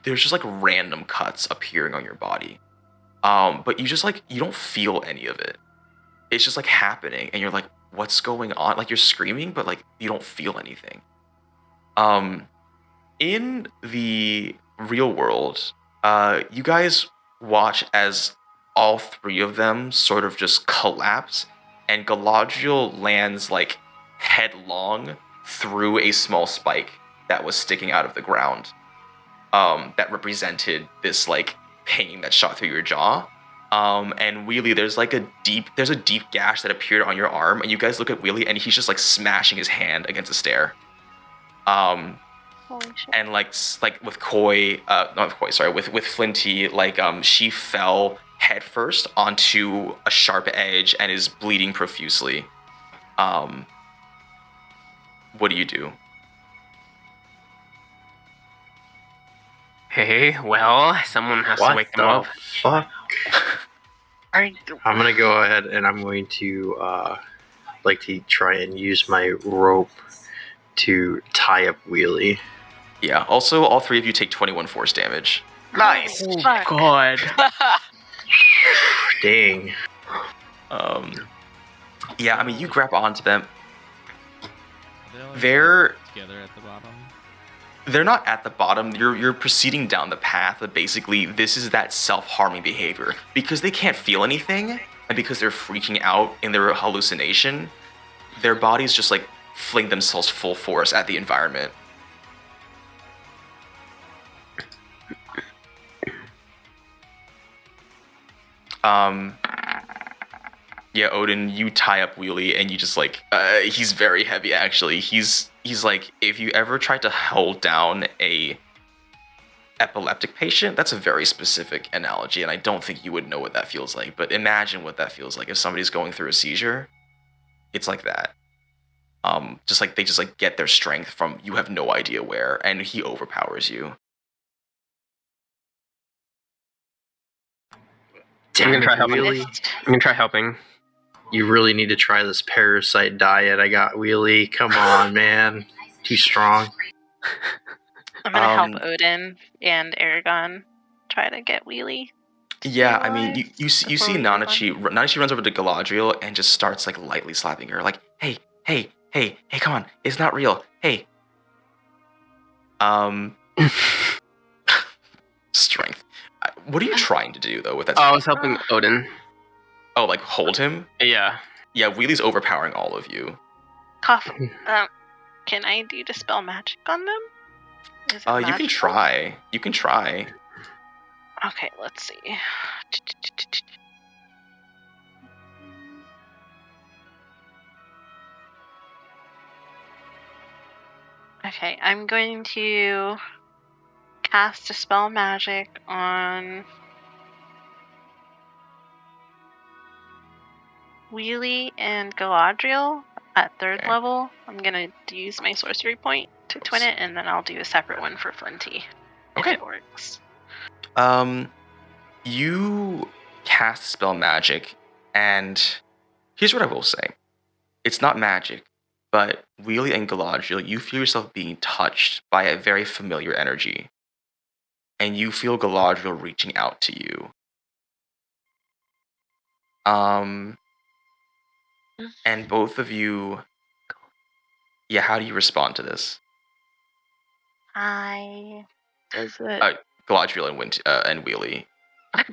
there's just like random cuts appearing on your body. But you just like, you don't feel any of it. It's just like happening, and you're like, what's going on? Like you're screaming, but like you don't feel anything. In the real world, you guys watch as all three of them sort of just collapse, and Galadriel lands like headlong through a small spike that was sticking out of the ground, that represented this like pain that shot through your jaw. And Wheelie, there's a deep gash that appeared on your arm, and you guys look at Wheelie, and he's just like smashing his hand against a stair. Holy shit. And like with with Flinty, like she fell headfirst onto a sharp edge and is bleeding profusely. What do you do? Hey, well, someone has to wake them up. Fuck? Are I'm gonna go ahead and I'm going to like to try and use my rope to tie up Wheelie. Yeah. Also, all three of you take 21 force damage. nice. Fuck. God. Dang. Yeah. I mean, you grab onto them. Are they They're together at the bottom. They're not at the bottom. You're proceeding down the path, but basically this is that self-harming behavior because they can't feel anything, and because they're freaking out in their hallucination, their bodies just like fling themselves full force at the environment. Yeah, Odin, you tie up Wheelie, and you just like, he's very heavy actually. He's like, if you ever tried to hold down a epileptic patient, that's a very specific analogy, and I don't think you would know what that feels like, but imagine what that feels like if somebody's going through a seizure. It's like that. Just like they just like get their strength from you have no idea where, and he overpowers you. I'm gonna try helping. Wheelie. I'm gonna try helping. You really need to try this parasite diet I got, Wheelie. Come on, man. Too strong. I'm gonna help Odin and Eragon try to get Wheelie. Yeah, I mean, you see before we move on. Nanachi runs over to Galadriel and just starts like lightly slapping her, like, hey, come on, it's not real, hey. Strength. What are you trying to do though with that? Oh, I was helping Odin. Oh, like hold him? Yeah. Yeah, Wheelie's overpowering all of you. Cough. Can I do dispel magic on them? Is it You can magical? try. You can try. Okay, let's see. Okay, I'm going to cast Dispel Magic on Wheelie and Galadriel at 3rd Okay. level. I'm going to use my sorcery point to twin it, and then I'll do a separate one for Flinty. Okay. If it works. You cast spell magic, and here's what I will say. It's not magic, but Wheelie and Galadriel, you feel yourself being touched by a very familiar energy. And you feel Galadriel reaching out to you. And both of you, yeah, how do you respond to this? Does it? Galadriel and Wheelie.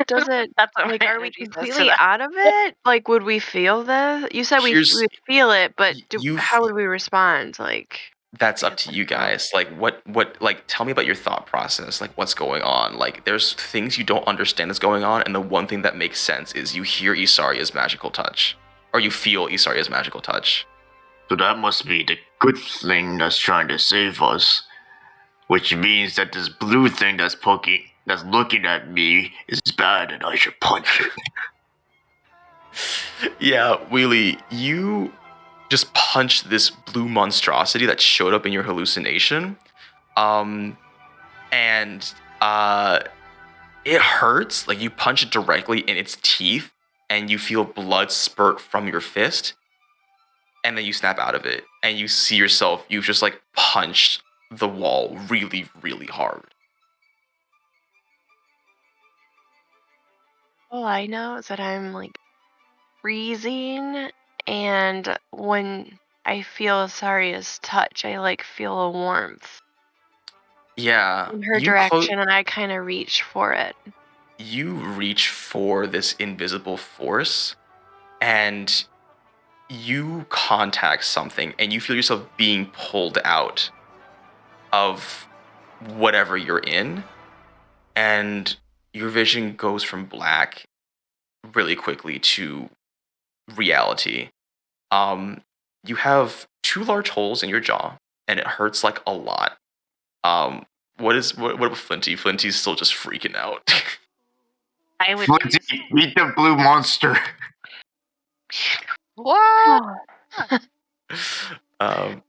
Does it? That's what Like, my are we energy says to completely that. out of it? Like, would we feel this? You said we Here's- would feel it, but you how fe- would we respond? Like, That's up to you guys. Like, what, like, tell me about your thought process. Like, what's going on? Like, there's things you don't understand that's going on, and the one thing that makes sense is you hear Isarya's magical touch. Or you feel Isarya's magical touch. So that must be the good thing that's trying to save us. Which means that this blue thing that's looking at me is bad and I should punch it. Yeah, Wheelie, you just punched this blue monstrosity that showed up in your hallucination. And it hurts. Like, you punch it directly in its teeth, and you feel blood spurt from your fist. And then you snap out of it, and you see yourself, you've just, like, punched the wall really, really hard. all I know is that I'm like freezing, and when I feel Isarya's touch, I like feel a warmth Yeah. in her you direction, and I kind of reach for it. You reach for this invisible force, and you contact something, and you feel yourself being pulled out of whatever you're in, and your vision goes from black really quickly to reality. You have 2 large holes in your jaw, and it hurts like a lot. What about Flinty? Flinty's still just freaking out. I would Flinty, meet the blue monster. What?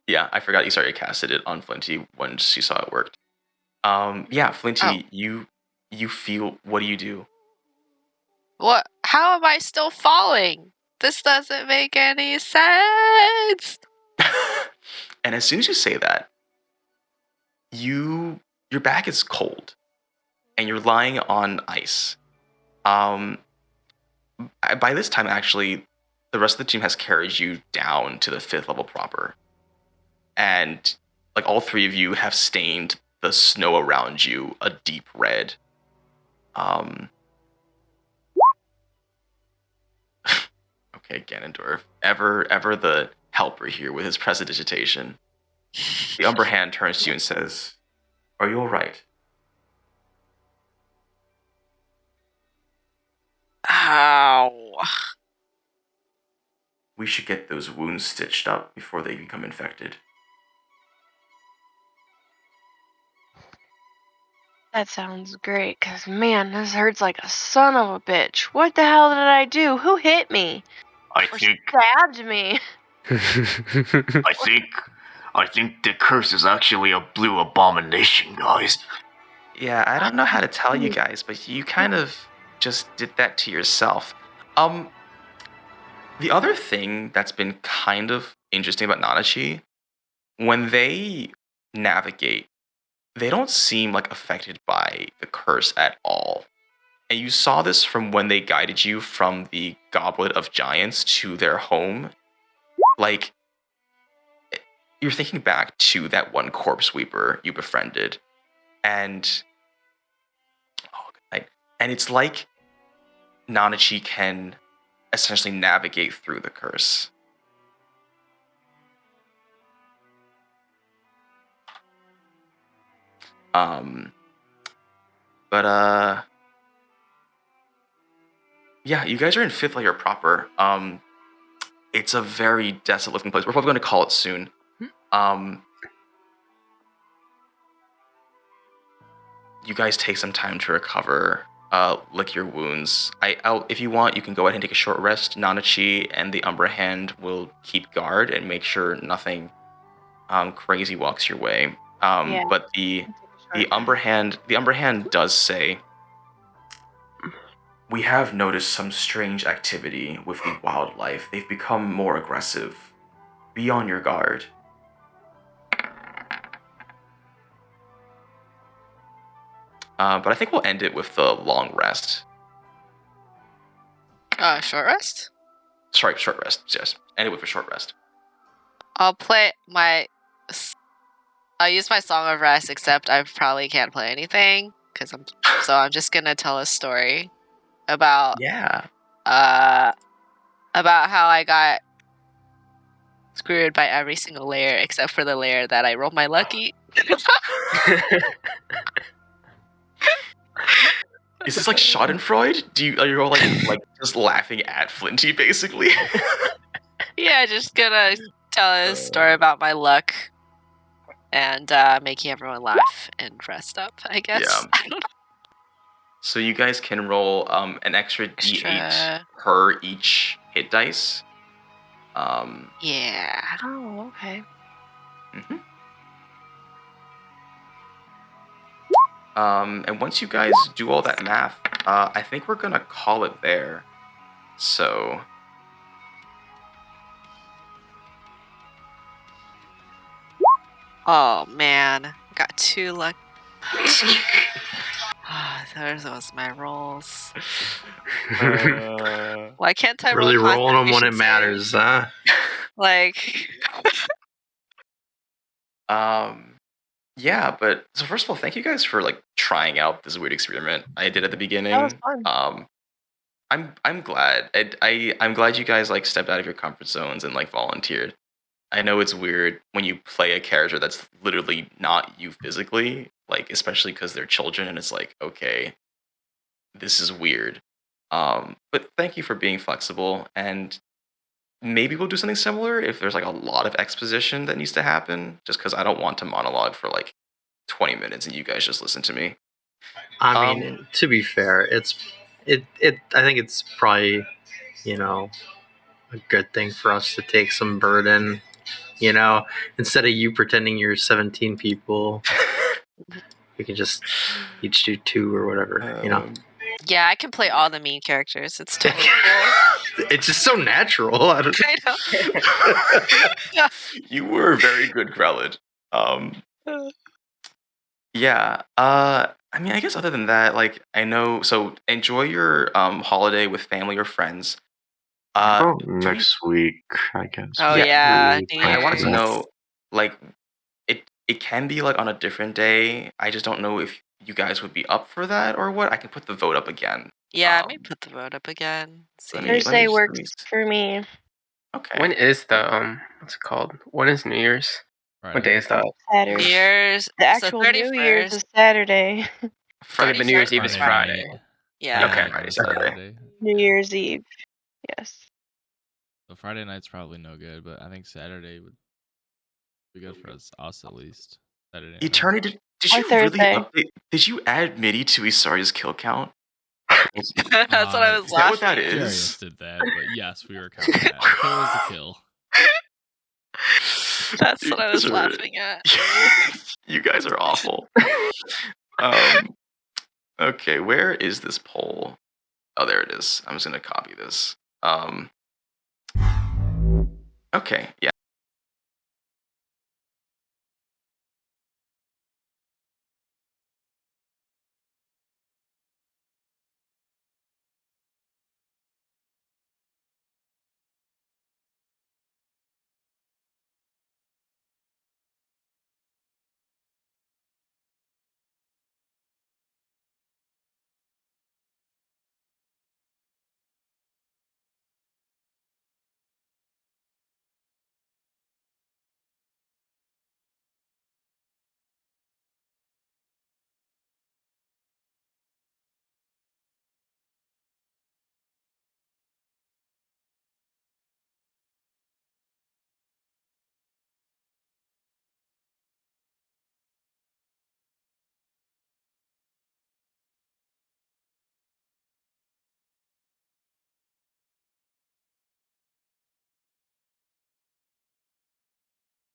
Yeah, I forgot Isarya casted it on Flinty when she saw it worked. Yeah, Flinty, you feel, what do you do? What? How am I still falling? This doesn't make any sense. And as soon as you say that, your back is cold, and you're lying on ice. By this time, actually, the rest of the team has carried you down to the 5th level proper. And, like, all 3 of you have stained the snow around you a deep red. Okay, Ganondorf. Ever the helper here with his prestidigitation. The Umber Hand turns to you and says, "Are you alright?" Ow. We should get those wounds stitched up before they become infected. That sounds great, cause man, this hurts like a son of a bitch. What the hell did I do? Who hit me? I Or think stabbed me? I think the curse is actually a blue abomination, guys. Yeah, I don't know how to tell you guys, but you kind of just did that to yourself. The other thing that's been kind of interesting about Nanachi, when they navigate, they don't seem like affected by the curse at all. And you saw this from when they guided you from the Goblet of Giants to their home. Like, you're thinking back to that one corpse sweeper you befriended. and and it's like Nanachi can essentially navigate through the curse. Yeah, you guys are in 5th layer proper. It's a very desolate looking place. We're probably going to call it soon. You guys take some time to recover, lick your wounds. If you want, you can go ahead and take a short rest. Nanachi and the Umbra Hand will keep guard and make sure nothing crazy walks your way. But the Umbra Hand does say, "We have noticed some strange activity with the wildlife. They've become more aggressive. Be on your guard." But I think we'll end it with the long rest. Short rest? Sorry, short rest. Yes, end it with a short rest. I'll use my Song of Rest, except I probably can't play anything so I'm just gonna tell a story about how I got screwed by every single layer except for the layer that I rolled my lucky. Is this like Schadenfreude? Are you all like just laughing at Flinty basically? Yeah, just gonna tell a story about my luck and making everyone laugh and rest up, I guess. Yeah. I don't know. So you guys can roll an extra D8 per each hit dice. Yeah. Oh, okay. And once you guys do all that math, I think we're gonna call it there. So Oh man, got 2 luck. Those was my rolls. Why can't I Really roll rolling them when it Constitution matters, huh? Like, yeah, but so first of all, thank you guys for like trying out this weird experiment I did at the beginning. That was fun. I'm glad. I'm glad you guys like stepped out of your comfort zones and like volunteered. I know it's weird when you play a character that's literally not you physically, like especially because they're children, and it's like, okay, this is weird. But thank you for being flexible, and maybe we'll do something similar if there's like a lot of exposition that needs to happen, just because I don't want to monologue for like 20 minutes and you guys just listen to me. I mean, to be fair, I think it's probably, a good thing for us to take some burden, instead of you pretending you're 17 people, we can just each do 2 or whatever, yeah, I can play all the mean characters. It's totally cool. It's just so natural. I know. You were very good, Grelid. Yeah. I mean, I guess other than that, like, I know. So enjoy your holiday with family or friends. Next week, I guess. Oh yeah, I wanted to know, like, it can be like on a different day. I just don't know if you guys would be up for that or what. I can put the vote up again. Yeah, let me put the vote up again. Thursday works for me. Okay. When is the what's it called? When is New Year's? Friday. What day is that? Saturday. New Year's. The actual New Year's is Saturday. Friday, but New Year's Eve is Friday. Yeah. Okay. Friday, Saturday. New Year's Eve. Yes. So Friday night's probably no good, but I think Saturday would be good for us at least. Saturday night. Eternity, did you really update? Did you add MIDI to Isarya's kill count? That's what I was Is that what that is? Jarius did that, but yes, we were counting that. The kill was the kill. That's what I was laughing at. You guys are awful. Okay, where is this poll? Oh, there it is. I'm just gonna copy this. Okay, yeah.